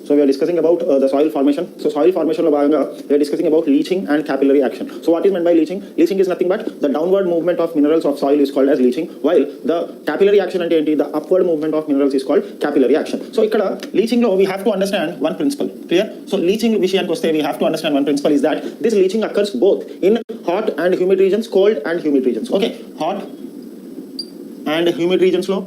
So we are discussing about the soil formation. So soil formation lo bhaganga we are discussing about leaching and capillary action. So what is meant by leaching? Leaching is nothing but the downward movement of minerals of soil is called as leaching, while the capillary action ante enti, the upward movement of minerals is called capillary action. So ikkada leaching lo we have to understand one principle. Clear? So leaching vishayaniki vaste we have to understand one principle is that this leaching occurs both in hot and humid regions, cold and humid regions. Okay, hot and humid regions lo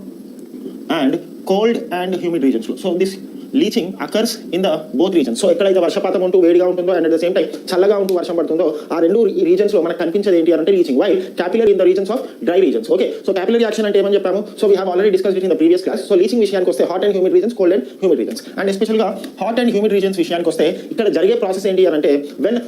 and cold and humid regions lo. So this leaching occurs in the both regions. So ఎక్కడైతే వర్షపాతం ఉంటూ వేడిగా ఉంటుందో and at the same time చల్లగా ఉంటూ వర్షం పడుతుందో ఆ రెండు రీజన్స్ లో మనకు కనిపించేది ఏంటి అంటే leaching, while capillary in the regions of dry regions. Okay, so capillary action అంటే ఏమని చెప్పాము? So we have already discussed it in the previous class. So leaching విషయానికి వస్తే hot and humid regions, cold and humid regions, and special గా hot and humid regions విషయానికి వస్తే ఇక్కడ జరిగే ప్రాసెస్ ఏంటి అని అంటే when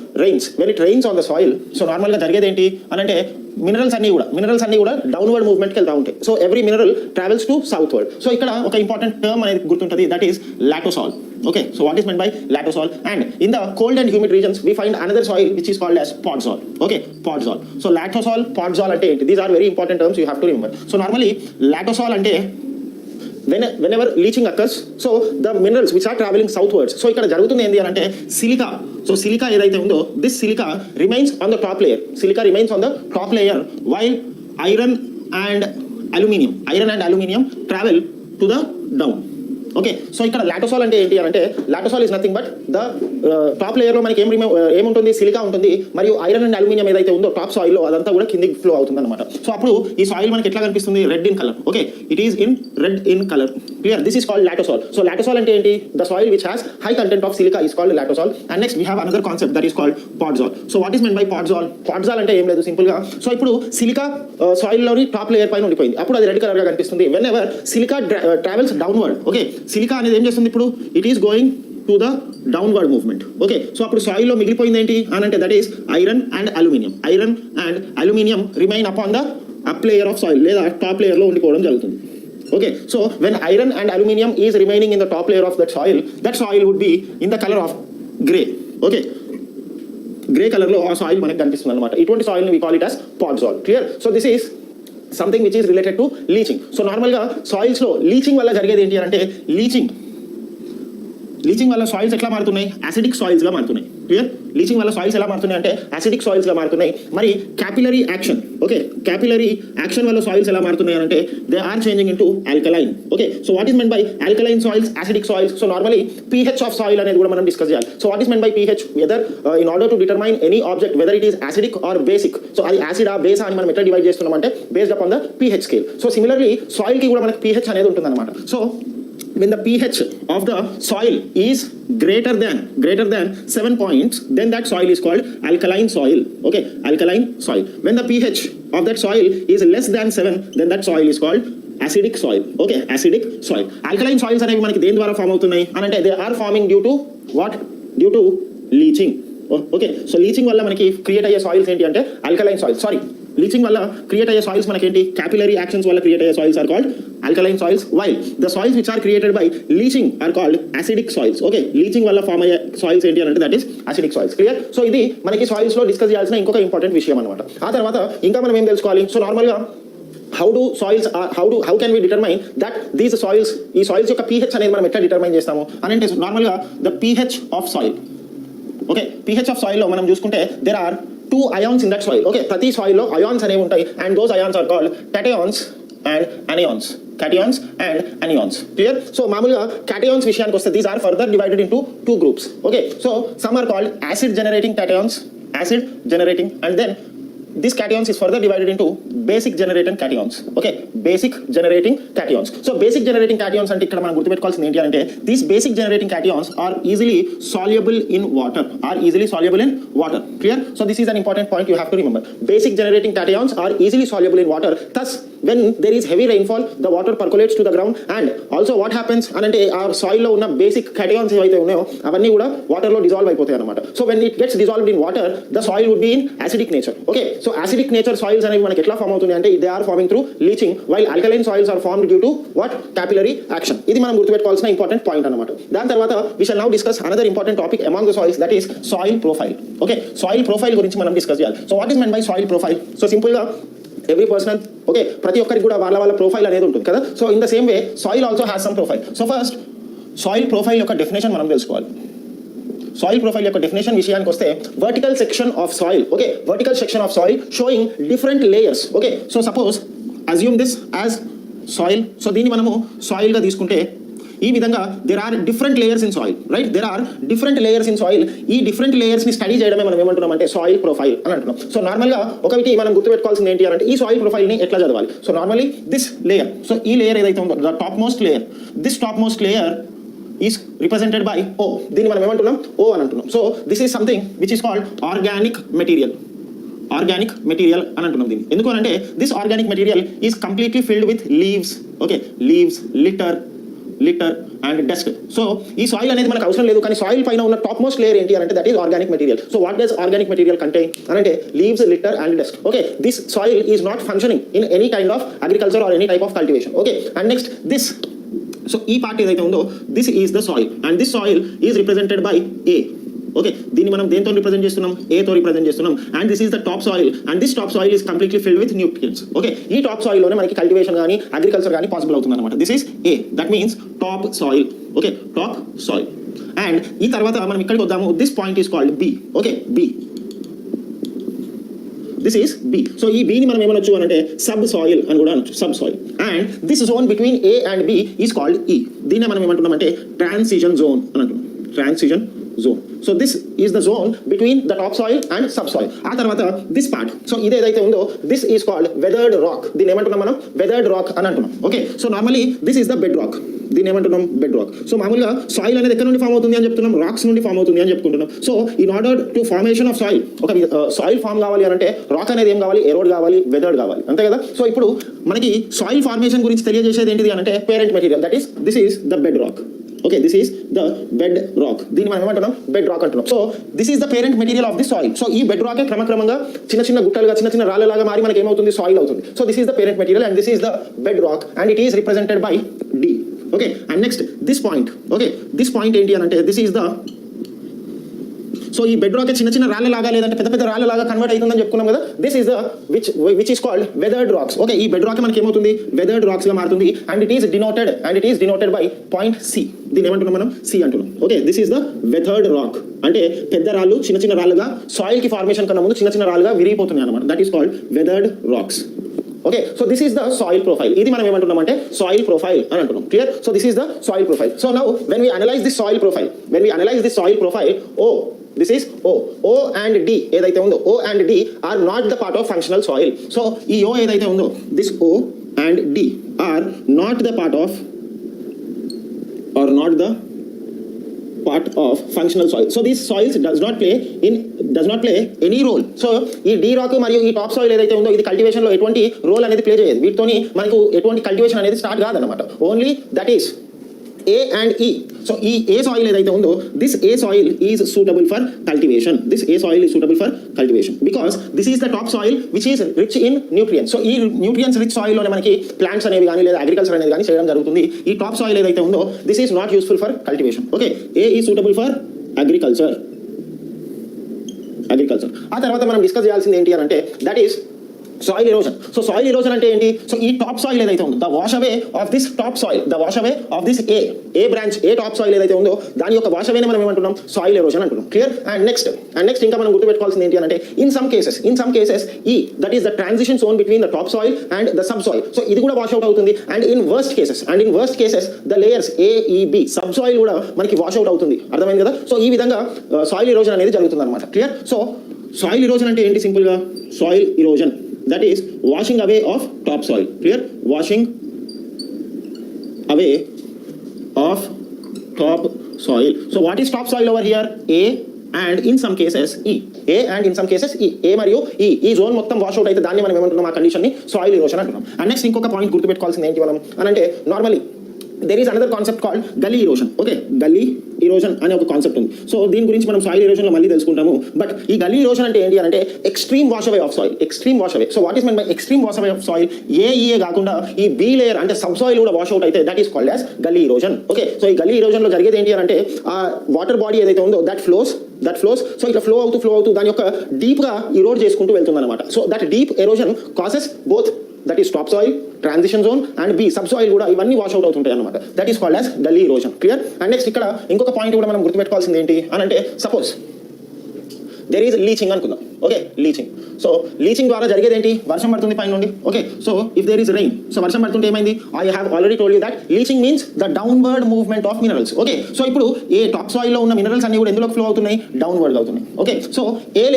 it rains on the soil. So normal గా జరిగేది ఏంటి అని అంటే మినరల్స్ అన్ని కూడా డౌన్వర్డ్ మూవ్మెంట్కి వెళ్తూ ఉంటాయి. So every mineral travels to southward. So ఇక్కడ ఒక ఇంపార్టెంట్ టర్మ్ అనేది గుర్తుంటుంది, that is latosol. Okay, so what is meant by latosol? And in the cold and humid regions, we find another soil which is called as podzol. Okay, podzol. So latosol, podzol ante enti? These are very important terms you have to remember. So normally latosol ante whenever leaching occurs, so the minerals which are traveling southwards. So ikkada jarugutundi endi ante silica. So silica edaithe undo, this silica remains on the top layer. Silica remains on the top layer while iron and aluminium travel to the down. Okay, so ఇక్కడ latosol అంటే ఏంటి అంటే latosol is nothing but the top layer లో మనకి ఏముంటుంది? Silica ఉంటుంది, మరియు iron and aluminium ఏదైతే ఉందో టాప్ సాయిల్ లో అదంతా కూడా కిందికి ఫ్లో అవుతుంది అనమాట. సో అప్పుడు ఈ సాయిల్ మనకి ఎట్లా కనిపిస్తుంది? Red in colour. Okay, it is in red in colour. Clear? This is called latosol. So latosol అంటే ఏంటి? The soil which has high content of silica is called latosol. And next we have another concept that is called podzol. So what is men by podzol? Podzol అంటే ఏం లేదు, simple గా so ఇప్పుడు silica soil లోని top layer పైన ఉండిపోయింది, అప్పుడు అది రెడ్ కలర్ గా కనిపిస్తుంది. When ever silica travels downward. Okay, silica అనేది ఏం చేస్తుంది? ఇప్పుడు it is going to the downward movement. Okay, so అప్పుడు సాయిల్ లో మిగిలిపోయింది ఏంటి అని అంటే that is iron and aluminium remain upon the up layer of soil, లేదా టాప్ లేయర్ లో ఉండిపోవడం జరుగుతుంది. Okay, so when iron and aluminium is remaining in the top layer of that soil would be in the color of grey. Okay, grey color lo ఆ soil మనకి కనిపిస్తుంది అనమాట. ఇటువంటి soil ని we call it as podzol. Clear? So this is something which is related to leaching. So normal ga soils lo leaching వల్ల జరిగేది ఏంటి అంటే లీచింగ్ వల్ల సాయిల్స్ ఎట్లా మారుతున్నాయి? యాసిడిక్ సాయిల్స్ గా మారుతున్నాయి. క్లియర్? లీచింగ్ వల్ల సాయిల్స్ ఎలా మారుతున్నాయి అంటే యాసిడిక్ సాయిల్స్ గా మారుతున్నాయి. మరి capillary action, okay, capillary action వల్ల సాయిల్స్ ఎలా మారుతున్నాయి అంటే they are changing into alkaline. Okay, so what is meant by alkaline soils, acidic soils? So normally pH of soil అనేది కూడా మనం డిస్కస్ చేయాలి. So what is meant by pH? Whether in order to determine any object whether it is acidic or basic. So అది యాసిడా బేసా అని మనం ఎట్లా డివైడ్ చేస్తున్నాం అంటే based upon the pH scale. So similarly soil కి కూడా మనకి pH అనేది ఉంటుంది అనమాట. So when the pH of the soil is greater than 7 points, then that soil is called alkaline soil. Okay, alkaline soil. When the pH of that soil is less than 7, then that soil is called acidic soil. Okay, acidic soil. Alkaline soils అనేవి మనకి దేని ద్వారా form అవుతున్నాయి అని అంటే they are forming due to what? Due to leaching. Okay, so leaching వల్ల మనకి create అయ్యే సాయిల్స్ ఏంటి అంటే ఆల్కలైన్ సాయిల్స్. లీచింగ్ వల్ల క్రియేట్ అయ్యే సాయిల్స్ మనకేంటి? క్యాపిలరీ యాక్షన్స్ వల్ల క్రియేట్ అయ్యే soils are called alkaline soils, while the soils which are created by leaching are called acidic soils. Okay, leaching వల్ల ఫామ్ అయ్యే సాయిల్స్ ఏంటి అంటే that is acidic soils. Clear? So ఇది మనకి soils లో discuss చేయాల్సిన ఇంకొక ఇంపార్టెంట్ విషయం అనమాట. ఆ తర్వాత ఇంకా మనం ఏం తెలుసుకోవాలి? సో నార్మల్ గా how can we determine that these soils, ఈ సాయిల్స్ యొక్క pH అనేది మనం ఎట్లా డిటర్మైన్ చేస్తాము అని అంటే నార్మల్ గా the pH of soil. Okay, pH of soil లో మనం చూసుకుంటే there are 2 ions in that soil. Okay, ప్రతి సాయిల్ లో అయాన్స్ అనేవి ఉంటాయి and those ions are called cations and anions. Clear? So మామూలుగా cations విషయానికి వస్తే these are further divided into 2 groups. Okay, so some are called acid generating cations, and then this cations is further divided into basic generating cations. Okay, basic generating cations. So basic generating cations అంటే ఇక్కడ మనం గుర్తుపెట్టుకోవాల్సింది ఏంటి అంటే these basic generating cations are easily soluble in water. Clear? So this is an important point you have to remember. Basic generating cations are easily soluble in water. Thus when there is heavy rainfall, the water percolates to the ground, and also what happens అంటే ఆ soil లో ఉన్న basic cations ఏవైతే ఉన్నాయో అవన్నీ కూడా water లో dissolve అయిపోతాయి అన్నమాట. So when it gets dissolved in water, the soil would be in acidic nature. Okay, so acidic nature soils అనేవి మనకి ఎట్లా ఫామ్ అవుతుంది అంటే they are forming through leaching, while alkaline soils are formed due to what? Capillary action. ఇది మనం గుర్తుపెట్టుకోవాల్సిన important point అన్నమాట. దాని తర్వాత we shall now discuss another important topic among the soils, that is soil profile. Okay, soil profile గురించి మనం discuss చేయాలి. So what is meant by soil profile? So simple గా every person, okay, ప్రతి ఒక్కరికి కూడా వాళ్ళ profile అనేది ఉంటుంది కదా. So in the same way soil also has some profile. So first soil profile యొక్క డెఫినేషన్ మనం తెలుసుకోవాలి. సాయిల్ ప్రొఫైల్ యొక్క డెఫినేషన్ విషయానికి వస్తే vertical section of soil, okay, vertical section of soil showing different layers, okay. So suppose assume this as soil. So దీన్ని మనము సాయిల్గా తీసుకుంటే ఈ విధంగా there are different layers in soil, right? There are different layers in soil. ఈ different లేయర్స్ని study చేయడమే మనం ఏమంటున్నాం అంటే సాయిల్ ప్రొఫైల్ అని అంటున్నాం. సో నార్మల్గా ఒకటి మనం గుర్తుపెట్టుకోవాల్సింది ఏంటి అంటే ఈ సాయిల్ ప్రొఫైల్ని ఎట్లా చదవాలి. So normally this layer, so ఈ లేయర్ ఏదైతే ఉందో the top most layer, this top most layer is represented by O. దీన్ని మనం ఏమంటున్నాం ఓ అని అంటున్నాం. So this is something which is called organic material. Organic material అని అంటున్నాం దీన్ని. ఎందుకు అంటే this organic material is completely filled with leaves, okay, leaves, litter and dust. So ఈ సాయిల్ అనేది మనకు అవసరం లేదు, కానీ సాయిల్ పైన ఉన్న టాప్ మోస్ట్ లేయర్ ఏంటి అంటే that is organic material. So what does organic material contain అంటే leaves, litter and dust, okay. This soil is not functioning in any kind of agriculture or any type of cultivation, okay. And next this, so ఈ part ఏదైతే ఉందో this is the soil and this soil is represented by A, okay. దీన్ని మనం దేంతో represent చేస్తున్నాం, ఏతో represent చేస్తున్నాం. And this is the top soil and this top soil is completely filled with nutrients, okay. ఈ top సాయిల్లోనే మనకి cultivation కానీ అగ్రికల్చర్ కానీ పాసిబుల్ అవుతుంది అనమాట. This is A, that means top soil, okay, top soil. And ఈ తర్వాత మనం ఇక్కడికి వద్దాము. This point is called B, okay, B. This is B. So ఈ బిని మనం ఏమనొచ్చు అంటే సబ్ సాయిల్ అని కూడా అనొచ్చు, sub soil. And this zone between A and B is called E. దీన్ని మనం ఏమంటున్నాం అంటే ట్రాన్సిషన్ జోన్ అని అంటున్నాం, transition zone. So this is the zone between the topsoil and subsoil. ఆ తర్వాత this part, so ఇది ఏదైతే ఉందో this is called weathered rock. దీన్ని ఏమంటున్నాం మనం weathered rock అని అంటున్నాం, okay. So normally this is the bedrock. దీన్ని ఏమంటున్నాం బెడ్ రాక్. సో మామూలుగా సాయిల్ అనేది ఎక్కడ నుండి ఫామ్ అవుతుంది అని చెప్తున్నాం, రాక్స్ నుండి ఫామ్ అవుతుంది అని చెప్పుకుంటున్నాం. So in order to formation of soil, ఒక సాయిల్ ఫామ్ కావాలి అంటే రాక్ అనేది ఏం కావాలి, ఎరోడ్ కావాలి, వెదర్డ్ కావాలి, అంతే కదా. సో ఇప్పుడు మనకి సాయిల్ ఫార్మేషన్ గురించి తెలియజేసేది ఏంటిది అంటే parent material, that is this is the bed rock, okay. This is the bed rock. దీన్ని మనం ఏమంటున్నాం బెడ్ రాక్ అంటున్నాం. So this is the parent material of the soil. So ఈ బెడ్ రాకే క్రమక్రమంగా చిన్న చిన్న గుట్టలుగా, చిన్న చిన్న రాళ్ళలాగా మారి మనకి ఏమవుతుంది, సాయిల్ అవుతుంది. So this is the parent material and this is the bed rock and it is represented by D, okay. And next this point, okay, this point ఏంటి అని అంటే దిస్ ఈస్ ద, సో ఈ bed rock చిన్న చిన్న రాళ్ళలాగా లేదంటే పెద్ద పెద్ద రాళ్ళలాగా convert అవుతుందని చెప్పుకున్నాం కదా. This is the which is called weathered rocks, okay. ఈ బెడ్ రాక్ మనకి ఏమవుతుంది వెదర్డ్ రాక్స్ గా మారుతుంది and it is denoted by point C. దీన్ని ఏమంటున్నాం మనం సి అంటున్నాం, okay. This is the weathered rock అంటే పెద్ద రాళ్ళు చిన్న చిన్న రాళ్ళుగా సాయిల్ కి ఫార్మేషన్ కన్నా ముందు చిన్న చిన్న రాళ్ళుగా విరిగిపోతున్నాయి అనమాట. That is called weathered rocks, okay. So this is the soil profile. ఇది మనం ఏమంటున్నాం అంటే సాయిల్ ప్రొఫైల్ అని అంటున్నాం, clear. So this is the soil profile. So now when we analyse this soil profile, O, this is O and D ఏదైతే ఉందో O and D are not the part of functional soil. So ఈ O ఏదైతే ఉందో this O and D are not the part of functional soil. So these soils does not play any role. So ఈ D rock మరియు ఈ top soil ఏదైతే ఉందో ఇది cultivation లో ఎటువంటి రోల్ అనేది ప్లే చేయదు. వీటితోని మనకు ఎటువంటి కల్టివేషన్ అనేది స్టార్ట్ కాదన్నమాట. Only that is A and E. So ఈ A soil ఏదైతే ఉందో this A soil is suitable for cultivation. This A soil is suitable for cultivation because this is the top soil which is rich in nutrients. So ఈ nutrients rich soil లోనే మనకి plants అనేవి కానీ లేదా agriculture అనేది కానీ చేయడం జరుగుతుంది. ఈ టాప్ సాయిల్ ఏదైతే ఉందో this is not useful for cultivation. Okay, A is suitable for agriculture. ఆ తర్వాత మనం డిస్కస్ చేయాల్సింది ఏంటి అని అంటే that is soil erosion. So soil erosion అంటే ఏంటి? సో ఈ టాప్ సాయిల్ ఏదైతే ఉందో the wash away of this top soil, the wash away of this A branch, A top soil ఏదైతే ఉందో దాని యొక్క వాష్ అవేనే మనం ఏమంటున్నాం సాయిల్ ఎరోజన్ అంటున్నాం, క్లియర్. అండ్ నెక్స్ట్ ఇంకా మనం గుర్తుపెట్టుకోవాల్సింది ఏంటి అంటే ఇన్ సమ్ కేసెస్ ఈ that is the transition zone between the top soil and the sub soil. So ఇది కూడా వాష్ అవుట్ అవుతుంది. And in worst cases the layers A-E-B sub soil కూడా మనకి వాష్ అవుట్ అవుతుంది. అర్థమైంది కదా. సో ఈ విధంగా సాయిల్ ఎరోజన్ అనేది జరుగుతుంది అనమాట, క్లియర్. సో సాయిల్ ఎరోజన్ అంటే ఏంటి? సింపుల్గా soil erosion that is washing away of topsoil, clear, washing away of topsoil. So what is topsoil over here? A and in some cases E. A మరియు ఈ zone మొత్తం wash out అయితే దాన్ని మనం ఏమంటున్నాం ఆ కండిషన్ ని సాయిల్ ఎరోషన్ అంటున్నాం. అండ్ నెక్స్ట్ ఇంకొక పాయింట్ గుర్తుపెట్టుకోవాల్సింది ఏంటి మనం అని అంటే normally there is another concept called gully erosion. Okay, gully erosion అనే ఒక కాన్సెప్ట్ ఉంది. సో దీని గురించి మనం సాయిల్ ఎరోషన్ లో మళ్ళీ తెలుసుకుంటాము. బట్ ఈ గల్లీ ఎరోషన్ అంటే ఏంటి అంటే extreme wash away of soil, extreme wash away. So what is men by extreme wash away of soil? A కాకుండా ఈ బి లేయర్ అంటే సబ్ సాయిల్ కూడా వాష్ అవుట్ అయితే that is called as gully erosion. Okay, so ఈ gully erosion లో జరిగేది ఏంటి అంటే ఆ వాటర్ బాడీ ఏదైతే ఉందో దట్ ఫ్లోస్ సో ఇట్లా ఫ్లో అవుతూ దాని యొక్క డీప్ గా ఇరోడ్ చేసుకుంటూ వెళ్తుంది అనమాట. So that deep erosion causes both that is top soil, transition zone, and B sub soil కూడా ఇవన్నీ వాష్ అవుట్ అవుతుంటాయి అనమాట. That is called as gully erosion. Clear? And next ఇక్కడ ఇంకొక పాయింట్ కూడా మనం గుర్తుపెట్టుకోవాల్సింది ఏంటి అని అంటే, సపోజ్ దెర్ ఈజ్ లీచింగ్ అనుకుందాం. Okay, leaching. సో లీచింగ్ ద్వారా జరిగేది ఏంటి? వర్షం పడుతుంది పైన నుండి. Okay, so if there is rain, so వర్షం పడుతుంటే ఏమైంది? I have already told you that leaching means the downward movement of minerals. Okay, so ఇప్పుడు ఏ టాప్ సాయిల్లో ఉన్న మినరల్స్ అన్ని కూడా ఎందులోకి ఫ్లో అవుతున్నాయి? డౌన్వర్డ్ అవుతున్నాయి. Okay, so A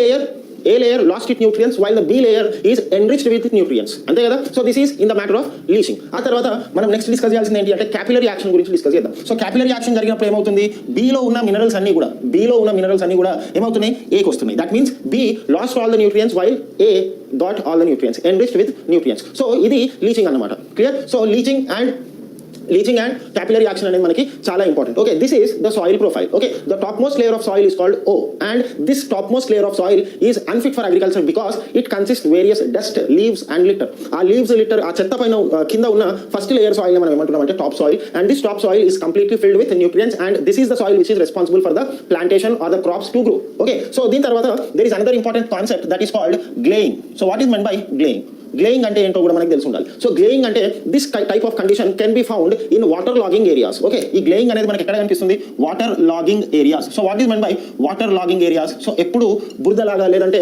layer lost its nutrients while the B layer is enriched with nutrients. అంతే కదా? So this is in the matter of leaching. ఆ తర్వాత మనం నెక్స్ట్ డిస్కస్ చేయాల్సింది ఏంటి అంటే క్యాపిలరీ యాక్షన్ గురించి డిస్కస్ చేద్దాం. సో క్యాపిలరీ యాక్షన్ జరిగినప్పుడు ఏమవుతుంది? బీలో ఉన్న మినరల్స్ అన్ని కూడా ఏమవుతున్నాయి? ఏకి వస్తున్నాయి. That means B lost all the nutrients while A got all the nutrients, enriched with nutrients. So ఇది లీచింగ్ అన్నమాట. క్లియర్? So leaching and capillary action అనేది మనకి చాలా important. Okay, this is the soil profile. Okay, the top most layer of soil is called O, and this top most layer of soil is unfit for agriculture because it consist various dust, leaves and litter. ఆ leaves, litter, ఆ చెత్త పైన కింద ఉన్న first layer soil మనం ఏమంటున్నాం అంటే top soil, and this top soil is completely filled with nutrients, and this is the soil which is responsible for the plantation or the crops to grow. Okay, so దీని తర్వాత there is another important concept that is called gleying. So what is men by gleying? Gleying అంటే ఏంటో కూడా మనకి తెలిసి ఉండాలి. So gleying అంటే this type of condition can be found in water logging areas. Okay, ఈ గ్లేయింగ్ అనేది మనకి ఎక్కడ కనిపిస్తుంది? Water logging areas. So what is men by water logging areas? So ఎప్పుడు బురదలాగా లేదంటే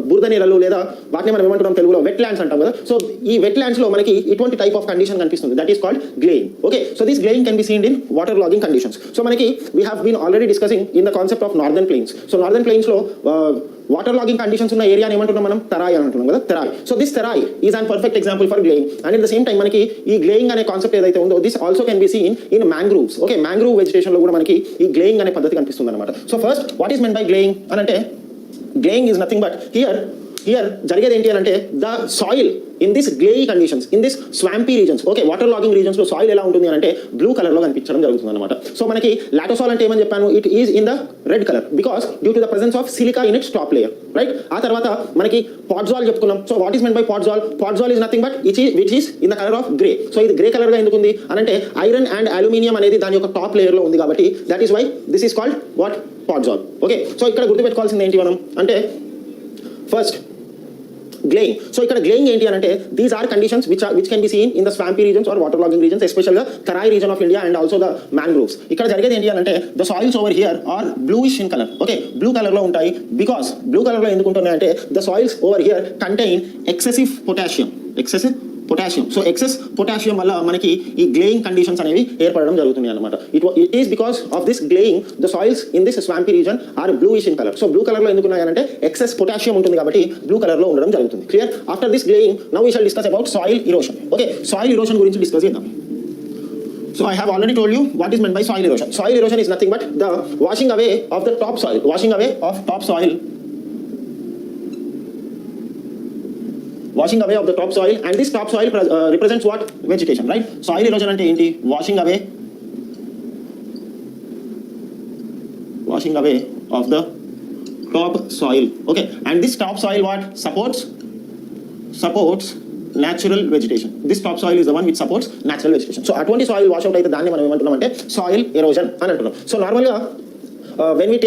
బురద నీళ్ళలు లేదా వాటిని మనం ఏమంటున్నాం తెలుగులో వెట్ ల్యాండ్స్ అంటాం కదా. సో ఈ వెట్ ల్యాండ్స్ లో మనకి ఇటువంటి టైప్ ఆఫ్ కండిషన్ కనిపిస్తుంది. That is called gleying. Okay, so this gleying can be seen in water logging conditions. So మనకి we have been already discussing in the concept of northern plains. So northern plains లో water logging conditions ఉన్న area ఏమంటున్నాం మనం? తెరాయి అని అంటున్నాం కదా, Terai. So this Terai is an perfect example for gleying. And in the same time మనకి ఈ gleying అనే కాన్సెప్ట్ ఏదైతే ఉందో this also can be seen in mangroves. Okay, mangrove vegetation లో కూడా మనకి ఈ గ్లేయింగ్ అనే పద్ధతి కనిపిస్తుంది అనమాట. So first what is men by gleying అని అంటే, gleying is nothing but here జరిగేది ఏంటి అని అంటే the soil in this gley conditions, in this swampy regions, okay, water logging regions లో సాయిల్ ఎలా ఉంటుంది అని అంటే బ్లూ కలర్ లో కనిపించడం జరుగుతుంది అనమాట. సో మనకి లాటోసాల్ అంటే ఏమని చెప్పాను? It is in the red colour because due to the presence of silica in its top layer, right? ఆ తర్వాత మనకి పాడ్జాల్ చెప్పుకున్నాం. So what is men by podzol? Podzol is nothing but which is in the colour of grey. So ఇది grey colour గా ఎందుకు ఉంది అని అంటే ఐరన్ అండ్ అల్యూమినియం అనేది దాని యొక్క టాప్ లేయర్ లో ఉంది కాబట్టి that is why this is called what? Podzol. Okay, so ఇక్కడ గుర్తుపెట్టుకోవాల్సింది ఏంటి మనం అంటే ఫస్ట్ గ్లేయింగ్. సో ఇక్కడ గ్లేయింగ్ ఏంటి అని అంటే these are conditions which can be seen in the swampy regions or water logging regions, special గా Terai region of India and also the mangroves. ఇక్కడ జరిగేది ఏంటి అని అంటే the soils over here are bluish in colour. Okay, blue colour లో ఉంటాయి. Because blue colour లో ఎందుకు ఉంటున్నాయి అంటే the soils over here contain excessive potassium. So excess potassium వల్ల మనకి ఈ గ్లేయింగ్ కండిషన్స్ అనేవి ఏర్పడడం జరుగుతుంది అనమాట. It is because of this gleying the soils in this swampy region are bluish in colour. So blue colour లో ఎందుకు ఉన్నాయంటే ఎక్సెస్ పొటాషియం ఉంటుంది కాబట్టి బ్లూ కలర్ లో ఉండడం జరుగుతుంది. Clear? After this gleying now we shall discuss about soil erosion. Okay, soil erosion గురించి discuss చేద్దాం. So I have already told you what is meant by soil erosion. Soil erosion is nothing but the washing away of the top soil. Washing away of the top soil, and this top soil represents what? Vegetation, right? Soil erosion ante enti? Washing away of the top soil. Okay, and this top soil what? Supports natural vegetation. This top soil is the one which supports natural vegetation. So అటువంటి soil wash out అయితే దాన్ని మనం ఏమంటున్నాం అంటే soil erosion అని అంటున్నాం. So నార్మల్గా when we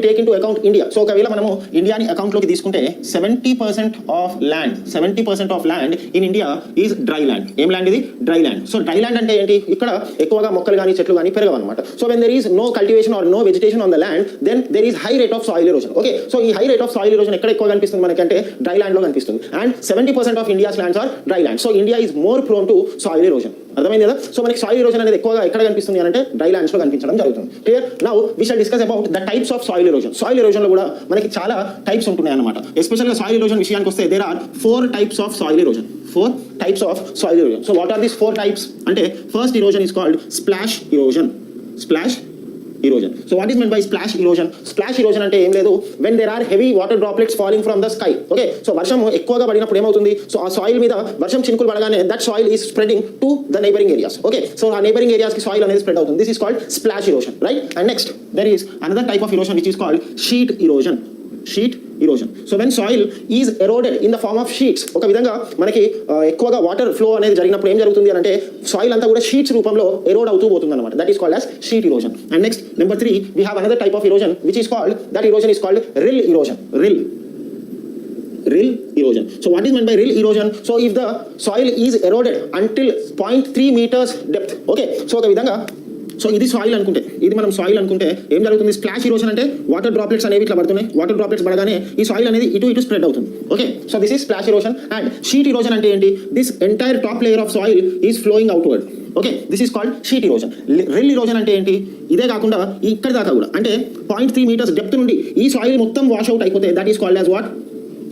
take into account India, so ఒకవేళ మనము ఇండియాని అకౌంట్ లోకి తీసుకుంటే 70% of land in India is dry land. ఏం ల్యాండ్ ఇది? Dry land. So dry land అంటే ఏంటి? ఇక్కడ ఎక్కువగా మొక్కలు కానీ చెట్లు కానీ పెరగవు అనమాట. So when there is no cultivation or no vegetation on the land then there is high rate of soil erosion. Okay, so ఈ high rate of soil erosion ఎక్కడ ఎక్కువ కనిపిస్తుంది మనకంటే డ్రై ల్యాండ్ లో కనిపిస్తుంది. And 70% of India's lands are dry land. So India is more prone to soil erosion. అర్థమైంది కదా? So మనకి సాయిల్ ఎరోజన్ అనేది ఎక్కువగా ఎక్కడ కనిపిస్తుంది అంటే డ్రై ల్యాండ్స్ లో కనిపించడం జరుగుతుంది. Clear? Now we shall discuss about the types of soil erosion. Soil erosion లో కూడా మనకి చాలా టైప్స్ ఉంటున్నాయి అన్నమాట. ఎస్పెషల్ గా సాయిల్ ఎరోజన్ విషయానికి వస్తే there are 4 types of soil erosion. So what are these 4 types అంటే first erosion is called splash erosion. So what is meant by splash erosion? Splash erosion అంటే ఏం లేదు, when there are heavy water droplets falling from the sky. Okay, so వర్షం ఎక్కువగా పడినప్పుడు ఏమవుతుంది? So ఆ soil మీద వర్షం చినుకులు పడగానే that soil is spreading to the neighboring areas. Okay, so ఆ neighboring areas కి సాయిల్ అనేది స్ప్రెడ్ అవుతుంది. This is called splash erosion, right? And next there is another type of erosion which is called sheet erosion. So when soil is eroded in the form of sheets, ఒక విధంగా మనకి ఎక్కువగా water flow అనేది జరిగినప్పుడు ఏం జరుగుతుంది అంటే soil అంతా కూడా షీట్స్ రూపంలో ఎరోడ్ అవుతూ పోతుంది అనమాట. That is called as sheet erosion. And next number 3 we have another type of erosion which is called, that erosion is called rill erosion. rill erosion. So what is meant by rill erosion? So if the soil is eroded until 0.3 meters depth. Okay, so the vidanga, so ఇది soil అనుకుంటే, ఇది మనం soil అనుకుంటే ఏం జరుగుతుంది? Splash ఇరోషన్ అంటే water droplets అనేవి ఇట్లా పడుతున్నాయి. వాటర్ డ్రాప్లెట్స్ పడగానే ఈ సాయిల్ అనేది ఇటు స్ప్రెడ్ అవుతుంది. Okay, so this is splash ఇరోషన్. And sheet ఇరోషన్ అంటే ఏంటి? This entire top layer of soil is flowing outward. Okay, this is called sheet ఇరోషన్. Reel ఇరోషన్ అంటే ఏంటి? ఇదే కాకుండా ఇక్కడ దాకా కూడా అంటే 0.3 మీటర్స్ డెప్త్ నుండి ఈ సాయిల్ మొత్తం వాష్ అవుట్ అయిపోతే that is called as what?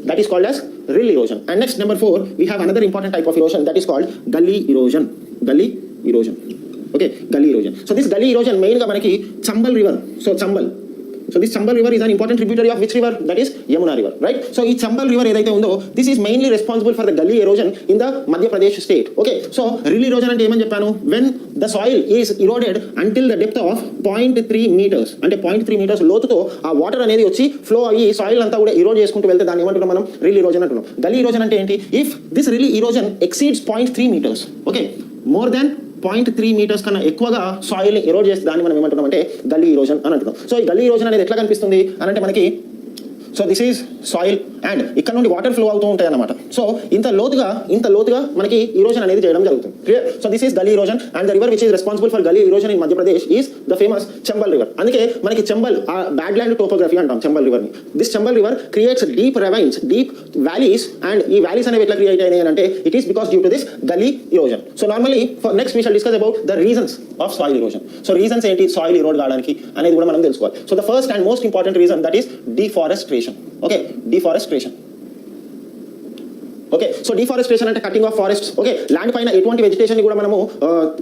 That is called as rill erosion. And next, number 4, we have another important type of erosion that is called gully erosion. Gully erosion. Okay, gully erosion. So this gully erosion main ga manaki Chambal river. So Chambal. So this Chambal river is an important tributary of which river? That is Yamuna river, right? So ee Chambal river edaithe undo, this is mainly responsible for the gully erosion in the Madhya Pradesh state. Okay, so rill erosion ante em ani cheppanu? When the soil is eroded until the depth of 0.3 meters, ante 0.3 meters lotuto aa water anedi vachi flow ayi soil anta kuda erode cheskuntu velte danni emantunam manam rill erosion antunam. Gully erosion ante enti? If this rill erosion exceeds 0.3 meters, okay, more than 0.3 meters కన్నా ఎక్కువగా soil Erode చేస్తే దాన్ని మనం ఏమంటున్నాం అంటే గల్లీ erosion అని అంటున్నాం. సో ఈ గల్లీ ఇరోజన్ అనేది ఎట్లా కనిపిస్తుంది అని అంటే మనకి, so this is soil and ఇక్కడ నుండి వాటర్ ఫ్లో అవుతూ ఉంటాయి అన్నమాట. సో ఇంత లోతుగా మనకి ఇరోజన్ అనేది చేయడం జరుగుతుంది. Clear? So this is gully erosion and the river which is responsible for gully erosion in Madhya Pradesh is the famous Chambal river. అందుకే మనకి చంబల్ ఆ బ్యాడ్ ల్యాండ్ టోపోగ్రఫీ అంటాం చంబల్ రివర్ ని. This Chambal river creates deep ravines, deep valleys. And ఈ valleys అనేవి ఎట్లా create అయినాయి అంటే it is because due to this gully erosion. So normally next we shall discuss about the regions of soil erosion. So reasons ఏంటి soil erode కావడానికి అనేది కూడా మనం తెలుసుకోవాలి. So the first and most important reason that is deforestation. Okay, deforestation. Okay, so deforestation అంటే cutting of forests. Okay, land పైన ఎటువంటి vegetation కూడా మనము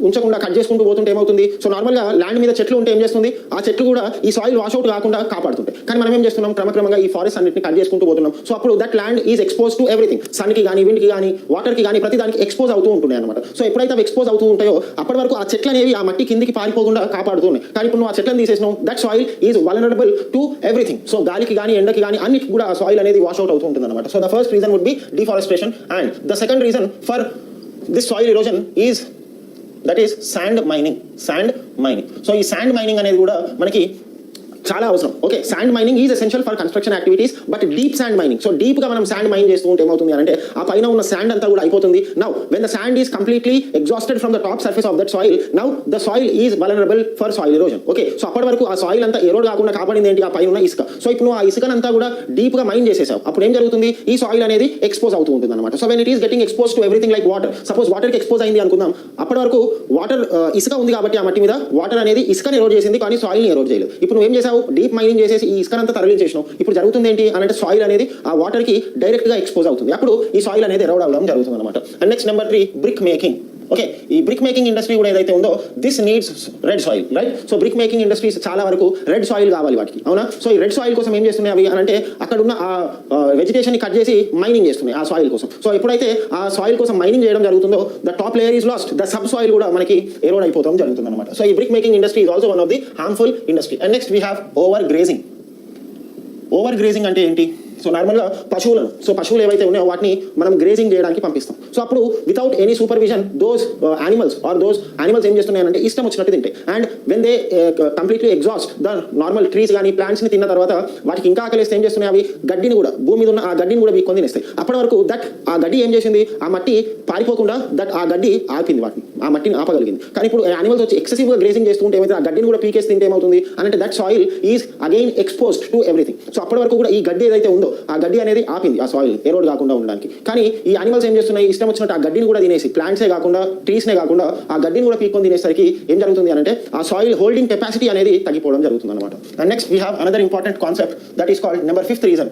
ఉంచకుండా కట్ చేసుకుంటూ పోతుంటే ఏమవుతుంది? సో నార్మల్గా ల్యాండ్ మీద చెట్లు ఉంటే ఏం చేస్తుంది? ఆ చెట్లు కూడా ఈ సాయిల్ వాష్అవుట్ కాకుండా కాపాడుతుంటాయి. కానీ మనం ఏం చేస్తున్నాం? క్రమక్రమంగా ఈ ఫారెస్ట్ అన్నింటిని కట్ చేసుకుంటూ పోతున్నాం. సో అప్పుడు that land is expose to everything. సన్కి కానీ, విండ్కి కానీ, వాటర్కి కానీ ప్రతి దానికి ఎక్స్పోజ్ అవుతూ ఉంటున్నాయి అనమాట. సో ఎప్పుడైతే అవి ఎక్స్పోజ్ అవుతూ ఉంటాయో అప్పటి వరకు ఆ చెట్లు అనేవి ఆ మట్టి కిందికి పారిపోకుండా కాపాడుతున్నాయి. కానీ ఇప్పుడు నువ్వు ఆ చెట్లను తీసేసినావు, that soil is vulnerable to everything. So గాలికి కానీ, ఎండకి కానీ అన్నిటికి కూడా ఆ సాయిల్ అనేది వాష్అవుట్ అవుతూ ఉంటుంది అనమాట. So the first reason would be deforestation. And the second reason for this soil erosion is that is sand mining. So ఈ sand mining అనేది కూడా మనకి చాలా అవసరం. Okay, sand mining is essential for construction activities, but deep sand mining. So deep గా మనం sand mine చేస్తూ ఉంటే ఏమవుతుంది అంటే ఆ పైన ఉన్న శాండ్ అంతా కూడా అయిపోతుంది. Now when the sand is completely exhausted from the top surface of that soil, now the soil is vulnerable for soil erosion. Okay, so అప్పటి వరకు ఆ సాయిల్ అంతా ఎరోడ్ కాకుండా కాపాడింది ఏంటి? ఆ పైన ఉన్న ఇసుక. సో ఇప్పుడు ఆ ఇసుకనంతా కూడా డీప్ గా మైన్ చేసేసావు. అప్పుడు ఏం జరుగుతుంది? ఈ సాయిల్ అనేది ఎక్స్పోజ్ అవుతూ ఉంటుంది అనమాట. So when it is getting expose to everything like water, suppose water కి ఎక్స్పోజ్ అయింది అనుకుందాం. అప్పటి వరకు వాటర్ ఇసుక ఉంది కాబట్టి ఆ మట్టి మీద వాటర్ అనేది ఇసుకని ఎరోడ్ చేసింది, కానీ సాయిల్ ని ఎరోడ్ చేయలేదు. ఇప్పుడు నువ్వు ఏం చేసావు? డీప్ మైనింగ్ చేసేసి ఈ ఇసుకనంతా తరలించేసినావు. ఇప్పుడు జరుగుతుంది ఏంటి అంటే సాయిల్ అనేది ఆ వాటర్ కి డైరెక్ట్ గా ఎక్స్పోజ్ అవుతుంది. అప్పుడు ఈ సాయిల్ అనేది ఎరోడ్ అవడం జరుగుతుంది అనమాట. And next number 3, brick making. Okay, ఈ బ్రిక్ మేకింగ్ ఇండస్ట్రీ కూడా ఏదైతే ఉందో this needs red soil, right? So brick making industries చాలా వరకు రెడ్ సాయిల్ కావాలి వాటికి, అవునా? సో ఈ రెడ్ సాయిల్ కోసం ఏం చేస్తున్నాయి అవి అని అంటే అక్కడ ఉన్న ఆ వెజిటేషన్ ని కట్ చేసి మైనింగ్ చేస్తున్నాయి ఆ సాయిల్ కోసం. సో ఎప్పుడైతే ఆ సాయిల్ కోసం మైనింగ్ చేయడం జరుగుతుందో the top layer is lost, the sub soil కూడా మనకి ఎరోడ్ అయిపోవడం జరుగుతుంది అనమాట. సో ఈ brick making industry is also one of the harmful industry. And next we have over grazing. Over grazing అంటే ఏంటి? సో నార్మల్గా పశువులు ఏవైతే ఉన్నాయో వాటిని మనం గ్రేజింగ్ చేయడానికి పంపిస్తాం. సో అప్పుడు without any supervision those animals ఏం చేస్తున్నాయంటే ఇష్టం వచ్చినట్టు తింటాయి. And when they completely exhaust the normal trees కానీ ప్లాంట్స్ని తిన్న తర్వాత వాటికి ఇంకా ఆకలిస్తే ఏం చేస్తున్నాయి? అవి గడ్డిని కూడా, భూమి మీద ఉన్న ఆ గడ్డిని కూడా వీక్కొని తినేస్తాయి. అప్పటి వరకు దట్ ఆ గడ్డి ఏం చేసింది? ఆ మట్టి పారిపోకుండా దట్ ఆ గడ్డి ఆపింది వాటిని, ఆ మట్టిని ఆపగలిగింది. కానీ ఇప్పుడు యానిమల్స్ వచ్చి ఎక్సెసివ్గా గ్రేజింగ్ చేస్తుంటే ఏమైతే ఆ గడ్డిని కూడా పీకేసి తింటే ఏమవుతుంది అంటే that soil is again exposed to everything. So అప్పటి వరకు కూడా ఈ గడ్డి ఏదైతే ఉందో ఆ గడ్డి అనేది ఆపింది ఆ సాయిల్ ఎరోడ్ కాకుండా ఉండడానికి. కానీ ఈ యానిమల్స్ ఏం చేస్తున్నాయి? ఇష్టం వచ్చినట్టు ఆ గడ్డిని కూడా తినేసి, ప్లాంట్సే కాకుండా ట్రీస్నే కాకుండా ఆ గడ్డిని కూడా పీక్కొని తినేసరికి ఏం జరుగుతుంది అంటే ఆ సాయిల్ హోల్డింగ్ కెపాసిటీ అనేది తగ్గిపోవడం జరుగుతుంది అనమాట. And next we have another important concept that is called number 5th reason,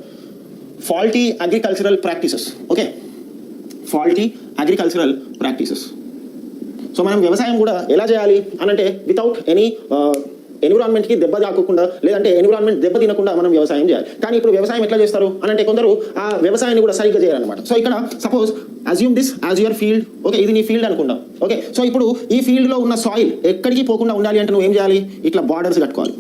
faulty agricultural practices. Okay, faulty agricultural practices. So మనం వ్యవసాయం కూడా ఎలా చేయాలి అని అంటే వితౌట్ ఎనీ ఎన్విరాన్మెంట్కి దెబ్బ తాకకుండా, లేదంటే ఎన్విరాన్మెంట్ దెబ్బ తినకుండా మనం వ్యవసాయం చేయాలి. కానీ ఇప్పుడు వ్యవసాయం ఎట్లా చేస్తారు అని అంటే కొందరు ఆ వ్యవసాయాన్ని కూడా సరిగ్గా చేయాలన్నమాట. సో ఇక్కడ suppose assume this as your field. Okay, ఇది నీ ఫీల్డ్ అనుకుందాం. ఓకే, సో ఇప్పుడు ఈ ఫీల్డ్లో ఉన్న సాయిల్ ఎక్కడికి పోకుండా ఉండాలి అంటే నువ్వు ఏం చేయాలి? ఇట్లా బార్డర్స్ కట్టుకోవాలి.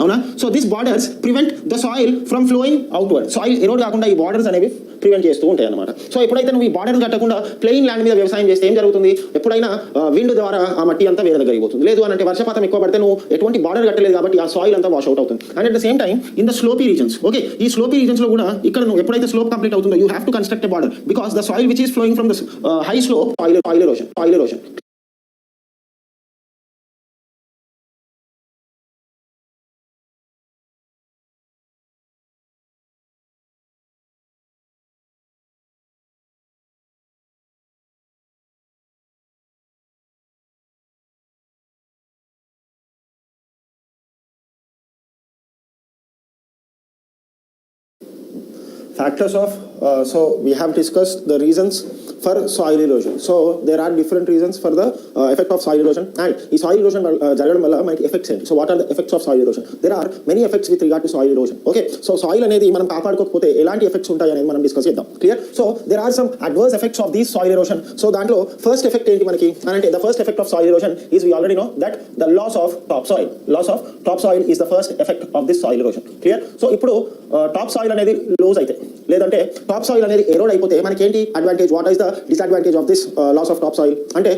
అవునా? So this borders prevent the soil from flowing outward. Soil erode కాకుండా ఈ బార్డర్స్ అనేవి ప్రివెంట్ చేస్తూ ఉంటాయి అనమాట. సో ఎప్పుడైతే నువ్వు ఈ బార్డర్స్ కట్టకుండా ప్లెయిన్ ల్యాండ్ మీద వ్యవసాయం చేస్తే ఏం జరుగుతుంది? ఎప్పుడైనా విండ్ ద్వారా ఆ మట్టి అంతా వేరే దగ్గరికి పోతుంది. లేదు అని అంటే వర్షపాతం ఎక్కువ పడితే నువ్వు ఎటువంటి బార్డర్ కట్టలేదు కాబట్టి ఆ సాయిల్ అంతా వాష్ అవుట్ అవుతుంది. And at the same time in the sloppy reasons, okay, ఈ స్లోపీ రీజన్స్ లో కూడా ఇక్కడ నువ్వు ఎప్పుడైతే స్లోప్ కంప్లీట్ అవుతుందో you have to construct a border because the soil which is flowing from the high slope soil erosion. Factors of so we have discussed the reasons for soil erosion. So there are different reasons for the effect of soil erosion, and ఈ soil erosion జరగడం వల్ల మనకి effects ఏంటి? So what are the effects of soil erosion? There are many effects with regard to soil erosion. Okay, so soil అనేది మనం కాపాడుకోకపోతే ఎలాంటి effects ఉంటాయి అనేది మనం డిస్కస్ చేద్దాం. Clear? So there are some adverse effects of these soil erosion. So దాంట్లో first effect ఏంటి మనకి అంటే the first effect of soil erosion is we already know that the loss of topsoil is the first effect of this soil erosion. Clear? So ఇప్పుడు top soil అనేది loose అయితే లేదంటే top soil అనేది erode అయిపోతే మనకి ఏంటి advantage? What is the disadvantage of this loss of top soil అంటే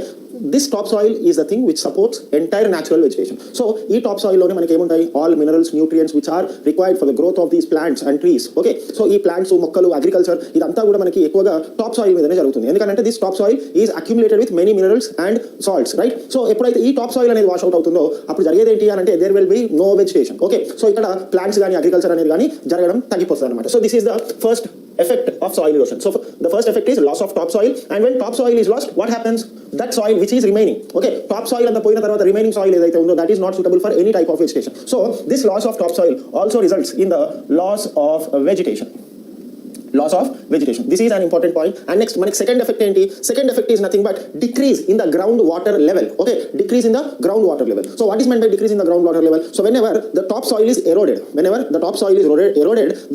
this topsoil is the thing which supports entire natural vegetation. So ee topsoil lone manaki em untayi all minerals, nutrients which are required for the growth of these plants and trees. Okay, so ee plants mokkalu agriculture idantha kuda manaki ekkuva topsoil meedane jarugutundi endukante this topsoil is accumulated with many minerals and salts, right? So eppudaithe ee topsoil anedi wash out avutundo appudu jarigedi enti ante there will be no vegetation. Okay, so ikkada plants gaani agriculture anedi gaani jaragadam tagipostadi anamata. So this is the first effect of soil erosion. So the first effect is loss of topsoil, and when topsoil is lost, what happens? That soil which is remaining, okay, topsoil and the poina tarvata remaining soil edaithe undo that is not suitable for any type of vegetation. So this loss of topsoil also results in the loss of vegetation. This is an important point. And next manaki second effect enti? Second effect is nothing but decrease in the groundwater level. Okay, decrease in the groundwater level. So what is meant by decrease in the groundwater level? So whenever the topsoil is eroded,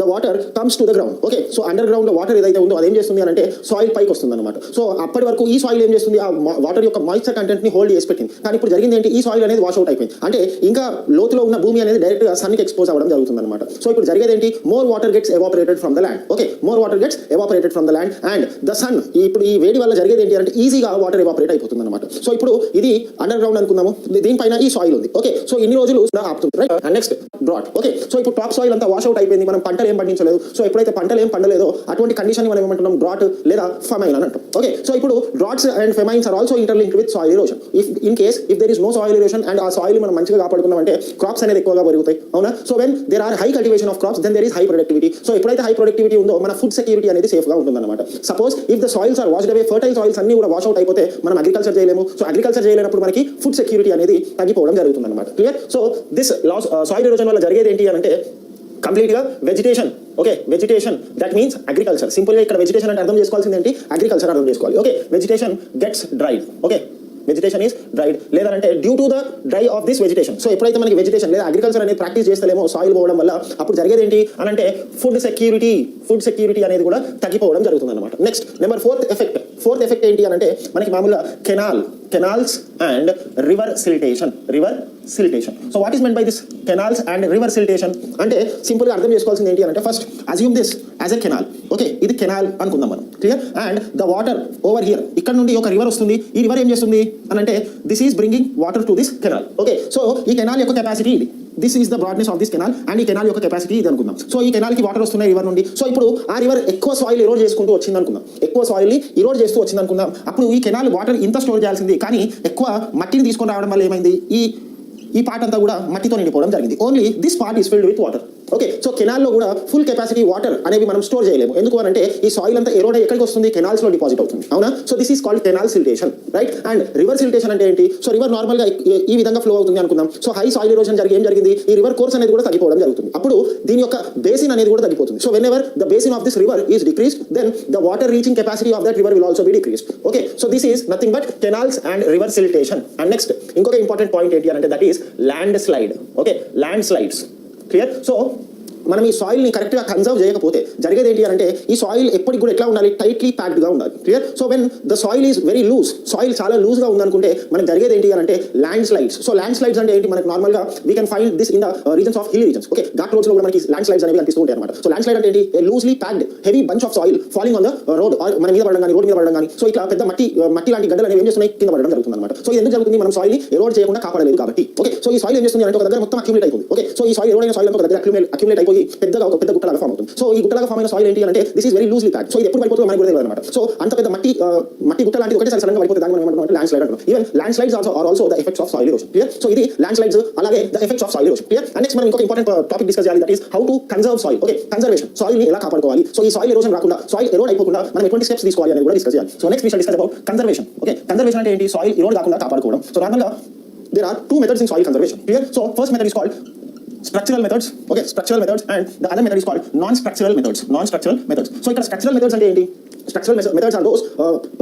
the water comes to the ground. Okay, so underground water edaithe undo adi em chestundi ante soil paiki vastundi anamata. So appadi varaku ee soil em chestundi aa water yokka moisture content ni hold chesi pettindi. Kani ippudu jarigindi enti? ee soil anedi wash out అయిపోయింది. అంటే ఇంకా లోతులో ఉన్న భూమి అనేది direct గా sun కి expose అవ్వడం జరుగుతుంది అనమాట. సో ఇప్పుడు జరిగేది ఏంటి? More water gets evaporated from the land. Okay, more water gets evaporated from the land and the sun ఇప్పుడు ఈ వేడి వల్ల జరిగేది ఏంటి అంటే ఈజీగా వాటర్ ఎవాపరేట్ అయిపోతుంది అనమాట. సో ఇప్పుడు ఇది అండర్ గ్రౌండ్ అనుకుందాము, దీనిపైన ఈ సాయిల్ ఉంది. ఓకే, సో ఇన్ని రోజులు ఆపుతుంది, right? And next drought. Okay, so ఇప్పుడు టాప్ సాయిల్ అంతా వాష్ అవుట్ అయిపోయింది, మనం పంటలు ఏం పండించలేదు. సో ఎప్పుడైతే పంటలు ఏం పండలేదో అటువంటి కండిషన్ మనం ఏమంటున్నాం? డ్రాట్ లేదా ఫెమైన్ అని అంటాం. ఓకే, సో ఇప్పుడు droughts and famines are also interlinked with soil erosion. If there is no soil erosion and ఆ సాయిల్ మనం మంచిగా కాపాడుకున్నాం అంటే క్రాప్స్ అనేది ఎక్కువగా పెరుగుతాయి, అవునా? So when there are high cultivation of crops then there is high productivity. So ఎప్పుడైతే హై ప్రొడక్టివిటీ ఉందో మన ఫుడ్ సెక్యూరిటీ అనేది సేఫ్ గా ఉంటుంది అనమాట. Suppose if the soils are washed away, fertile soils అన్ని కూడా వాష్ అవుట్ అయిపోతే మనం అగ్రికల్చర్ చేయలేము. సో అగ్రికల్చర్ చేయలేనప్పుడు మనకి ఫుడ్ సెక్యూరిటీ అనేది తగ్గిపోవడం జరుగుతుంది అనమాట. Clear? So this loss soil erosion వల్ల జరిగేది ఏంటి అంటే కంప్లీట్ గా vegetation. Okay, vegetation that means agriculture. Simple గా ఇక్కడ వెజిటేషన్ అంటే అర్థం చేసుకోవాల్సింది ఏంటి? అగ్రికల్చర్ అర్థం చేసుకోవాలి. Okay, vegetation gets dried. Okay, vegetation is dried లేదంటే due to the dry of this vegetation. So ఎప్పుడైతే మనకి వెజిటేషన్ లేదా అగ్రికల్చర్ అనేది ప్రాక్టీస్ చేస్తలేమో సాయిల్ పోవడం వల్ల అప్పుడు జరిగేది ఏంటి అని అంటే ఫుడ్ సెక్యూరిటీ అనేది కూడా తగ్గిపోవడం జరుగుతుంది అనమాట. నెక్స్ట్ నెంబర్ ఫోర్త్ ఎఫెక్ట్ ఏంటి అని అంటే మనకి మామూలుగా canals and river siltation. So what is meant by this canals and river siltation అంటే సింపుల్ గా అర్థం చేసుకోవాల్సింది ఏంటి అంటే first assume this as a canal. Okay, ఇది కెనాల్ అనుకుందాం మనం. Clear? And the water over here, ఇక్కడ నుండి ఒక రివర్ వస్తుంది. ఈ రివర్ ఏం చేస్తుంది అని అంటే this is bringing water to this canal. Okay, so ఈ కెనాల్ యొక్క కెపాసిటీ ఇది. This is the broadness of this canal and ఈ కెనాల్ యొక్క కెపాసిటీ ఇది అనుకుందాం. సో ఈ కెనాల్ కి వాటర్ వస్తున్నాయి రివర్ నుండి. సో ఇప్పుడు ఆ రివర్ ఎక్కువ సాయిల్ ఇరోడ్ చేసుకుంటూ వచ్చింది అనుకుందాం, అప్పుడు ఈ కెనాల్ వాటర్ ఇంత స్టోర్ చేయాల్సింది కానీ ఎక్కువ మట్టిని తీసుకొని రావడం వల్ల ఏమైంది? ఈ పార్ట్ అంతా కూడా మట్టితో నిండిపోవడం జరిగింది. Only this part is filled with water. Okay, so కెనాల్లో కూడా ఫుల్ కెపాసిటీ వాటర్ అనేవి మనం స్టోర్ చేయలేము. ఎందుకు అంటే ఈ సాయిల్ అంతా ఎరోడ్ ఎక్కడికి వస్తుంది? కెనాల్స్ లో డిపాజిట్ అవుతుంది, అవునా? So this is called canal siltation, right? And river siltation అంటే ఏంటి? సో రివర్ నార్మల్ గా ఈ విధంగా ఫ్లో అవుతుంది అనుకుందాం. సో హై సాయిల్ ఎరోషన్ ఏం జరిగింది? ఈ రివర్ కోర్స్ అనేది కూడా తగ్గిపోవడం జరుగుతుంది. అప్పుడు దీని యొక్క బేసిన్ అనేది కూడా తగ్గిపోతుంది. So whenever the basin of this river is decreased then the water reaching capacity of that river will also be decreased. Okay, so this is nothing but canals and river siltation. And next ఇంకొక important point ఏంటి అంటే that is landslide. Okay, landslides. Clear? So మనం ఈ soil ని correct గా conserve చేయకపోతే జరిగేది ఏంటి అంటే ఈ సాయిల్ ఎప్పటికి కూడా ఎట్లా ఉండాలి, టైట్లీ ప్యాక్డ్ గా ఉండాలి. Clear? So when the soil is very loose, soil చాలా లూజ్ గా ఉందనుకుంటే మనకు జరిగేది ఏంటి అంటే landslides. So landslides అంటే ఏంటి, మనకు నార్మల్ గా we can find this in the regions of hill regions. Okay, ghat roads లో కూడా మనకి ల్యాండ్ స్లైడ్స్ అనేవి కనిపిస్తూ ఉంటాయి అనమాట. సో ల్యాండ్ స్లైడ్ అంటే ఏంటి, loosely packed heavy bunch of soil falling on the road, మన మీద పడడం కానీ రోడ్ మీద పడడం కానీ, సో ఇట్లా పెద్ద మట్టి లాంటి గడ్డలు అనేవి ఏం చేస్తున్నాయి, కింద పడడం జరుగుతుంది అనమాట. సో ఇది ఎందుకు జరుగుతుంది, మనం సాయిల్ ని ఎరోడ్ చేయకుండా కాపాడలేదు కాబట్టి. ఓకే, సో ఈ సాయిల్ ఏం చేస్తుంది అంటే ఒక దగ్గర మొత్తం అక్యుములేట్ అయిపోతుంది. ఓకే, సో ఈ సాయిల్ ఎరోడ్ అయిన సాయిల్ ఒక దగ్గర అక్యుములేట్ అయిపోయి ఒక పెద్ద గుట్టలాగా ఫామ్ అవుతుంది. సో ఈ గుట్టలాగా ఫామ్ అయిన సాయిల్ ఏంటి అంటే this is very loosely packed. So ఇది ఎప్పుడు పడిపోతుందో మనకు కూడా తెలియదు అనమాట. సో అంత పెద్ద మట్టి గుట్ట లాంటి ఒకటేసారి సడన్ గా పడిపోతే దాన్ని మనం ఏమంటాం ల్యాండ్ స్లైడ్ అంటాం. Even landslides are also the effects of soil erosion. Clear? So ఇది ల్యాండ్ స్లైడ్స్ అలాగే the effects of soil erosion. Clear? And next మనం ఇంకొక ఇంపార్టెంట్ టాపిక్ డిస్కస్ చేయాలి, that is how to conserve soil. Okay, conservation, soil ని ఎలా కాపాడుకోవాలి, సో ఈ సాయిల్ ఎరోషన్ రాకుండా, సాయిల్ ఎరోడ్ అయిపోకుండా మనం ఎటువంటి స్టెప్స్ తీసుకోవాలి అనేది కూడా డిస్కస్ చేయాలి. So next we shall discuss about conservation. Okay, conservation అంటే ఏంటి, సాయిల్ ఎరోడ్ కాకుండా కాపాడుకోవడం. సో నార్మల్ గా there are two methods in soil conservation. Clear? So first method is called structural methods. Okay, structural methods, and the other method is called non-structural methods. Non-structural methods. So ఇక్కడ structural methods అంటే ఏంటి, structural methods are those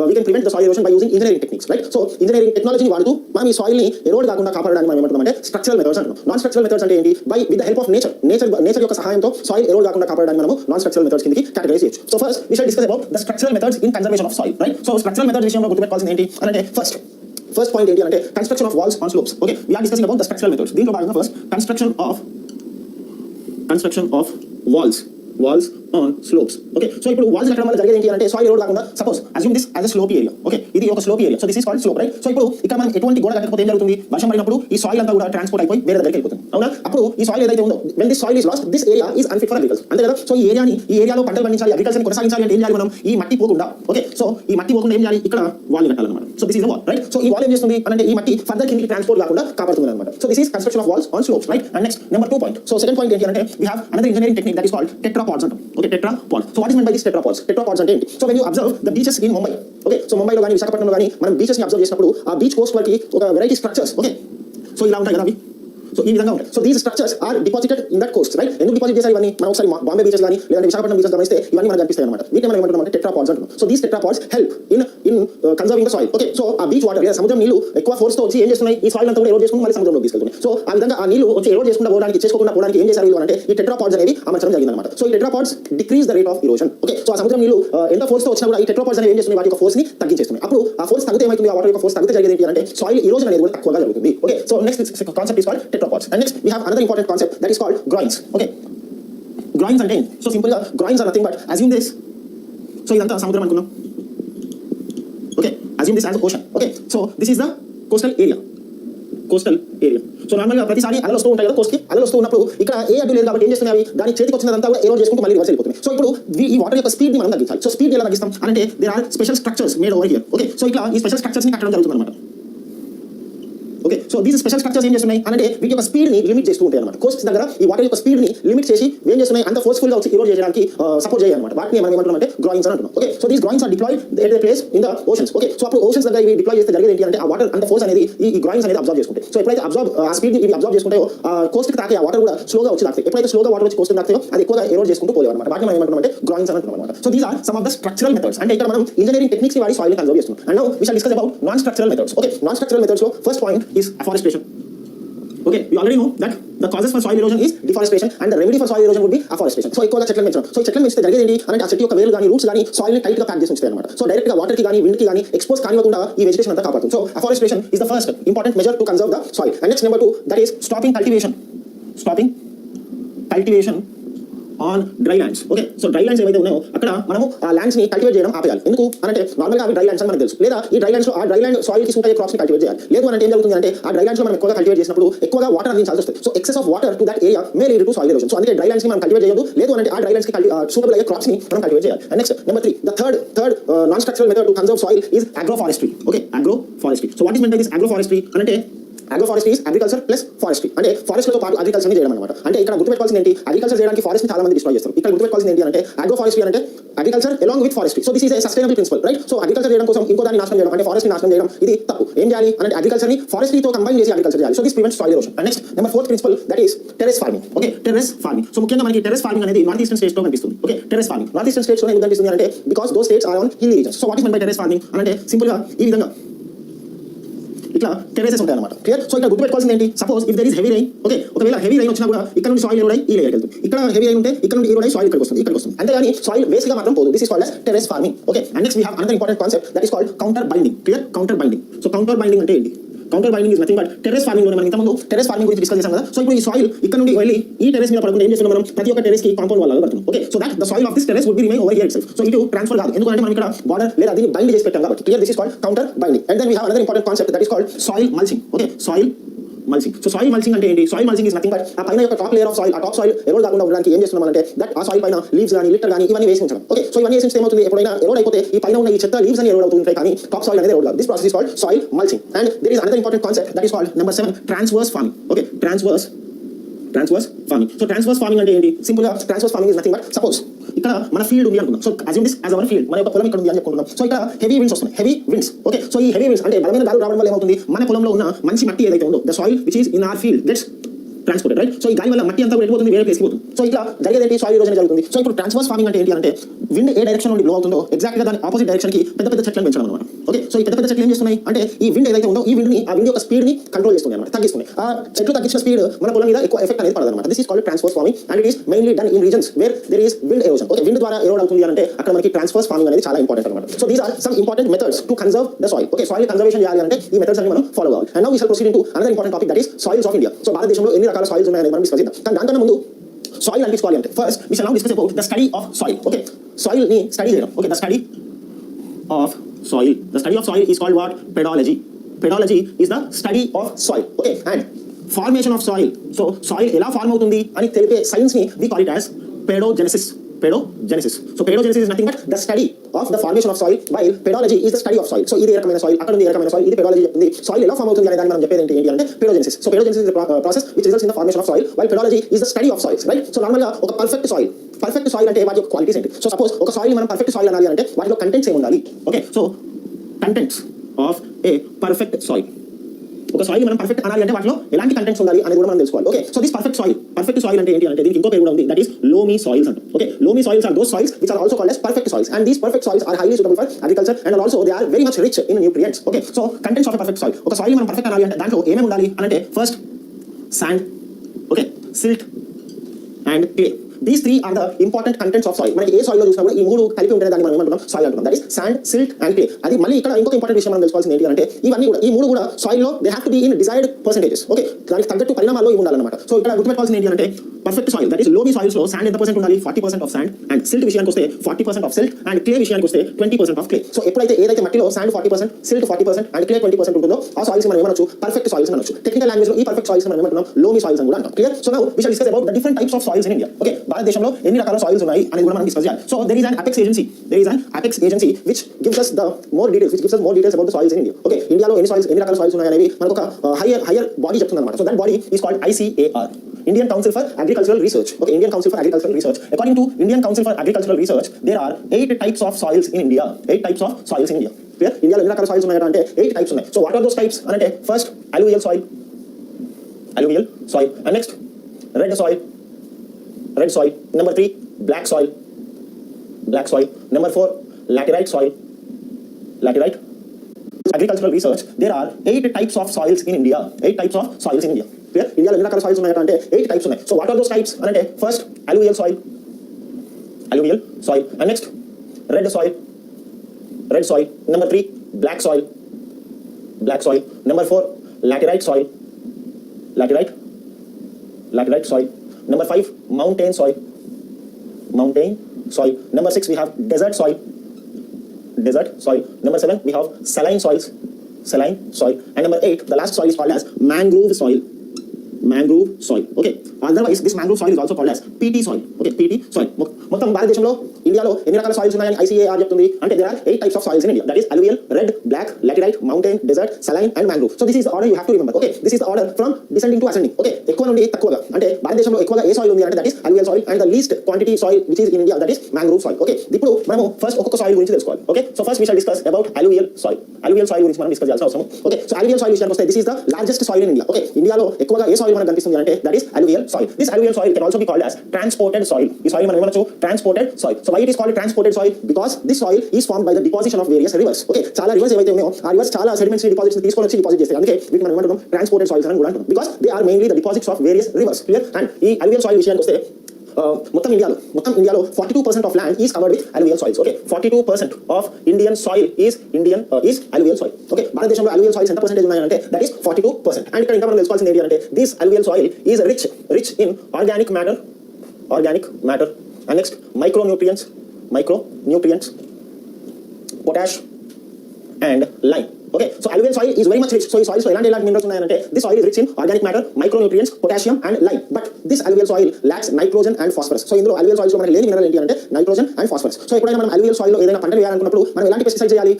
we can prevent the soil erosion by using engineering techniques, right? So engineering technology ని వాడుతూ మనం ఈ soil ని ఎరోడ్ కాకుండా కాపాడడానికి మనం ఏమంటున్నామంటే structural methods అంటున్నాం. non-structural methods అంటే ఏంటి, by with the help of nature యొక్క సహాయంతో సాయిల్ ఎరోడ్ కాకుండా కాపాడడానికి మనము non-structural methods కిందకి కేటగరైజ్ చేయొచ్చు. So first we shall discuss about the structural methods in conservation of soil, right? So structural methods విషయంలో గుర్తుపెట్టుకోవాల్సింది ఏంటి అంటే ఫస్ట్ పాయింట్ ఏంటి అంటే construction of walls on slopes. Okay, we are discussing about the structural methods. దీంట్లో భాగంగా first construction of walls on slopes. Okay, so ఇప్పుడు walls కట్టడం వల్ల జరిగేది ఏంటి అంటే సాయిల్ ఎరోడ్ కాకుండా, suppose assume this as a slopy area. Okay, ఇది ఒక slopy area. So this is called slope, right? So ఇప్పుడు ఇక్కడ మనం ఎటువంటి గోడ కట్టకపోతే ఏం జరుగుతుంది, వర్షం పడినప్పుడు ఈ సాయిల్ అంతా కూడా ట్రాన్స్పోర్ట్ అయిపోయి వేరే దగ్గరికి వెళ్ళిపోతుంది. అవునా? అప్పుడు ఈ సాయిల్ ఏదైతే ఉందో, when this soil is last, this area is unfit for agriculture. అంతే కదా? సో ఈ ఏరియాలో పంటలు పండించాలి, అగ్రికల్చర్ కొనసాగించాలి అంటే ఏం చేయాలి, మనం ఈ మట్టి పోకుండా, ఓకే, సో ఈ మట్టి పోకుండా ఏం చేయాలి, ఇక్కడ వాల్ కట్టాలన్నమాట. So this is wall, right? So ఈ వాల్ ఏం చేస్తుంది అంటే ఈ మట్టి ఫర్దర్ కిందకి ట్రాన్స్పోర్ట్ కాకుండా కాపాడుతుంది అనమాట. So this is construction of walls on slopes, right? And next number 2 point. So second point ఏంటి అంటే we have another engineering technique that is called tetrapods అంటాం. Okay, tetrapods. So what is mean by this tetrapods? Tetrapods అంటే ఏంటి? So when you observe the beaches in Mumbai, okay, so ముంబైలో కానీ విశాఖపట్నంలో కానీ మనం బీచెస్ ని అబ్జర్వ్ చేసినప్పుడు ఆ బీచ్ కోస్ట్ వరకు ఒక వెరైటీ స్ట్రక్చర్స్, ఓకే, సో ఇలా ఉంటాయి కదా అవి. సో ఈ విధంగా ఉంటాయి. So these structures are deposited in that coast, right? ఎందుకు డిపాజిట్ చేశారు ఇవన్నీ? మనం ఒకసారి బాంబే బీచెస్ కానీ లేదంటే విశాఖపట్నం బీచెస్ గమనిస్తే ఇవన్నీ మనకు కనిపిస్తాయి అనమాట. వీటిని మనం ఏమంటున్నాం అంటే టెట్రాపాడ్స్ అంటున్నాం. So these tetrapods help in conserving the soil. Okay, so ఆ బీచ్ వాటర్ లేదా సముద్రం నీళ్లు ఎక్కువ ఫోర్స్ తో వచ్చి ఏం చేస్తున్నాయి, ఈ సాయిల్ అంతా కూడా ఎరోడ్ చేసుకుని మళ్ళీ సముద్రంలోకి తీసుకెళ్తున్నాయి. సో ఆ విధంగా ఆ నీళ్లు వచ్చి ఎరోడ్ చేసుకోకుండా పోవడానికి ఏం చేశారు వీళ్ళు అంటే ఈ టెట్రాపాడ్స్ అనేవి అమర్చడం జరిగిందన్నమాట. సో ఈ tetrapods decrease the rate of erosion. Okay, so ఆ సముద్రం నీళ్లు ఎంత ఫోర్స్ తో వచ్చినా కూడా ఈ టెట్రాపాడ్స్ అనేవి ఏం చేస్తున్నాయి, వాటి యొక్క ఫోర్స్ ని తగ్గించేస్తున్నాయి. అప్పుడు ఆ ఫోర్స్ తగ్గితే ఏమవుతుంది, ఆ వాటర్ యొక్క ఫోర్స్ తగ్గితే జరిగేది ఏంటి అంటే సాయిల్ ఎరోషన్ అనేది కూడా తక్కువగా జరుగుతుంది. Okay, so next concept is called tetrapods. And next we have another important concept that is called groins. Okay, groins అంటే సో సింపుల్ గా groins are nothing but assume this. So ఇదంతా సముద్రం అనుకుందాం. Okay, assume this as ocean. Okay, so this is the coastal area. So normal గా ప్రతిసారి అలలు వస్తూ ఉంటాయి కదా, కోస్ట్ కి అలలు వస్తూ ఉన్నప్పుడు ఇక్కడ ఏ అడ్డు లేదు కాబట్టి ఏం చేస్తున్నాయి, అవి దాని చేతికి వచ్చినదంతా కూడా ఎరోడ్ చేసుకుంటూ మళ్ళీ రివర్స్ వెళ్ళిపోతుంది. సో ఇప్పుడు ఈ వాటర్ యొక్క స్పీడ్ ని మనం తగ్గించాలి. సో స్పీడ్ ఎలా తగ్గిస్తాం అంటే there are special structures made over here. Okay, so ఇట్లా ఈ స్పెషల్ స్ట్రక్చర్స్ ని కట్టడం జరుగుతుంది అనమాట. Okay, so these special structures ఏం చేస్తున్నాయి అంటే వీటి యొక్క స్పీడ్ ని లిమిట్ చేస్తూ ఉంటాయి అనమాట. కోస్ట్ దగ్గర ఈ వాటర్ యొక్క స్పీడ్ ని లిమిట్ చేసి ఏం చేస్తున్నాయి, అంత ఫోర్స్ఫుల్ గా వచ్చి ఎరోడ్ చేయడానికి సపోర్ట్ చేయాలి అనమాట. వాటిని మనం ఏమంటున్నాం అంటే గ్రాయిన్స్ అని అంటున్నాం. Okay, so these groynes are deployed at the place in the oceans. Okay, so అప్పుడు ఓషన్స్ దగ్గర ఇవి డిప్లాయ్ చేస్తే జరిగేది ఏంటి అంటే ఆ వాటర్ అంత ఫోర్స్ అనేది ఈ గ్రాయిన్స్ అనేది అబ్జర్వ్ చేసుకుంటాయి. సో ఎప్పుడైతే ఆ స్పీడ్ ని ఇవి అబ్జర్వ్ చేసుకుంటాయో కోస్ట్ కి తాకే ఆ వాటర్ కూడా స్లోగా వచ్చి తాకుతాయి. ఎప్పుడైతే స్లోగా వాటర్ వచ్చి కోస్ట్ తాకుతాయో అది ఎక్కువగా ఎరోడ్ చేసుకుంటూ పోలేవు అనమాట. వాటిని మనం ఏమంటున్నాం అంటే గ్రాయిన్స్ అని అంటున్నాం అనమాట. So these are some of the structural methods. అంటే ఇక్కడ మనం ఇంజనీరింగ్ టెక్నిక్స్ ని వాడి సాయిల్ ని కన్జర్వ్ చేస్తున్నాం. And now we shall discuss about non structural methods. Okay, non structural methods లో first point is afforestation. Okay, you already know that the causes for soil erosion is deforestation and the remedy for soil erosion would be afforestation. So ఎక్కువగా చెట్లను పెంచడం. So చెట్లను పెంచితే జరిగేది ఏంటి అంటే ఆ చెట్టు యొక్క వేర్లు కానీ రూట్స్ కానీ సాయిల్ ని టైట్ గా ప్యాక్ చేసి ఉంచుతాయి అనమాట. సో డైరెక్ట్ గా వాటర్ కి కానీ విండ్ కి కానీ ఎక్స్పోజ్ కానివ్వకుండా ఈ వెజిటేషన్ అంతా కాపాడుతుంది. So afforestation is the first important measure to conserve the soil. And next number 2, that is stopping cultivation on dry lands. Okay, so dry lands ఏవైతే ఉన్నాయో అక్కడ మనము ఆ ల్యాండ్స్ ని కల్టివేట్ చేయడం ఆపేయాలి. ఎందుకు అంటే నార్మల్ గా అవి డ్రై ల్యాండ్స్ అని మనకు తెలుసు. లేదా ఈ డ్రై ల్యాండ్స్ లో ఆ డ్రై ల్యాండ్ సాయిల్ కి సూట్ అయ్యే క్రాప్స్ ని కల్టివేట్ చేయాలి. లేదు అంటే ఏం జరుగుతుంది అంటే ఆ డ్రై ల్యాండ్స్ లో మనం ఎక్కువగా కల్టివేట్ చేసినప్పుడు ఎక్కువగా వాటర్ అందించాల్సి వస్తుంది. So excess of water to that area may lead two soil erosion. So అందుకే డ్రై ల్యాండ్స్ ని మనం కల్టివేట్ చేయదు. లేదు అంటే ఆ డ్రై ల్యాండ్స్ కి సూటబుల్ అయ్యే క్రాప్స్ ని మనం కల్టివేట్ చేయాలి. And next number 3, the third non-structural method to conserve soil is agroforestry. Okay, agroforestry. So what is meant by this agroforestry? అంటే agroforestry is agriculture plus forestry. అంటే forest తో పాటు agriculture ని చేయడం అనమాట. అంటే ఇక్కడ గుర్తుపెట్టుకోవాల్సింది ఏంటి, అగ్రికల్చర్ చేయడానికి ఫారెస్ట్ ని చాలా మంది డిస్ట్రాయ్ చేస్తారు. ఇక్కడ గుర్తుపెట్టుకోవాల్సింది ఏంటి అంటే అగ్రోఫారెస్ట్రీ అంటే agriculture along with forestry. So this is a sustainable principle, right? So agriculture చేయడం కోసం ఇంకో దాన్ని నాశనం చేయడం అంటే ఫారెస్ట్ ని నాశనం చేయడం ఇది తప్పు. ఏం చేయాలి అంటే అగ్రికల్చర్ ని ఫారెస్ట్రీ తో కంబైన్ చేసి అగ్రికల్చర్ చేయాలి. So this prevents soil erosion. And next number 4th principle that is terrace farming. Okay, terrace farming. So ముఖ్యంగా మనకి టెర్రస్ ఫార్మింగ్ అనేది నార్త్ ఈస్టర్న్ స్టేట్స్ లో కనిపిస్తుంది. Okay, terrace farming north eastern states లో ఎందుకు కనిపిస్తుంది అంటే because those states are on hill regions. So what is mean by terrace farming అంటే సింపుల్ గా ఈ విధంగా ఇట్లా టెరెసెస్ ఉంటాయి అన్నమాట. క్లియర్? సో ఇక్కడ గుర్తుపెట్టుకోవాల్సింది ఏంటి, suppose if there is heavy rain, okay, ఒకవేళ హెవీ రైన్ వచ్చినా కూడా ఇక్కడ నుండి సాయిల్ ఎరోడ్ అయ్యి ఈ లేయర్కి వెళ్తుంది, ఇక్కడ హెవీ రైన్ ఉంటే ఇక్కడ నుండి ఎరోడ్ అయ్యి సాయిల్ ఇక్కడికి వస్తుంది. అంతేగాని సాయిల్ వేస్ట్ గా మాత్రం పోదు. This is called as terrace farming. Okay, and next we have another important concept that is called counter binding. Clear? Counter binding. So counter binding అంటే ఏంటి? Counter binding is nothing but terrace farming లో మనం ఇంతకుముందు terrace farming గురించి discuss చేసాం కదా. So ఇప్పుడు ఈ సాయిల్ ఇక్కడ నుండి వెళ్ళి ఈ టెరెస్ మీద పడకుండా ఏం చేస్తున్నాం మనం, ప్రతి ఒక్క టెరెస్ కి కాంపౌండ్ వాల్ కడుతున్నాం. Okay, so that the soil of this terrace would be remain over here itself. So ఇటు ట్రాన్స్ఫర్ కాదు, ఎందుకంటే మనం ఇక్కడ బార్డర్ లేదా దీన్ని బైండ్ చేసి పెట్టాం కాబట్టి. Clear? This is called counter binding. And then we have another important concept that is called soil mulching. Okay, soil mulching. So soil mulching అంటే ఏంటి? Soil mulching is nothing but ఆ పైన యొక్క టాప్ లేయర్ ఆఫ్ సాయిల్, ఆ top soil erode కాకుండా ఉండడానికి ఏం చేస్తున్నాం అంటే దట్ ఆ సాయిల్ పైన లీవ్స్ కానీ లిటర్ కానీ ఇవన్నీ వేసి ఉంచడం. ఓకే, సో ఇవన్నీ వేసి ఏమవుతుంది, ఎప్పుడైనా ఎరోడ్ అయిపోతే ఈ పైన ఉన్న ఈ చెత్త లీవ్స్ అని ఎరోడ్ అవుతుంటాయి కానీ టాప్ సాయిల్ అనేది ఎరోడ్ కాదు. This process is called soil mulching. And there is another important concept that is called number 7 transverse farming. Okay, transverse farming. So transverse farming అంటే ఏంటి? సింపుల్ గా transverse farming is nothing but suppose ఇక్కడ మన field ఉంది అనుకుందాం. So assume this as our field, మన యొక్క పొలం ఇక్కడ ఉంది అని చెప్పుకుంటున్నాం. సో ఇక్కడ హెవీ విండ్స్ వస్తున్నాయి, హెవీ విండ్స్. ఓకే, సో ఈ హెవీ విండ్స్ అంటే బలమైన గాలులు రావడం వల్ల ఏమవుతుంది, మన పొలంలో ఉన్న మంచి మట్టి ఏదైతే ఉందో the soil which is in our field gets transported, right? So ఈ గాలి వల్ల మట్టి అంతా వెళ్ళిపోతుంది, వేరే ప్లేస్కి పోతుంది. సో ఇట్లా జరిగేది సాయిల్ ఎరోజన్ జరుగుతుంది. సో ఇప్పుడు ట్రాన్స్వర్స్ ఫార్మింగ్ అంటే ఏంటి అంటే విండ్ ఏ డైరెక్షన్ నుండి బ్లో అవుతుందో ఎగ్జాక్ట్ గా దాని ఆపోజిట్ డైరెక్షన్ కి పెద్ద పెద్ద చెట్లను పెంచడం అనమాట. ఓకే, సో ఈ పెద్ద పెద్ద చెట్లు ఏం చేస్తున్నాయి అంటే ఈ విండ్ ఏదైతే ఉందో ఈ విండ్ ని ఆ విండ్ యొక్క స్పీడ్ ని కంట్రోల్ చేస్తుంది అనమాట, తగ్గిస్తుంది. ఆ చెట్లు తగ్గించిన స్పీడ్ మన పొలం మీద ఎక్కువ ఎఫెక్ట్ అనేది పడదన్నమాట. This is called transverse farming and it is mainly done in regions where there is wind erosion. Okay, wind ద్వారా ఎరోడ్ అవుతుంది అంటే అక్కడ మనకి ట్రాన్స్వర్స్ ఫార్మింగ్ అనేది చాలా ఇంపార్టెంట్ అనమాట. So these are some important methods to conserve the soil. Okay, soil conservation చేయాలి అంటే ఈ మెథడ్స్ అన్ని మనం ఫాలో అవ్వాలి. And now we shall proceed into another important topic that is soils of India. So భారతదేశంలో ఎన్ని రకాల సాయిల్స్ ఉన్నాయని మనం డిస్కస్ చేద్దాం. కానీ దానికన్నా ముందు సాయిల్ అనిపించుకోవాలి అంటే first we shall now discuss about the study of soil. Okay, soil ని స్టడీ చేయడం. Okay, the study of soil. The study of soil is called what? Pedology. Pedology is the study of soil. Okay, and formation of soil. So soil ఎలా form అవుతుంది అని తెలిపే science ని we call it as pedogenesis. So pedogenesis is nothing but the study of the formation of soil, while pedology is the study of soil. So ఇది ఏ రకమైన soil, అక్కడ ఉంది ఏ రకమైన soil, ఇది pedology చెప్తుంది. Soil ఎలా ఫార్మ్ అవుతుంది అనే దాన్ని మనం చెప్పేది ఏంటి అంటే pedogenesis. So pedogenesis is the process which results in the formation of soil, while pedology is the study of soils, right? So normal గా ఒక పర్ఫెక్ట్ సాయిల్ అంటే వాటి యొక్క క్వాలిటీస్ ఏంటి? సో సపోజ్ ఒక సాయిల్ మనం పర్ఫెక్ట్ సాయిల్ అనాలి అంటే వాటిలో కంటెంట్స్ ఏమి ఉండాలి? Okay, so contents of a perfect soil. ఒక సాయిల్ మనం పర్ఫెక్ట్ అనాలి అంటే వాటిలో ఎలాంటి కంటెంట్స్ ఉండాలి అనేది కూడా మనం తెలుసుకోవాలి. Okay, so this perfect soil అంటే ఏంటి అంటే దీనికి ఇంకో పేరు కూడా ఉంది, దట్ ఈస్ లోమీ సాయిల్స్ అంటాం. Okay, loamy soils are those soils which are also called as perfect soils, and these perfect soils are highly suitable for agriculture and also they are very much rich in nutrients. Okay, so contents of a perfect soil. ఒక soil మనం perfect అనాలి అంటే దాంట్లో ఏమేమి ఉండాలి అంటే first sand, okay, silt and clay. These three are the important contents of soil. మనకి ఏ సాయిల్ లో చూసినా కూడా ఈ మూడు కలిపి ఉంటే దాన్ని మనం ఏమంటున్నాం, సాయిల్ అంటున్నాం. That is sand, silt and clay. అది మళ్ళీ ఇక్కడ ఇంకొక ఇంపార్టెంట్ విషయం మనం తెలుసుకోవాల్సింది ఏంటి అంటే ఇవన్నీ కూడా ఈ మూడు కూడా సాయిల్ లో they have to be in desired percentages. Okay, దానికి తగ్గట్టు పరిణామాల్లో ఇవి ఉండాలన్నమాట. సో ఇక్కడ గుర్తుపెట్టుకోవాల్సింది ఏంటి అంటే perfect soil that is loamy soils లో శాండ్ ఎంత పర్సెంట్ ఉండాలి, 40% ఆఫ్ శాండ్, అండ్ సిల్ట్ విషయానికి వస్తే 40% ఆఫ్ సిల్ట్, అండ్ క్లే విషయానికి వస్తే 20% ఆఫ్ క్లే. సో ఎప్పుడైతే ఏదైతే మట్టిలో శాండ్ 40%, సిల్ట్ 40% అండ్ క్లే 20% ఉంటుందో ఆ సాయిల్స్ మనం ఏమనొచ్చు, పర్ఫెక్ట్ సాయిల్స్ అనొచ్చు. టెక్నికల్ లాంగ్వేజ్ లో ఈ పర్ఫెక్ట్ సాయిల్స్ మనం ఏమంటున్నాం, లోమీ సాయిల్స్ అని కూడా అంటాం. Clear? So now we shall discuss about the different types of soils in India. Okay, భారతదేశంలో ఎన్ని రకాల సాయిల్స్ ఉన్నాయి అనేది కూడా మనం డిస్కస్ చేయాలి. So there is an apex agency which gives us more details about the soils in India. Okay, ఇండియాలో ఎన్ని రకాల సాయిల్స్ ఉన్నాయి అనేవి మనకు ఒక హైయర్ బాడీ చెప్తుంది అనమాట. So that body is called ICAR, Indian Council for Agricultural Research. Okay, Indian Council for Agricultural Research. According to Indian Council for Agricultural Research, there are 8 types of soils in India. 8 types of soils in India. Clear? ఇండియాలో ఎన్ని రకాల soils ఉన్నాయంటే 8 types ఉన్నాయి. So what are those types అంటే first alluvial soil, and next red soil. Number 3 black soil. Number 4 laterite soil. Agricultural research, there are 8 types of soils in India. 8 types of soils in India. Clear? ఇండియాలో ఎన్ని రకాల soils ఉన్నాయంటే 8 types ఉన్నాయి. So what are those types అంటే first alluvial soil, and next red soil. Number 3 black soil. Number 4 laterite soil. Number 5 mountain soil. Number 6 we have desert soil. Number 7 we have saline soil. And number 8 the last soil is called as mangrove soil. Okay, otherwise this mangrove soil is also called as PT soil. Okay, PT soil. మొత్తం భారతదేశంలో ఇండియాలో ఎన్ని రకాల soils ఉన్నాయని ICAR చెప్తుంది అంటే there are 8 types of soils in India, that is alluvial, red, black, laterite, mountain, desert, saline and mangrove. So this is the order you have to remember. Okay, this is the order from descending to ascending. Okay, ఎక్కువ నుండి తక్కువగా అంటే భారతదేశంలో ఎక్కువగా ఏ soil ఉంది అంటే that is alluvial soil, and the least quantity soil which is in India that is mangrove soil. Okay, ఇప్పుడు మనము ఫస్ట్ ఒక్కొక్క సాయిల్ గురించి తెలుసుకోవాలి. Okay, so first we shall discuss about alluvial soil గురించి మనం డిస్కస్ చేయాల్సిన అవసరం. Okay, so alluvial soil విషయానికి వస్తే this is the largest soil in India. Okay, ఇండియాలో ఎక్కువగా ఏ సాయిల్ మనకు కనిపిస్తుంది అంటే that is alluvial soil. This alluvial soil can also be called as transported soil. This soil is transported soil. So why it is called transported soil? Because this soil is formed by the deposition of various rivers. Okay, chala rivers evaithe unnayo aa rivers chala sediments ni deposits ni తీసుకొని వచ్చి deposit చేస్తాయి. అందుకే వీటిని మనం ఏమంటున్నాం transported soils అని కూడా అంటున్నాం. Because they are mainly the deposits of various rivers. Clear? And ఈ alluvial soil విషయానికి వస్తే మొత్తం ఇండియాలో 42% of land is covered with alluvial soils. Okay, 42% of Indian soil is alluvial soil. Okay, భారతదేశంలో alluvial soils ఎంత percentage ఉన్నాయంటే that is 42%. And ఇక్కడ ఇంకా మనం తెలుసుకోవాల్సింది ఏంటి అంటే this alluvial soil is rich in organic matter and next micronutrients, potash and lime. Okay, so alluvial soil is very much rich. So ఈ soils లో ఎలాంటి minerals ఉన్నాయంటే this soil is rich in organic matter, micronutrients, potassium and lime. But this alluvial soil lacks nitrogen and phosphorus. So ఇందులో alluvial soils లో మనకి లేని mineral ఏంటి అంటే nitrogen and phosphorus. సో ఎప్పుడైనా మనం alluvial soil లో ఏదైనా పంటలు వేయాలనుకున్నప్పుడు మనం ఎలాంటి పెస్టిసైడ్ చేయాలి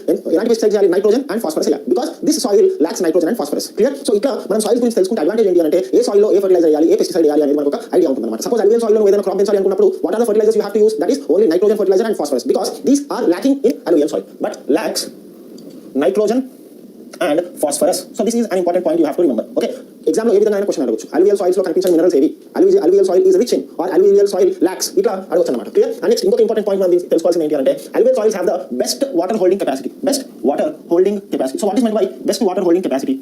nitrogen and phosphorus చేయాలి. Because this soil lacks nitrogen and phosphorus. Clear? So ఇక్కడ మనం soils గురించి తెలుసుకుంటే అడ్వాంటేజ్ ఏంటి అంటే ఏ soil లో ఏ ఫర్టిలైజర్ వేయాలి, ఏ పెస్టిసైడ్ వేయాలి అనేది మనకు ఒక ఐడియా ఉంటుంది అన్నమాట. సపోజ్ alluvial soil లో ఏదైనా క్రాప్ పెంచాలి అనుకున్నప్పుడు what are the fertilizers you have to use? That is only nitrogen fertilizer and phosphorus because these are lacking in alluvial soil but lacks nitrogen and phosphorus. So this is an important point you have to remember. Okay, exam లో ఏ విధంగా question అడగొచ్చు alluvial soils లో కనిపించే minerals ఏవి, alluvial soil is rich in or alluvial soil lacks, ఇట్లా అడగొచ్చు అన్నమాట. Clear? And next ఇంకొక ఇంపార్టెంట్ పాయింట్ మనం తెలుసుకోవాల్సింది ఏంటి అంటే alluvial soils have the best water holding capacity. So what is meant by best water holding capacity?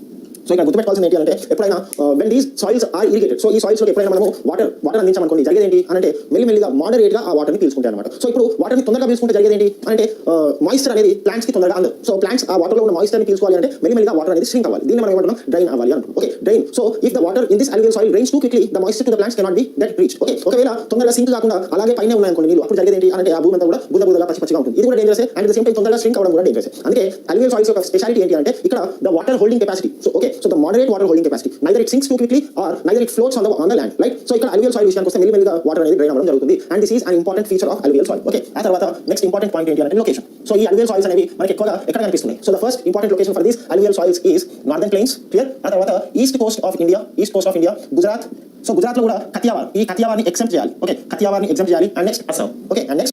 So ఇక్కడ గుర్తుపెట్టుకోవాల్సింది ఏంటి అంటే ఎప్పుడైనా when these soils are irrigated, so ఈ సాయిల్స్ లో ఎప్పుడైనా మనము వాటర్ అందించామనుకోండి జరిగేది ఏంటి అంటే మెల్లిమెల్లిగా మోడరేట్ గా ఆ వాటర్ ని పీల్చుకుంటాయి అనమాట. సో ఇప్పుడు వాటర్ ని తొందరగా పీల్చుకుంటే జరిగేది ఏంటి అంటే మాయిశ్చర్ అనేది ప్లాంట్స్ కి తొందరగా అందదు. సో ప్లాంట్స్ ఆ వాటర్ లో ఉన్న మాయిశ్చర్ ని పీల్చుకోవాలి అంటే మెల్లిమెల్లిగా వాటర్ అనేది స్ట్రింక్ అవ్వాలి. దీన్ని మనం ఏమంటున్నాం డ్రైన్ అవ్వాలి అంటాం. Okay, drain. So if the water in this alluvial soil drains too quickly, the moisture to the plants cannot be that reached. Okay, ఒకవేళ తొందరగా సింక్ కాకుండా అలాగే పైన ఉన్నాయనుకోండి నీళ్ళు, అప్పుడు జరిగేది ఏంటి అంటే ఆ భూమి అంతా కూడా బురదగా పచ్చిగా ఉంటుంది. ఇది కూడా dangerous and the same time తొందరగా స్ట్రింక్ అవ్వడం కూడా డేంజరస్. అందుకే alluvial soils యొక్క స్పెషాలిటీ ఏంటి అంటే ఇక్కడ the water holding capacity. So okay, so the moderate water holding capacity, neither it sinks too quickly or neither it floats on the land, right? So ఇక్కడ alluvial soil విషయానికి వస్తే మెల్లిమెల్లిగా water అనేది drain అవ్వడం జరుగుతుంది and this is an important feature of alluvial soil. Okay, ఆ తర్వాత next important point ఏంటి అంటే లొకేషన్. సో ఈ alluvial soils అనేవి మనకి ఎక్కువగా ఎక్కడ కనిపిస్తున్నాయి? So the first important location for this alluvial soils is northern plains. Clear? ఆ తర్వాత east Coast of India, Gujarat. So Gujarat లో కూడా కతియావార్ని ఎగ్జెంప్ట్ చేయాలి. ఓకే, కతియావార్ని ఎగ్జెంప్ట్ చేయాలి and next Assam. Okay, and next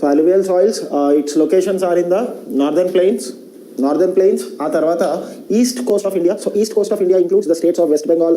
so alluvial soils, its locations are in the northern plains, northern plains, ఆ తర్వాత east Coast of India. So east Coast of India includes the states of west Bengal,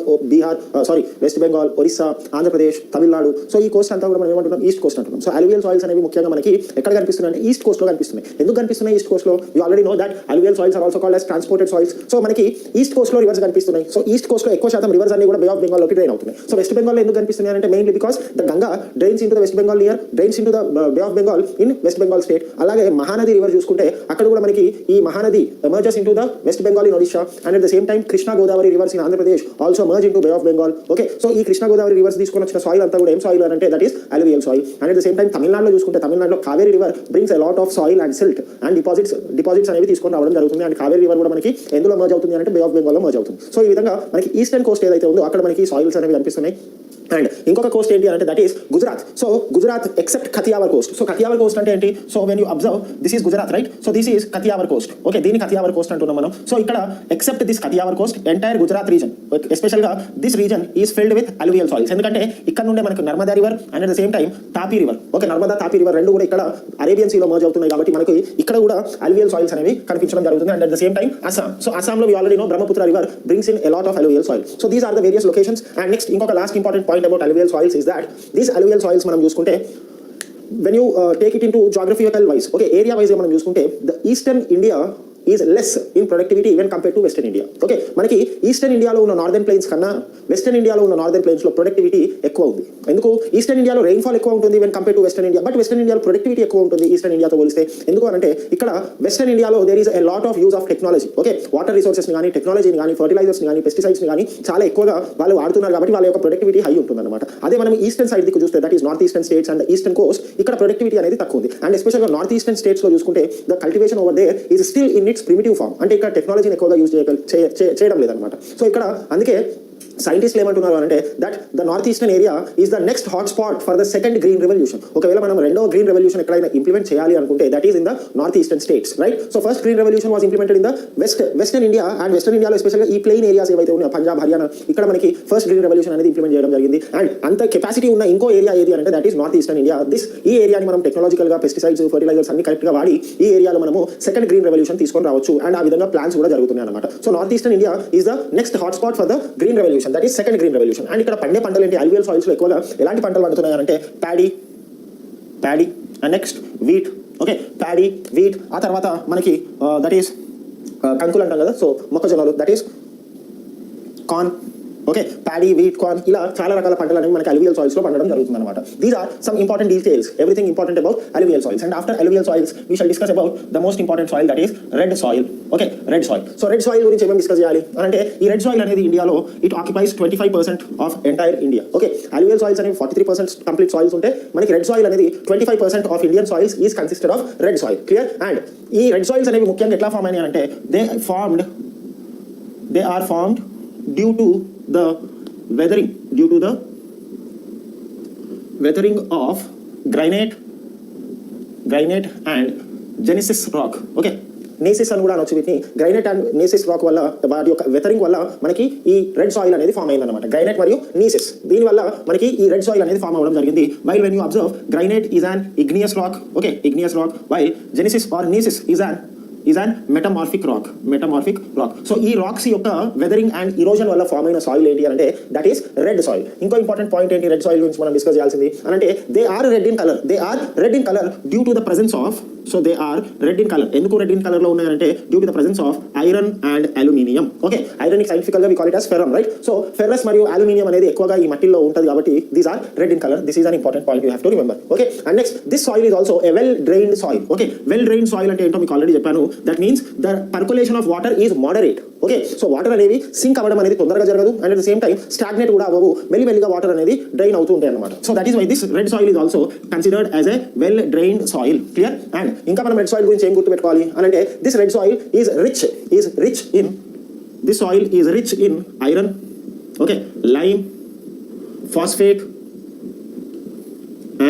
west Bengal, Orissa, Andhra Pradesh, Tamil Nadu. So ఈ Coast అంతా కూడా మనం ఏమంటున్నాం, east Coast అంటున్నాం. So alluvial soils అనేవి ముఖ్యంగా మనకి ఎక్కడ కనిపిస్తున్నాయి అంటే ఈస్ట్ కోస్ట్ లో కనిపిస్తున్నాయి. ఎందుకు కనిపిస్తున్నాయి ఈస్ట్ కోస్ట్ లో? You already know that alluvial soils are also called as transported soils. So మనకి ఈస్ట్ కోస్ట్ లో రివర్స్ కనిపిస్తున్నాయి. సో ఈస్ట్ కోస్ట్ లో ఎక్కువ శాతం రివర్స్ అన్ని కూడా బే ఆఫ్ బెంగాల్ లోకి డ్రైన్ అవుతున్నాయి. సో వెస్ట్ బెంగాల్ లో ఎందుకు కనిపిస్తున్నాయి అంటే mainly because the Ganga drains into the West Bengal near, drains into the Bay of Bengal in West Bengal state. అలాగే మహానది రివర్ చూసుకుంటే అక్కడ కూడా మనకి ఈ Mahanadi emerges into the West Bengal in Odisha, and at the same time Krishna Godavari rivers in Andhra Pradesh also merge into bay of Bengal. Okay, so ఈ Krishna Godavari reverse తీసుకొని వచ్చిన soil అంతా కూడా ఏం సాయిల్ అంటే that is alluvial soil. And at the same time తమిళనాడులో చూసుకుంటే తమిళనాడులో Kaveri river brings a lot of soil and silt and deposits అనేవి తీసుకొని రావడం జరుగుతుంది. అండ్ కావేరీ రివర్ కూడా మనకి ఎందులో మర్జ్ అవుతుంది అంటే బే ఆఫ్ బెంగాల్ లో మర్జ్ అవుతుంది. సో ఈ విధంగా మనకి ఈస్టర్న్ కోస్ట్ ఏదైతే ఉందో అక్కడ మనకి సాయిల్స్ అనేవి కనిపిస్తున్నాయి. అండ్ ఇంకొక కోస్ట్ ఏంటి అంటే that is Gujarat. So Gujarat except Kathiawar coast. So Kathiawar coast అంటే ఏంటి? So when you observe this is Gujarat, right? So this is Kathiawar coast. Okay, దీన్ని కతియావర్ కోస్ట్ అంటున్నాం మనం. సో ఇక్కడ except this Kathiawar coast entire Gujarat region, special గా this region is filled with alluvial soils. ఎందుకంటే ఇక్కడ నుండే మనకు Narmada river and at the same time Tapi river. Okay, Narmada తాపీ river రెండు కూడా ఇక్కడ అరేబియన్ సీలో మర్జ్ అవుతున్నాయి కాబట్టి మనకి ఇక్కడ కూడా అలువియల్ సాయిల్స్ అనేవి కనిపించడం జరుగుతుంది. And at the same time Assam. So అస్సాంలో we already know Brahmaputra river brings in a lot of alluvial soil. So these are the various locations. And next ఇంకొక last important point about alluvial soils is that these alluvial soils మనం చూసుకుంటే when you take it into geographical wise, okay, area wise మనం చూసుకుంటే the eastern India is less in productivity even compared to western India. Okay, మనకి eastern ఇండియాలో ఉన్న northern plains కన్నా western ఇండియాలో ఉన్న నార్దర్న్ ప్లెయిన్స్ లో ప్రొడక్టివిటీ ఎక్కువ ఉంది. ఎందుకు? ఈస్టర్న్ ఇండియాలో రెయిన్ఫాల్ ఎక్కువ ఉంటుంది when compare to western India, but western ఇండియాలో ప్రొడక్టివిటీ ఎక్కువ ఉంటుంది ఈస్టర్న్ ఇండియాతో పోలిస్తే. ఎందుకు అంటే ఇక్కడ వెస్టర్న్ ఇండియాలో there is a lot of use of technology. Okay, water resources కానీ టెక్నాలజీని కానీ ఫర్టిలైజర్స్ కానీ పెస్టిసైడ్స్ కానీ చాలా ఎక్కువగా వాళ్ళు వాడుతున్నారు కాబట్టి వాళ్ళ యొక్క ప్రొడక్టివిటీ హై ఉంటుంది అనమాట. అదే మనం ఈస్టర్న్ సైడ్ దిక్కు చూస్తే that is north eastern states and eastern Coast, ఇక్కడ ప్రొడక్టివిటీ అనేది తక్కువ ఉంది. అండ్ ఎస్పెషల్గా నార్త్ ఈస్టర్న్ స్టేట్స్ లో చూసుకుంటే the cultivation over there is still in its primitive form. అంటే ఇక్కడ టెక్నాలజీని ఎక్కువగా యూజ్ చేయడం లేదనమాట. సో ఇక్కడ అందుకే సైంటిస్టులు ఏమంటున్నారు అంటే that the north eastern area is the next hot spot for the second green revolution. ఒకవేళ మనం రెండో గ్రీన్ రెవల్యూషన్ ఎక్కడైనా ఇంప్లిమెంట్ చేయాలి అనుకుంటే that is in the north eastern states, right? So first green revolution was implemented in the western India. And western ఇండియాలో ఎస్పెషల్గా ఈ plain areas ఏవైతే ఉన్నాయో పంజాబ్, హర్యానా, ఇక్కడ మనకి ఫస్ట్ గ్రీన్ రెవల్యూషన్ అనేది ఇంప్లిమెంట్ చేయడం జరిగింది. అండ్ అంత కెపాసిటీ ఉన్న ఇంకో ఏరియా ఏది అంటే that is north eastern India. ఈ ఏరియాని మనం టెక్నాలజికల్ గా పెస్టిసైడ్స్, ఫర్టిలైజర్స్ అన్ని కరెక్ట్ గా వాడి ఈ ఏరియాలో మనము సెకండ్ గ్రీన్ రెవల్యూషన్ తీసుకొని రావచ్చు. అండ్ ఆ విధంగా ప్లాన్స్ కూడా జరుగుతున్నాయి అనమాట. So north eastern India is the next hot spot for the green revolution, that is second green revolution. And ఇక్కడ పండే పంటలు ఏంటి? అలువియల్ సాయిల్స్ లో ఎక్కువగా ఎలాంటి పంటలు పండుతున్నాయి అంటే paddy and next wheat. Okay, paddy, wheat, ఆ తర్వాత మనకి దట్ ఈస్ కంకులు అంటాం కదా, సో మొక్కజొన్నలు, that is corn. Okay, paddy, wheat, corn, ఇలా చాలా రకాల పంటలు అనేవి మనకి అలువియల్ సాయిల్స్ లో పండడం జరుగుతుంది అనమాట. These are some important details, everything important about alluvial soils. And after alluvial soils we shall discuss about the most important soil, that is red soil. Okay, red soil. So red soil గురించి ఏమేమి discuss చేయాలి అంటే ఈ red soil అనేది ఇండియాలో it occupies 25% of entire India. Okay, alluvial soils అనేవి 43% complete soils ఉంటే మనకి రెడ్ సాయిల్ అనేది 25% of Indian soils is consisted of red soil. Clear? And ఈ రెడ్ సాయిల్స్ అనేవి ముఖ్యంగా ఎట్లా ఫామ్ అయినాయి అంటే they are formed due to the weathering of granite and gneiss rock. Okay, gneiss అని కూడా అనొచ్చు వీటిని. గ్రైనైట్ అండ్ నేసిస్ రాక్ వల్ల వాటి యొక్క వెథరింగ్ వల్ల మనకి ఈ రెడ్ సాయిల్ అనేది ఫామ్ అయింది అనమాట. గ్రైనైట్ మరియు నీసిస్, దీని వల్ల మనకి ఈ రెడ్ సాయిల్ అనేది ఫామ్ అవ్వడం జరిగింది. While when you observe granite is an igneous rock. Okay, igneous rock, while gneiss or gneisses is an metamorphic rock. So ఈ రాక్స్ యొక్క వెదరింగ్ అండ్ ఇరోజన్ వల్ల ఫామ్ అయిన సాయిల్ ఏంటి అంటే దట్ ఈస్ రెడ్ సాయిల్. ఇంకో important point ఏంటి red soil గురించి మనం డిస్కస్ చేయాల్సింది అంటే they are red in colour due to the presence of. So they are red in colour. ఎందుకు రెడ్ ఇన్ కలర్ లో ఉన్నాయంటే due to the presence of iron and aluminium. Okay, iron scientifical గా we call it as ferrum, right? So ferrous మరియు aluminium అనేది ఎక్కువగా ఈ మట్టిలో ఉంటుంది కాబట్టి these are red in colour. This is an important point you have to remember. Okay, and next this soil is also a well drained soil. Okay, well drained soil అంటే ఏంటో మీకు ఆల్రెడీ చెప్పాను. That means the percolation of water is moderate. Okay, so water అనేవి sink అవ్వడం అనేది తొందరగా జరగదు and at the same time stagnate కూడా అవ్వవు, మెల్లిమెల్లిగా వాటర్ అనేది డ్రైన్ అవుతూ ఉంటాయి అనమాట. So that is why this red soil is also considered as a well drained soil. Clear? And ఇంకా మనం రెడ్ సాయిల్ గురించి ఏం గుర్తుపెట్టుకోవాలి అని అంటే this red soil is rich in iron, okay, lime, phosphate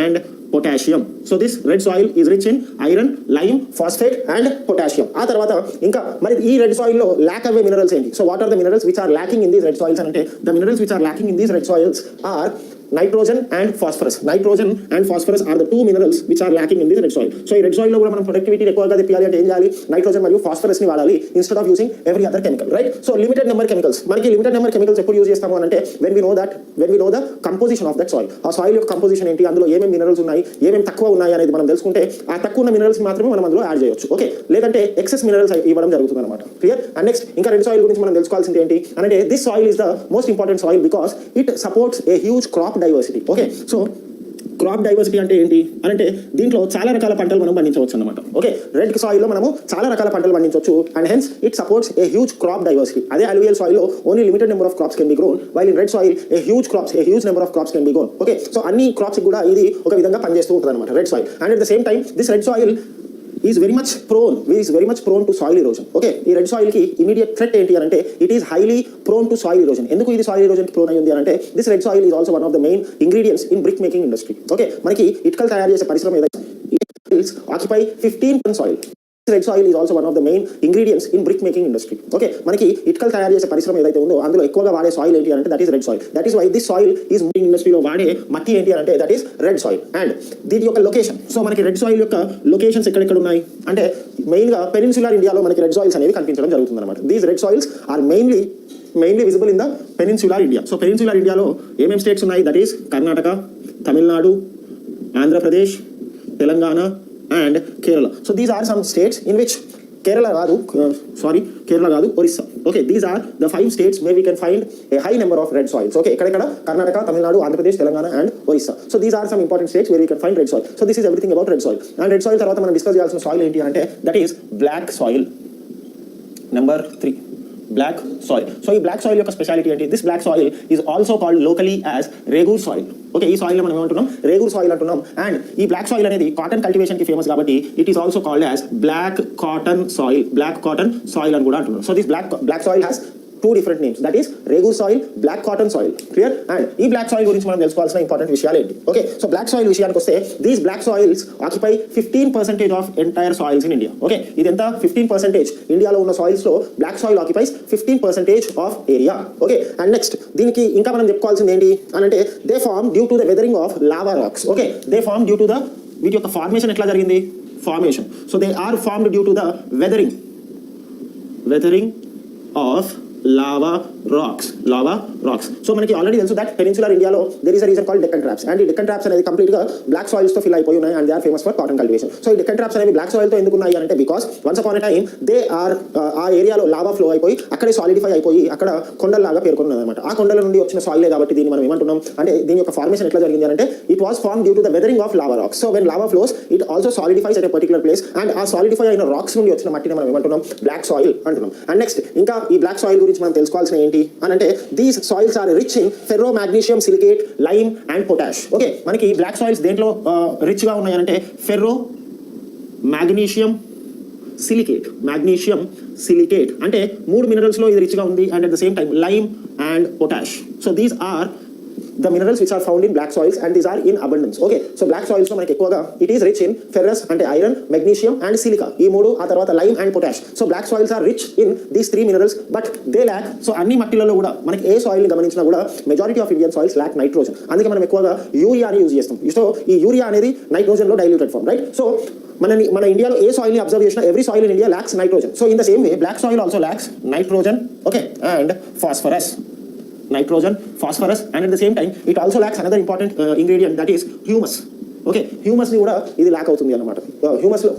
and potassium. So this red soil is rich in iron, lime, phosphate and potassium. ఆ తర్వాత ఇంకా మరి ఈ రెడ్ సాయిల్ లో ల్యాక్ అవ్వే మినరల్స్ ఏంటి? So what are the minerals which are lacking in these red soils అంటే the minerals which are lacking in these red soils are nitrogen and phosphorus. Nitrogen and phosphorus are the two minerals which are lacking in this red soil. So ఈ red soil లో కూడా మనం productivity ఎక్కువగా తెప్పియాలి అంటే ఏం చేయాలి, nitrogen మరియు phosphorus ని వాడాలి instead of using every other chemical, right. So limited number chemicals, మనకి లిమిటెడ్ నెంబర్ కెమికల్స్ ఎప్పుడు యూజ్ చేస్తాము అంటే when we know the composition of that soil. ఆ సాయిల్ యొక్క కంపోజిషన్ ఏంటి, అందులో ఏమేమి మినరల్స్ ఉన్నాయి, ఏమేమి తక్కువ ఉన్నాయి అనేది మనం తెలుసుకుంటే ఆ తక్కువ ఉన్న మినరల్స్ మాత్రమే మనం అందులో యాడ్ చేయొచ్చు, ఓకే. లేదంటే ఎక్సెస్ మినరల్స్ ఇవ్వడం జరుగుతుంది అనమాట, క్లియర్. అండ్ నెక్స్ట్ ఇంకా రెడ్ సాయిల్ గురించి మనం తెలుసుకోవాల్సింది ఏంటి అంటే this soil is the most important soil because it supports a huge crop diversity. Okay, so crop diversity అంటే ఏంటి అంటే దీంట్లో చాలా రకాల పంటలు మనం పండించవచ్చు అనమాట, ఓకే. రెడ్ సాయిల్లో మనము చాలా రకాల పంటలు పండించవచ్చు and hence it supports a huge crop diversity. అదే అల్యూవియల్ సాయిల్లో only limited number of crops can be grown, while in red soil a huge number of crops can be grown, okay. So అన్ని crops కూడా ఇది ఒక విధంగా పనిచేస్తూ ఉంటుంది అనమాట red soil. And at the same time this red soil is very much prone to soil erosion, okay. ఈ red soil కి ఇమీడియట్ థ్రెట్ ఏంటి అంటే it is highly prone to soil erosion. ఎందుకు ఇది సాయిల్ erosion కి prone అయ్యింది అంటే this red soil is also one of the main ingredients in brick making industry, okay. మనకి ఇటుకలు తయారు చేసే పరిశ్రమ ఏదైతే occupy 15% soil. Red soil is also one of the main ingredients in brick making industry, okay. మనకి ఇటుకలు తయారు చేసే పరిశ్రమ ఏదైతే ఉందో అందులో ఎక్కువగా వాడే సాయిల్ ఏంటి అంటే that is red soil. That is why this soil is making ఇండస్ట్రీలో వాడే మట్టి ఏంటి అంటే that is red soil. And దీని యొక్క లొకేషన్, సో మనకి రెడ్ సాయిల్ యొక్క లొకేషన్స్ ఎక్కడెక్కడ ఉన్నాయి అంటే మెయిన్గా పెనిన్సులర్ ఇండియాలో మనకి రెడ్ సాయిల్స్ అనేవి కనిపించడం జరుగుతుంది అనమాట. These red soils are mainly visible in the peninsular India. So peninsular ఇండియాలో ఏమేమి స్టేట్స్ ఉన్నాయి, that is Karnataka, Tamil Nadu, Andhra Pradesh, Telangana and Kerala. So these are some states in which Kerala కాదు, Orissa. Okay, these are the 5 states where we can find a high number of red soils. Okay, ఎక్కడెక్కడ Karnataka, Tamil Nadu, Andhra Pradesh, Telangana and Orissa. So these are some important states where we can find red soil. So this is everything about red soil. And red soil తర్వాత మనం discuss చేయాల్సిన soil ఏంటి అంటే that is black soil. Number 3, black soil. So ఈ black soil యొక్క speciality ఏంటి, this black soil is also called locally as Regur soil. Okay, ఈ soil మనం ఏమంటున్నాం, రేగూర్ సాయిల్ అంటున్నాం. అండ్ ఈ బ్లాక్ సాయిల్ అనేది కాటన్ కల్టివేషన్ కి ఫేమస్ కాబట్టి it is also called as black cotton soil అని కూడా అంటున్నాం. So this black soil has 2 different names, that is Regur soil, black cotton soil, clear. And ఈ black soil గురించి మనం తెలుసుకోవాల్సిన ఇంపార్టెంట్ విషయాలు ఏంటి, ఓకే. సో బ్లాక్ సాయిల్ విషయానికి వస్తే these black soils occupy 15% of entire soils in India, okay. ఇది ఎంత 15%, ఇండియాలో ఉన్న సాయిల్స్ లో black soil occupies 15% of area, okay. And next దీనికి ఇంకా మనం చెప్పుకోవాల్సింది ఏంటి అని అంటే they form due to the weathering of lava rocks, okay. They form due to the వీటి యొక్క ఫార్మేషన్ ఎట్లా జరిగింది, formation. So they are formed due to the weathering of lava rocks. So మనకి ఆల్రెడీ తెలుసు దట్ పెనిన్సులర్ ఇండియాలో there is a region called Deccan traps. And ఈ Deccan traps అనేది complete గా బ్లాక్ సాయిల్స్ తో ఫిల్ అయిపోయి ఉన్నాయి and they are famous for cotton cultivation. So ఈ డెక్కన్ ట్రాప్స్ అనేవి బ్లాక్ సాయిల్ తో ఎందుకు ఉన్నాయి అంటే because once upon a time they are ఆ ఏరియాలో లావా ఫ్లో అయిపోయి అక్కడే సాలిడిఫై అయిపోయి అక్కడ కొండల్లాగా పేర్కొన్నది అనమాట. ఆ కొండల నుండి వచ్చిన సాయిలే కాబట్టి దీన్ని మనం ఏమంటున్నాం అంటే దీని యొక్క ఫార్మేషన్ ఎట్లా జరిగింది అంటే it was form due to the weathering of lava rocks. So when lava flows it also solidifies at a particular place and ఆ సాలిడిఫై అయిన రాక్స్ నుండి వచ్చిన మట్టిని మనం ఏమంటున్నాం, బ్లాక్ సాయిల్ అంటున్నాం. అండ్ నెక్స్ట్ ఇంకా ఈ బ్లాక్ సాయిల్ గురించి మనం తెలుసుకోవాల్సిన ఏంటి అని అంటే these soils are rich in ferro magnesium silicate, lime and potash, okay. మనకి బ్లాక్ సాయిల్స్ దేంట్లో రిచ్ గా ఉన్నాయంటే ఫెర్రో మాగ్నీషియం సిలికేట్ అంటే 3 మినరల్స్ లో ఇది రిచ్ గా ఉంది and at the same time lime and potash. So these are the minerals which are found in black soils and these are in abundance, okay. So black soils లో మనకి ఎక్కువగా it is rich in ferrous అంటే iron, magnesium and silica, ఈ 3 ఆ తర్వాత lime and potash. So black soils are rich in these 3 minerals but they lack. So అన్ని మట్టిలలో కూడా మనకి ఏ సాయిల్ ని గమనించినా కూడా majority of Indian soils lack nitrogen. అందుకే మనం ఎక్కువగా యూరియాని యూజ్ చేస్తాం. సో ఈ యూరియా అనేది నైట్రోజన్ లో డైల్యూటెడ్ ఫార్మ్, రైట్. సో మన ఇండియాలో ఏ సాయిల్ ని అబ్జర్వ్ చేసినా every soil in India lacks nitrogen. So in the same way black soil also lacks nitrogen, okay, and phosphorus, and at the same time it also lacks another important ingredient, that is humus, okay. Humus ని కూడా ఇది lock అవుతుంది అన్నమాట.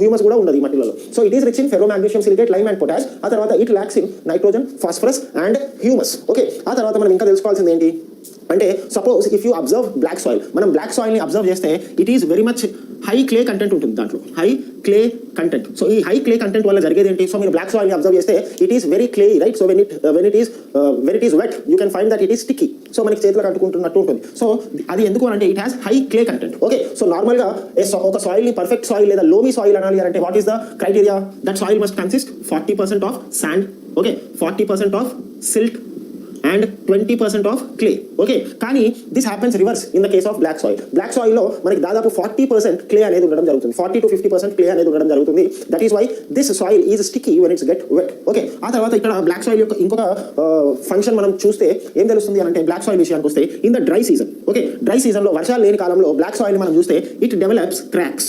Humus కూడా ఉండదు ఈ మట్టిలలో. So it is rich in ferro magnesium silicate, lime and potash. ఆ తర్వాత it lacks in nitrogen, phosphorus and humus, okay. ఆ తర్వాత మనం ఇంకా తెలుసుకోవాల్సింది ఏంటి అంటే suppose if you observe black soil, మనం బ్లాక్ సాయిల్ ని అబ్జర్వ్ చేస్తే it is very much high clay content ఉంటుంది దాంట్లో, హై క్లే కంటెంట్. సో ఈ హై క్లే కంటెంట్ వల్ల జరిగేది ఏంటి, సో మీరు బ్లాక్ సాయిల్ ని అబ్జర్వ్ చేస్తే it is very clay, right. So when it is wet you can find that it is sticky. So మనకి చేతులకు అంటుకుంటున్నట్టు ఉంటుంది. సో అది ఎందుకు అంటే it has high clay content, okay. So normal గా ఒక సాయిల్ ని పర్ఫెక్ట్ సాయిల్ లేదా లోమీ సాయిల్ అనాలి అంటే what is the criteria, that soil must consist 40% of sand, okay, 40% of silt and 20% of clay. Okay, కానీ this happens reverse in the case of black soil. Black soil లో మనకి దాదాపు 40% clay అనేది ఉండడం జరుగుతుంది. 40 to 50% clay అనేది ఉండడం జరుగుతుంది. That is why this soil is sticky when it's get wet. Okay, ఆ తర్వాత ఇక్కడ black soil యొక్క ఇంకొక ఫంక్షన్ మనం చూస్తే ఏం తెలుస్తుంది అంటే బ్లాక్ సాయిల్ విషయానికి వస్తే in the dry season, okay, dry season లో వర్షాలు లేని కాలంలో బ్లాక్ సాయిల్ మనం చూస్తే it develops cracks.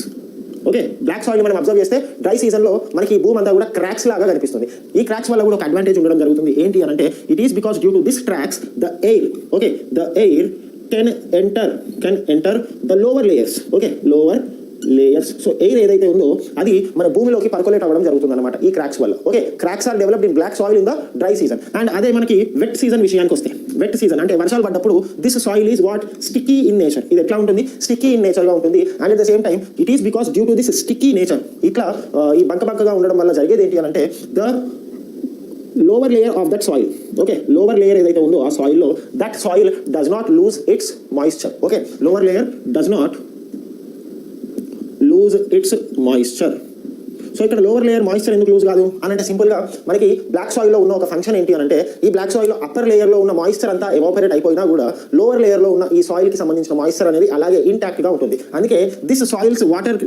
Okay, black soil మనం అబ్జర్వ్ చేస్తే డ్రై సీజన్ లో మనకి భూమి అంతా కూడా క్రాక్స్ లాగా కనిపిస్తుంది. ఈ క్రాక్స్ వల్ల కూడా ఒక అడ్వాంటేజ్ ఉండడం జరుగుతుంది. ఏంటి అని అంటే it is because due to this cracks the air, okay, the air can enter the lower layers, okay, lower layers. So air ఏదైతే ఉందో అది మన భూమిలోకి పర్కులేట్ అవ్వడం జరుగుతుంది అనమాట ఈ క్రాక్స్ వల్ల. Okay, cracks are developed in black soil in the dry season. And అదే మనకి వెట్ సీజన్ విషయానికి వస్తే, వెట్ సీజన్ అంటే వర్షాలు పడ్డప్పుడు this soil is what sticky in nature. ఇది ఎట్లా ఉంటుంది? స్టిక్కీ ఇన్ నేచర్ గా ఉంటుంది. And at the same time it is because due to this sticky nature, ఇట్లా ఈ బంకగా ఉండడం వల్ల జరిగేది ఏంటి అని అంటే the lower layer of that soil, okay, lower layer ఏదైతే ఉందో ఆ సాయిల్ లో that soil does not lose its moisture. Okay, lower layer does not lose its moisture. So ఇక్కడ లోవర్ లేయర్ మాయిశ్చర్ ఎందుకు లూజ్ కాదు అని అంటే సింపుల్గా మనకి బ్లాక్ సాయిల్లో ఉన్న ఒక ఫంక్షన్ ఏంటి అని అంటే ఈ బ్లాక్ సాయిల్లో అప్పర్ లేయర్లో ఉన్న మాయిశ్చర్ అంతా ఎవాపరేట్ అయిపోయినా కూడా లోవర్ లేయర్లో ఉన్న ఈ సాయిల్కి సంబంధించిన మాయిశ్చర్ అనేది అలాగే ఇంటాక్ట్గా ఉంటుంది. అందుకే దిస్ సాయిల్స్ వాటర్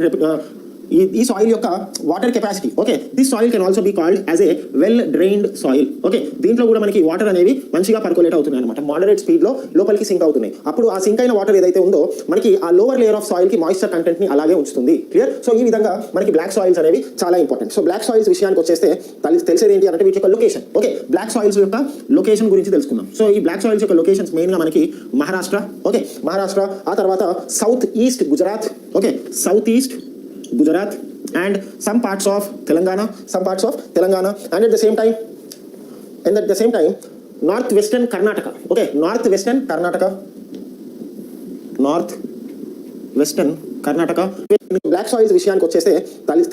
ఈ సాయిల్ యొక్క water capacity, okay, this soil can also be called as a well drained soil. Okay, దీంట్లో కూడా మనకి వాటర్ అనేవి మంచిగా పర్కులేట్ అవుతున్నాయి అనమాట, మోడరేట్ స్పీడ్లో లోపలికి సింక్ అవుతున్నాయి. అప్పుడు ఆ సింక్ అయిన వాటర్ ఏదైతే ఉందో మనకి ఆ లోవర్ లేయర్ ఆఫ్ సాయిల్కి మాయిశ్చర్ కంటెంట్ని అలాగే ఉంచుతుంది. క్లియర్? సో ఈ విధంగా మనకి బ్లాక్ సాయిల్స్ అనేవి చాలా ఇంపార్టెంట్. సో బ్లాక్ సాయిల్స్ విషయానికి వచ్చేస్తే తెలిసేది ఏంటి అంటే వీటి యొక్క లొకేషన్. ఓకే, బ్లాక్ సాయిల్స్ యొక్క లొకేషన్ గురించి తెలుసుకుందాం. సో ఈ బ్లాక్ సాయిల్స్ యొక్క లొకేషన్స్ మెయిన్గా మనకి మహారాష్ట్ర, ఓకే, మహారాష్ట్ర, ఆ తర్వాత south east Gujarat, okay, south east Gujarat and some parts of Telangana, and at the same time northwestern Karnataka. Okay, northwestern Karnataka. Black soils విషయానికి వచ్చేస్తే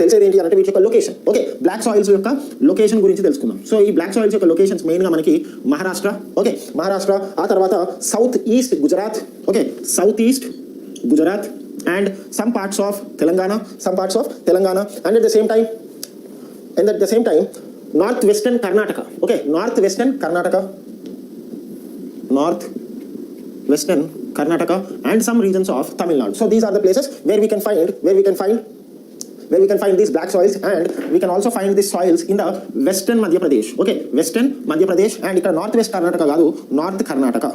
తెలిసేది ఏంటి అంటే వీటి యొక్క లొకేషన్. ఓకే, బ్లాక్ సాయిల్స్ యొక్క లొకేషన్ గురించి తెలుసుకుందాం. సో ఈ బ్లాక్ సాయిల్స్ యొక్క లొకేషన్స్ మెయిన్గా మనకి మహారాష్ట్ర, ఓకే, మహారాష్ట్ర, ఆ తర్వాత south east Gujarat, okay, south east Gujarat and some parts of Telangana, and at the same time northwestern Karnataka. Okay, northwestern Karnataka and some regions of Tamil Nadu. So these are the places where we can find these black soils, and we can also find these soils in the western Madhya Pradesh. Okay, western Madhya Pradesh, and ikkada northwest Karnataka kaadu, north Karnataka.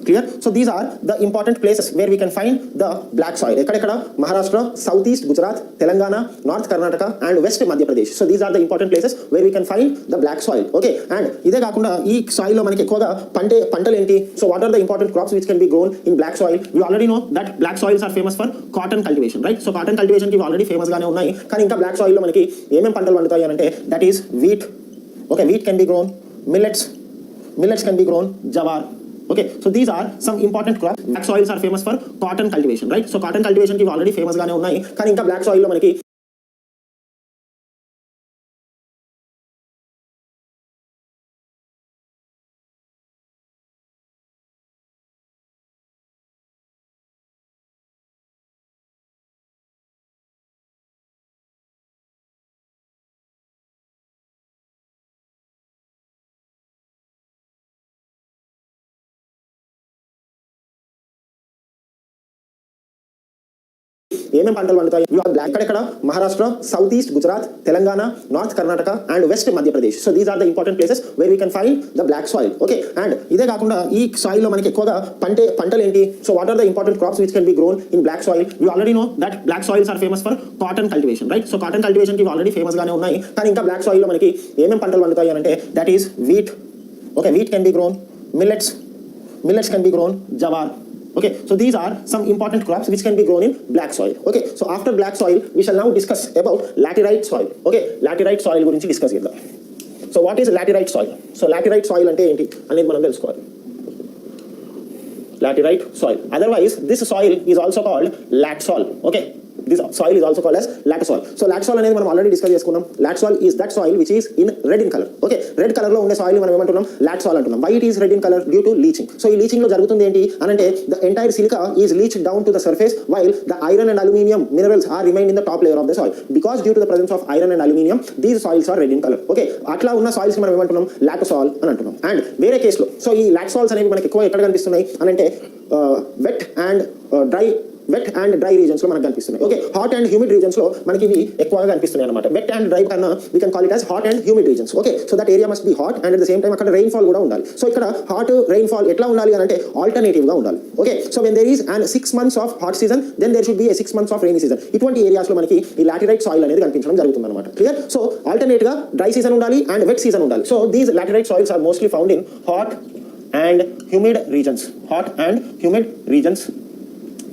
Clear? So these are the important places where we can find the black soil. Ekkada Maharashtra, southeast Gujarat, Telangana, north Karnataka and west Madhya Pradesh. So these are the important places where we can find the black soil. Okay, and ide kaakunda ee soil lo manaki ekkuva pantalu enti. So what are the important crops which can be grown in black soil? We already know that black soils are famous for cotton cultivation, right? So cotton cultivation ki already famous gaane unnai, kani inka black soil lo manaki em pantalu pandutayi ante that is wheat. Okay, wheat can be grown, millets can be grown, jawar. Okay, so these are some important crops. Black soils are famous for cotton cultivation, right? So cotton cultivation ki already famous gaane unnai, kani inka black soil lo manaki ఏమేం పంటలు పండుతాయి? ఇక్కడ Maharashtra, south east Gujarat, Telangana, north Karnataka and west Madhya Pradesh. So these are the important places where we can find the black soil. Okay, and ఇదే కాకుండా ఈ soil లో మనకి ఎక్కువగా పంటలు ఏంటి? So what are the important crops which can be grown in black soil? You already know that black soils are famous for cotton cultivation, right? So cotton cultivation కి already famous గానే ఉన్నాయి, కానీ ఇంకా బ్లాక్ సాయిల్ లో మనకి ఏమేం పంటలు పండుతాయి అంటే that is wheat. Okay, wheat can be grown, millets can be grown, jawar. Okay, so these are some important crops which can be grown in black soil. Okay, so after black soil we shall now discuss about laterite soil. Okay, laterite soil gurinchi discuss cheddam. So what is laterite soil? So laterite soil ante enti anedi manam telusukovali. Laterite soil, otherwise this soil is also called lat soil. Okay, This soil is also called as latter soil. So latter soil అనేది మనం already discuss చేసుకున్నాం. Latter soil is that soil which is in red in color. Okay, red colour లో ఉండే soil మనం ఏమంటున్నాం, later soil అంటున్నాం. Why it is red in color? Due to leaching. So ఈ leaching లో జరుగుతుంది ఏంటి అని అంటే the entire silica is leached down to the surface while the iron and aluminium minerals are remained in the top layer of the soil. Because due to the presence of iron and aluminium, these soils are red in color. Okay, అట్లా ఉన్న soils మనం ఏమంటున్నాం, later soil అని అంటున్నాం. And వేరే కేసులో so ఈ later soils అనేవి మనకి ఎక్కువ ఎక్కడ కనిపిస్తున్నాయి అని అంటే వెట్ అండ్ డ్రై రీజన్స్ లో మనకు కనిపిస్తున్నాయి. Okay, hot and humid regions లో మనకి ఇవి ఎక్కువగా కనిపిస్తున్నాయి అనమాట. వెట్ అండ్ డ్రై కన్నా we can call it as hot and humid reasons. Okay, so that area must be hot and at the same time అక్కడ రెయిన్ ఫాల్ కూడా ఉండాలి. సో ఇక్కడ హాట్ రెయిన్ ఫాల్ ఎట్లా ఉండాలి అని అంటే ఆల్టర్నేటివ్ గా ఉండాలి. Okay, so when there is and 6 months of hot season then there should be 6 months of rainy season. ఇటువంటి ఏరియాస్ లో మనకి ఈ లాటరైట్ సాయిల్ అనేది కనిపించడం జరుగుతుంది అనమాట. క్లియర్? సో ఆల్టర్నేట్ గా డ్రై సీజన్ ఉండాలి అండ్ వెట్ సీజన్ ఉండాలి. So these laterite soils are mostly found in hot and humid regions.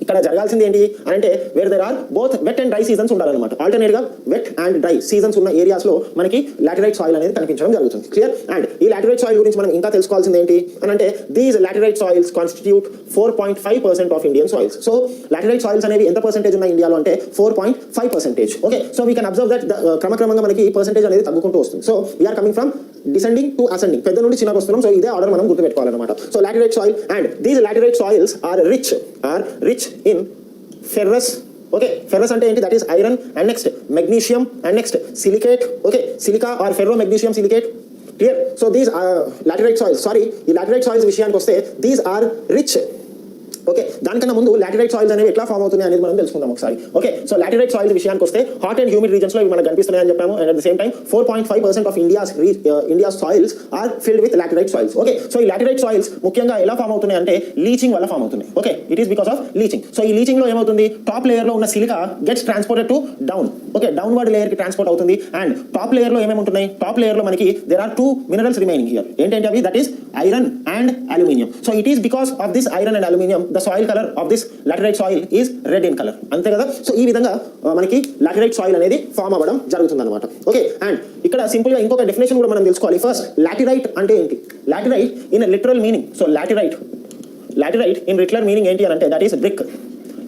ఇక్కడ జరగాల్సింది ఏంటి అని అంటే where there are both wet and dry seasons ఉండాలన్నమాట. ఆల్టర్నేట్ గా వెట్ అండ్ డ్రై సీజన్స్ ఉన్న ఏరియాస్ లో మనకి లాటరైట్ సాయిల్ అనేది కనిపించడం జరుగుతుంది. క్లియర్? అండ్ ఈ లాటరైట్ సాయిల్ గురించి మనం ఇంకా తెలుసుకోవాల్సింది ఏంటి అని అంటే these laterite soils constitute 4.5% of Indian soils. So laterite soils అనేవి ఎంత పర్సెంటేజ్ ఉన్న ఇండియాలో అంటే 4.5%. Okay, so we can observe that క్రమక్రమంగా మనకి పర్సెంటేజ్ అనేది తగ్గుకుంటూ వస్తుంది. So we are coming from descending to ascending, పెద్ద నుండి చిన్నకు వస్తున్నాం. సో ఇదే ఆర్డర్ మనం గుర్తుపెట్టుకోవాలన్నమాట. So laterite soil and these laterite soils are rich in ferrous. Okay, ferrous అంటే ఏంటి? That is iron and next magnesium and next silicate. Okay, silica or ferro magnesium silicate. Clear? So these laterite soils, ఈ laterite soils విషయానికి వస్తే these are rich. Okay, దానికన్నా ముందు laterite soils అనేవి ఎట్లా form అవుతున్నాయి అనేది మనం తెలుసుకుందాం ఒకసారి. ఓకే, సో లాటరైట్ సాయిల్స్ విషయానికి వస్తే హాట్ అండ్ హ్యూమిడ్ రీజన్స్ లో ఇవి మనకు కనిపిస్తున్నాయి అని చెప్పాము. And at the same time 4.5% of India soils are filled with laterite soils. Okay, so ఈ లాటరైట్ సాయిల్స్ ముఖ్యంగా ఎలా ఫామ్ అవుతున్నాయి అంటే లీచింగ్ వల్ల ఫామ్ అవుతున్నాయి. Okay, it is because of leaching. So ఈ లీచింగ్ లో ఏమవుతుంది, టాప్ లేయర్ లో ఉన్న silica gets transported to down. Okay, downward layer కి ట్రాన్స్పోర్ట్ అవుతుంది. అండ్ టాప్ లేయర్ లో ఏమేమి ఉంటున్నాయి, టాప్ లేయర్ లో మనకి there are 2 minerals remaining here. ఏంటంటే అవి that is iron and aluminium. So it is because of this iron and aluminium the soil colour of this laterite soil is red in colour. అంతే కదా? So ఈ విధంగా మనకి laterite soil అనేది form అవ్వడం జరుగుతుంది అనమాట. ఓకే, అండ్ ఇక్కడ సింపుల్ గా ఇంకొక డెఫినేషన్ కూడా మనం తెలుసుకోవాలి. ఫస్ట్ లాటరైట్ అంటే ఏంటి? Laterite in literal meaning. So laterite in literal meaning ఏంటి అని అంటే దట్ ఈస్ బ్రిక్.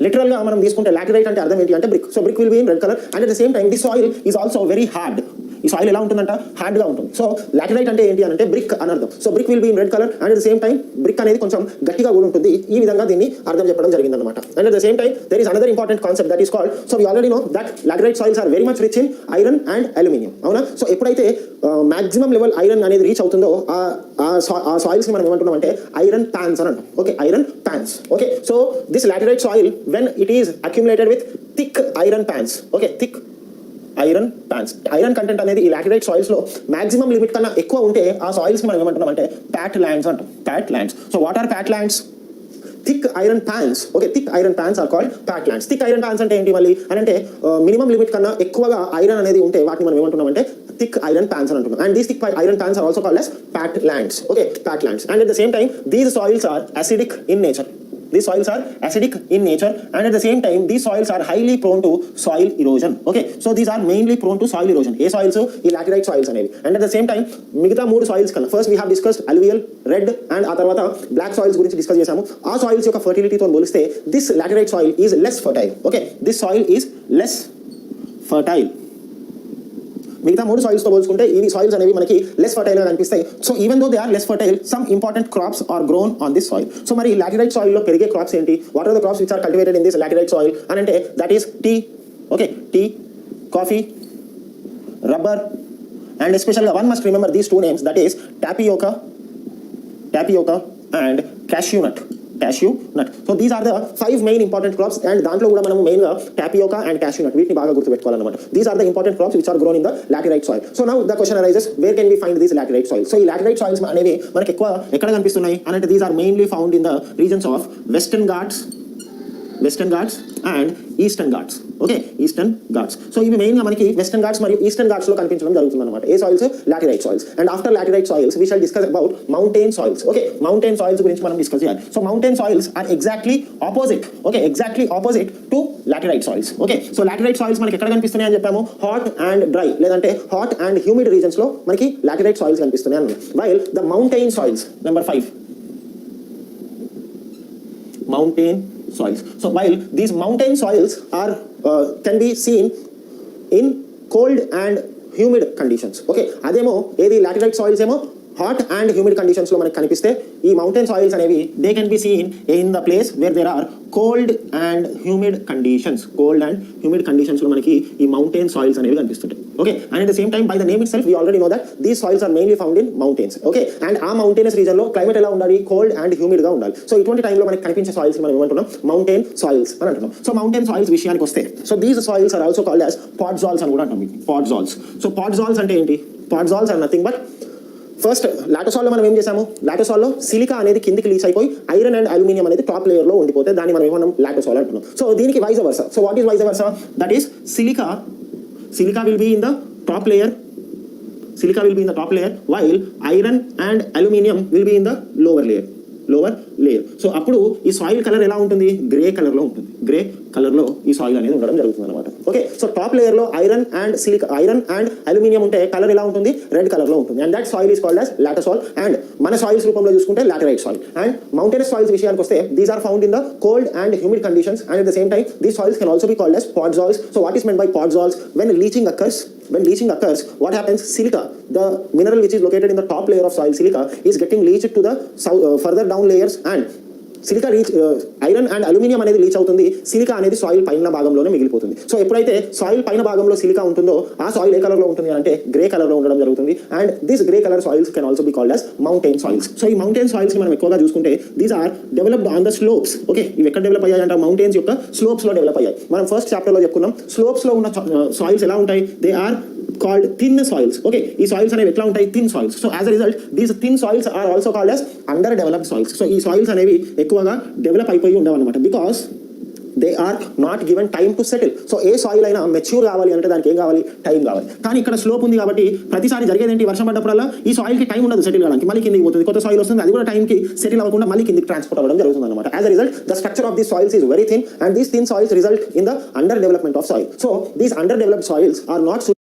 లిటరల్ గా మనం తీసుకుంటే లాటరైట్ అంటే అర్థం ఏంటి అంటే brick. So brick will be in red colour and at the same time this soil is also very hard. ఈ సాయిల్ ఎలా ఉంటుందంట, హార్డ్ గా ఉంటుంది. సో లాటరైట్ అంటే ఏంటి అంటే బ్రిక్ అని అర్థం. So brick will be in red colour and at the same time brick అనేది కొంచెం గట్టిగా కూడా ఉంటుంది. ఈ విధంగా దీన్ని అర్థం చెప్పడం జరిగింది అనమాట. And at the same time there is another important concept that is called, so we already know that laterite soils are very much rich in iron and aluminium. అవునా? సో ఎప్పుడైతే మాక్సిమం లెవెల్ ఐరన్ అనేది reach అవుతుందో ఆ soils ని మనం ఏమంటున్నాం అంటే iron pans అని అంటాం. Okay, iron pans. Okay, so this laterite soil when it is accumulated with thick iron pans. Okay, thick iron pans. Iron content అనేది ఈ లాటరైట్ సాయిల్స్ లో మాక్సిమం లిమిట్ కన్నా ఎక్కువ ఉంటే ఆ సాయిల్స్ కి మనం ఏమంటున్నాం అంటే ప్యాట్ ల్యాండ్స్ అంటాం. Pat lands. So what are pat lands? Thick iron pans. Okay, thick iron pans are called pat lands. Thick iron pans అంటే ఏంటి మళ్ళీ అని అంటే మినిమం లిమిట్ కన్నా ఎక్కువగా ఐరన్ అనేది ఉంటే వాటిని మనం ఏమంటున్నాం అంటే థిక్ ఐరన్ పాన్స్ అని అంటున్నాం. And these thick iron pans are also called as pat lands. Okay, pat lands. And at the same time these soils are acidic in nature. These soils are acidic in nature and at the same time these soils are highly prone to soil erosion. Okay, so these are mainly prone to soil erosion. A soils? ఈ laterite soils అనేవి. And at the same time మిగతా 3 soils కన్నా first we have discussed alluvial, red and ఆ తర్వాత black soils గురించి discuss చేసాము. ఆ soils యొక్క ఫర్టిలిటీతో పోలిస్తే this laterite soil is less fertile. Okay, this soil is less fertile. మిగతా 3 సాయిల్స్ తో పోల్చుకుంటే ఈ సాయిల్స్ అనేవి మనకి లెస్ ఫర్టైల్ గా కనిపిస్తాయి. So even though they are less fertile some important crops are grown on this soil. సో మరి లాటరైట్ సాయిల్ లో పెరిగే క్రాప్స్ ఏంటి? What are the crops which are cultivated in this laterite soil అని అంటే that is tea. Okay, tea, coffee, rubber and ఎస్పెషల్గా one must remember these 2 names that is tapioca and cashew nut. So these are the 5 main important crops and దాంట్లో కూడా మనం main గా tapioca and cashew nut వీటిని బాగా గుర్తుపెట్టుకోవాలన్నమాట. These are the important crops which are grown in the laterite soil. So now the question arises, where can we find these laterite soil? So ఈ laterite soils అనేవి మనకి ఎక్కువ ఎక్కడ కనిపిస్తున్నాయి అని అంటే these are mainly found in the regions of Western Ghats and Eastern Ghats. Okay, Eastern Ghats. So ఇవి main గా మనకి వెస్టర్న్ ఘాట్స్ మరియు ఈస్టర్న్ ఘాట్స్ లో కనిపించడం జరుగుతుంది అనమాట. ఏ soils? Laterite soils. And after laterite soils we shall discuss about mountain soils. Okay, mountain soils గురించి మనం డిస్కస్ చేయాలి. So mountain soils are exactly opposite. Okay, exactly opposite to laterite soils. Okay, so laterite soils మనకి ఎక్కడ కనిపిస్తున్నాయి అని చెప్పాము? Hot and dry లేదంటే hot and humid regions లో మనకి లాటరైట్ సాయిల్స్ కనిపిస్తున్నాయి అన్నమాట. While the mountain soils, number 5, mountain soils. So while these mountain soils are can be seen in cold and humid conditions. Okay, అదేమో ఏది laterite soils ఏమో hot and humid కండిషన్స్లో మనకి కనిపిస్తే ఈ మౌంటైన్ సాయిల్స్ అనేవి they can be seen in the place where there are cold and humid conditions. Cold and humid కండిషన్స్లో మనకి ఈ మౌంటైన్ సాయిల్స్ అనేవి కనిపిస్తుంటాయి. Okay, and at the same time by the name ఇట్ సెల్ఫ్ we already know that these soils are mainly found in mountains. Okay, and ఆ mountainous రీజన్లో climate ఎలా ఉండాలి, కోల్డ్ అండ్ హ్యూమిడ్గా ఉండాలి. సో ఇటువంటి టైంలో మనకి కనిపించే సాయిల్స్ మనం ఏమంటున్నాం, మౌంటైన్ సాయిల్స్ అని అంటున్నాం. సో మౌంటైన్ సాయిల్స్ విషయానికి వస్తే, so these soils are also called as podzols అని కూడా అంటాం. పాడ్జాల్స్. సో పాడ్జాల్స్ అంటే ఏంటి? Podzols are nothing but first లాటోసాల్లో మనం ఏం చేసాము, లాటోసాల్లో సిలికా అనేది కిందికి లీచ్ అయిపోయి ఐరన్ అండ్ అల్యూమినియం అనేది టాప్ లేయర్లో ఉండిపోతే దాన్ని మనం ఏమన్నాం, లాటోసాల్ అంటున్నాం. సో దీనికి vice versa. So what is vice versa? That is silica will be in the top layer. Silica will be in the top layer while iron and aluminium will be in the lower layer. So అప్పుడు ఈ soil colour ఎలా ఉంటుంది, grey కలర్లో ఉంటుంది. Grey కలర్లో ఈ soil అనేది ఉండడం జరుగుతుంది అనమాట. ఓకే, సో టాప్ లేయర్లో ఐరన్ అండ్ అల్యూమినియం ఉంటే కలర్ ఎలా ఉంటుంది, రెడ్ కలర్లో ఉంటుంది. And that soil is called as latosol. And మన సాయిల్స్ రూపంలో చూసుకుంటే laterite soil. And mountainous soils విషయానికి వస్తే these are found in the cold and humid conditions and at the same time these soils can also be called as podzols. So what is meant by podzals? When leaching occurs, what happens? Silica, the mineral which is located in the top layer of soil, silica, is getting leached to the further down layers, and silica iron and aluminium అనేది Leach అవుతుంది. Silica అనేది soil పైన భాగంలోనే మిగిలిపోతుంది. So ఎప్పుడైతే soil పైన భాగంలో silica ఉంటుందో ఆ సాయిల్ ఏ కలర్లో ఉంటుంది అంటే గ్రే కలర్లో ఉండడం జరుగుతుంది. And this grey colour soils can also be called as mountain soils. So ఈ మౌంటైన్ సాయిల్స్ మనం ఎక్కువగా చూసుకుంటే these are developed on the slopes. Okay, ఇవి ఎక్కడ డెవలప్ అయ్యాయి అంటే మౌంటైన్స్ యొక్క స్లోప్స్లో డెవలప్ అయ్యాయి. మనం ఫస్ట్ చాప్టర్లో చెప్పుకున్నాం స్లోప్స్లో ఉన్న సాయిల్స్ ఎలా ఉంటాయి, they are called thin soils. Okay, ఈ సాయిల్స్ అనేవి ఎట్లా ఉంటాయి, thin soils. So as a result these thin soils are also called as under developed soils. So ఈ సాయిల్స్ అనేవి ఎక్కువగా డెవలప్ అయిపోయి ఉండవు అనమాట, because they are not given time to settle. So ఏ సాయిల్ అయినా మెచ్యూర్ కావాలి అంటే దానికి ఏం కావాలి, టైం కావాలి. కానీ ఇక్కడ స్లోప్ ఉంది కాబట్టి ప్రతిసారి జరిగేది ఏంటి, వర్షం పడ్డప్పుడల్లా ఈ సాయిల్కి టైం ఉండదు సెటిల్ కావడానికి, మళ్ళీ కిందికి పోతుంది, కొత్త సాయిల్ వస్తుంది, అది కూడా టైంకి సెటిల్ అవ్వకుండా మళ్ళీ కిందికి ట్రాన్స్పోర్ట్ అవ్వడం జరుగుతుంది అనమాట. As a result the structure of these soils is very thin and these thin soils result in the under development of soil. So these under developed soils are not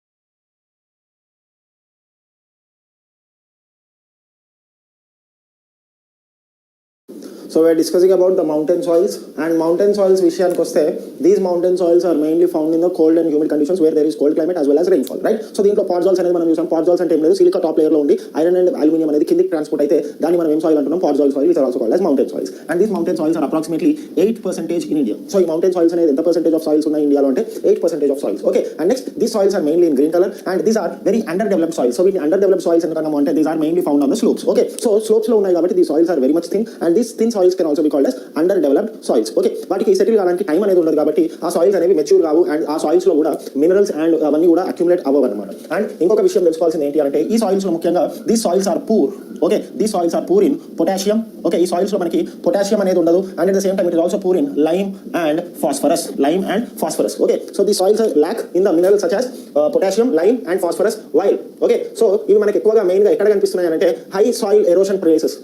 So we are discussing about the mountain soils, and mountain soils విషయానికి వస్తే these mountain soils are mainly found in the cold and humid conditions where there is cold climate as well as rainfall, right? So దీంట్లో podzals అనేది మనం చూసాం. podzals అంటే ఏం లేదు, silica top layer లో ఉండి ఐరన్ అండ్ అల్యూమినియం అనేది కిందికి ట్రాన్స్పోర్ట్ అయితే దాన్ని మనం ఏం సాయిల్ అంటున్నాం, podzol soil, which are also called as mountain soils. And these mountain soils are approximately 8% in India. So ఈ mountain soils అనేది ఎంత percentage of soils ఉన్నాయి ఇండియాలో అంటే 8% of soils. Okay, and next these soils are mainly in green color and these are very underdeveloped soils. So వీటిని underdeveloped soils ఎందుకన్నాము అంటే these are mainly found on the slopes. Okay, so slopes లో ఉన్నాయి కాబట్టి these soils are very much thin and these thin soils can also be called as under developed soils. Okay, వాటికి settle కావడానికి time అనేది ఉండదు కాబట్టి ఆ soils అనేవి మెచ్యూర్ కావు అండ్ ఆ సాయిల్స్ లో కూడా మినరల్స్ అండ్ అవన్నీ కూడా అక్యుములేట్ అవ్వవు అనమాట. అండ్ ఇంకొక విషయం తెలుసుకోవాల్సింది ఏంటి అంటే ఈ సాయిల్స్ లో ముఖ్యంగా these soils are poor. Okay, these soils are poor in potassium. Okay, ఈ సాయిల్స్ లో మనకి పొటాషియం అనేది ఉండదు and at the same time it is also poor in lime and phosphorus. Okay, so the soils lock in the minerals such as potassium, lime and phosphorus while. Okay, so ఇవి మనకి ఎక్కువగా మెయిన్గా ఎక్కడ కనిపిస్తున్నాయి అంటే high soil erosion places.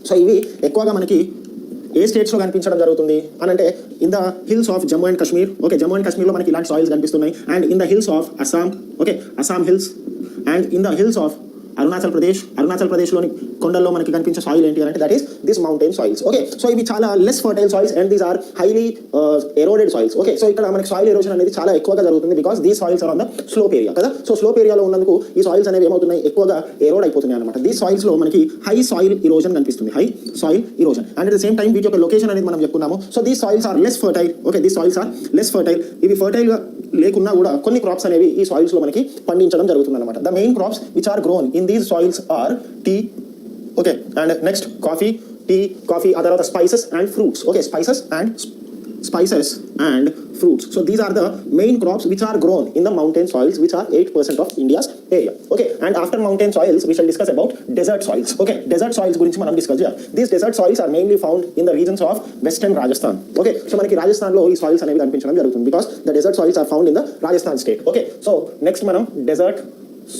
So ఇవి ఎక్కువగా మనకి ఏ స్టేట్స్లో కనిపించడం జరుగుతుంది అని అంటే in the hills of Jammu and Kashmir. Okay, Jammu and కాశ్మీర్లో మనకి ఇలాంటి సాయిల్స్ కనిపిస్తున్నాయి. And in the hills of Assam. Okay, Assam hills. And in the hills of Arunachal ప్రదేశ్లోని కొండల్లో మనకి కనిపించే సాయిల్ ఏంటి అంటే that is this mountain soils. Okay, so ఇవి చాలా less fertile soils and these are highly eroded soils. Okay, so ఇక్కడ మనకి సాయిల్ ఎరోషన్ అనేది చాలా ఎక్కువగా జరుగుతుంది because these soils are on the slope area కదా. సో స్లోప్ ఏరియాలో ఉన్నందుకు ఈ సాయిల్స్ అనేవి ఏమవుతున్నాయి, ఎక్కువగా ఎరోడ్ అయిపోతున్నాయి అనమాట. దీస్ సాయిల్స్ లో మనకి హై సాయిల్ ఇరోజన్ కనిపిస్తుంది, high soil erosion. And at the same time వీటి యొక్క లొకేషన్ అనేది మనం చెప్పుకున్నాము. So these soils are less fertile. Okay, these soils are less fertile. ఇవి ఫర్టైల్ గా లేకున్నా కూడా కొన్ని క్రాప్స్ అనేవి ఈ సాయిల్స్ లో మనకి పండించడం జరుగుతుంది అనమాట. The main crops which are grown in these soils are tea. Okay, and next coffee, ఆ తర్వాత spices and fruits. Okay, spices and fruits. So these are the main crops which are grown in the mountain soils which are 8% of India's area. Okay, and after mountain soils we shall discuss about desert soils. Okay, desert soils గురించి మనం discuss చేయాలి. These desert soils are mainly found in the regions of western Rajasthan. Okay, so మనకి రాజస్థాన్లో ఈ soils అనేవి కనిపించడం జరుగుతుంది because the desert soils are found in the Rajasthan state. Okay, so next మనం desert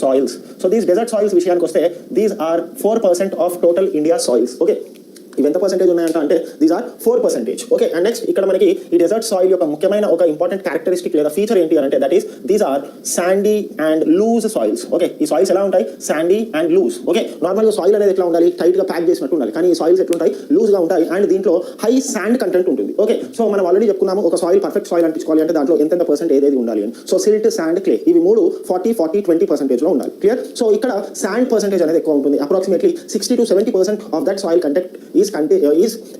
soils. So these desert soils విషయానికి వస్తే these are 4% of total India soils. Okay, ఇవి ఎంత పర్సెంటేజ్ ఉన్నాయంటే these are 4%. Okay, and next ఇక్కడ మనకి ఈ dessert soil యొక్క ముఖ్యమైన ఒక ఇంపార్టెంట్ క్యారెక్టరిస్టిక్ లేదా ఫీచర్ ఏంటి అంటే that is these are sandy and loose soils. Okay, ఈ సాయిల్స్ ఎలా ఉంటాయి? Sandy and loose. ఓకే, నార్మల్గా సాయిల్ అనేది ఎట్లా ఉండాలి? టైట్ గా ప్యాక్ చేసినట్టు ఉండాలి, కానీ ఈ సాయిల్స్ ఎట్లా ఉంటాయి? లూజ్ గా ఉంటాయి అండ్ దీంట్లో హై శాండ్ కంటెంట్ ఉంటుంది. ఓకే, సో మనం ఆల్రెడీ చెప్పుకున్నాము ఒక సాయిల్ పర్ఫెక్ట్ సాయిల్ అనిపించుకోవాలి అంటే దాంట్లో ఎంత పర్సెంట్ ఏది ఉండాలి అని. సో సిల్ట్, శాండ్, క్లే ఇవి మూడు 40-40-20% లో ఉండాలి. క్లియర్? సో ఇక్కడ శాండ్ పర్సెంటేజ్ అనేది ఎక్కువ ఉంటుంది. Approximately 60-70% of that soil content is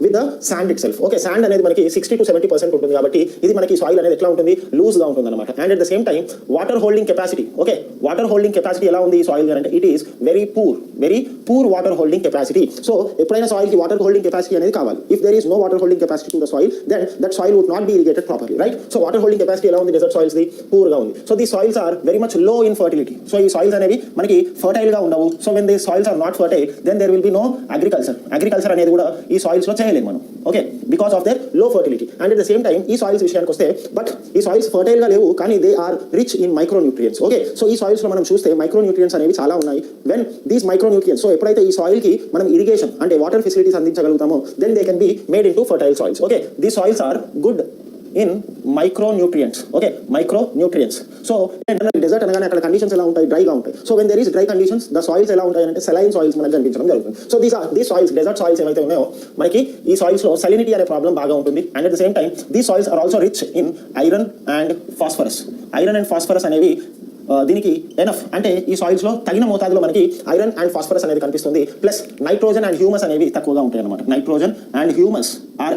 with the sand it self. Okay, sand అనేది మనకి 60-70% ఉంటుంది కాబట్టి ఇది మనకి సాయిల్ అనేది ఎట్లా ఉంటుంది? లూజ్ గా ఉంటుంది అనమాట. And at the same time water holding capacity. Okay, water holding capacity ఎలా ఉంది ఈ సాయిల్ అంటే it is very poor water holding capacity. So ఎప్పుడైనా సాయిల్ కి వాటర్ హోల్డింగ్ కెపాసిటీ అనేది కావాలి. If there is no water holding capacity to the soil then that soil would not be irrigated properly, right? So water holding capacity ఎలా ఉంది desert soils ది? Poor గా ఉంది. So the soils are very much low in fertility. So ఈ soils అనేవి మనకి fertile గా ఉండవు. So when the soils are not fertile then there will be no agriculture అనేది కూడా ఈ సాయిల్స్ లో చేయలేము మనం. Okay, because of their low fertility. And at the same time ఈ సాయిల్స్ విషయానికి వస్తే బట్ ఈ సాయిల్స్ ఫర్టైల్ గా లేవు కానీ they are rich in micronutrients. Okay, so ఈ సాయిల్స్ లో మనం చూస్తే మైక్రోన్యూట్రియంట్స్ అనేవి చాలా ఉన్నాయి. వెన్ దీస్ మైక్రోన్యూట్రియంట్స్, సో ఎప్పుడైతే ఈ సాయిల్ కి మనం ఇరిగేషన్ అంటే వాటర్ ఫెసిలిటీస్ అందించగలుగుతామో then they can be made into fertile soils. Okay, these soils are good in micronutrients. Okay, micronutrients. So desert అనగానే అక్కడ కండిషన్స్ ఎలా ఉంటాయి? డ్రైగా ఉంటాయి. So when there is dry conditions the soils ఎలా ఉంటాయి అంటే సెలైన్ సాయిల్స్ మనకు కనిపించడం జరుగుతుంది. So these soils desert soils ఏవైతే ఉన్నాయో మనకి ఈ సాయిల్స్ లో సలినిటీ అనే ప్రాబ్లం బాగా ఉంటుంది. And at the same time these soils are also rich in iron and phosphorus అనేవి దీనికి ఎనఫ్ అంటే ఈ సాయిల్స్ లో తగిన మోతాదులో మనకి ఐరన్ అండ్ ఫాస్ఫరస్ అనేది కనిపిస్తుంది. ప్లస్ నైట్రోజన్ అండ్ హ్యూమస్ అనేవి తక్కువగా ఉంటాయి అనమాట. Nitrogen and humus are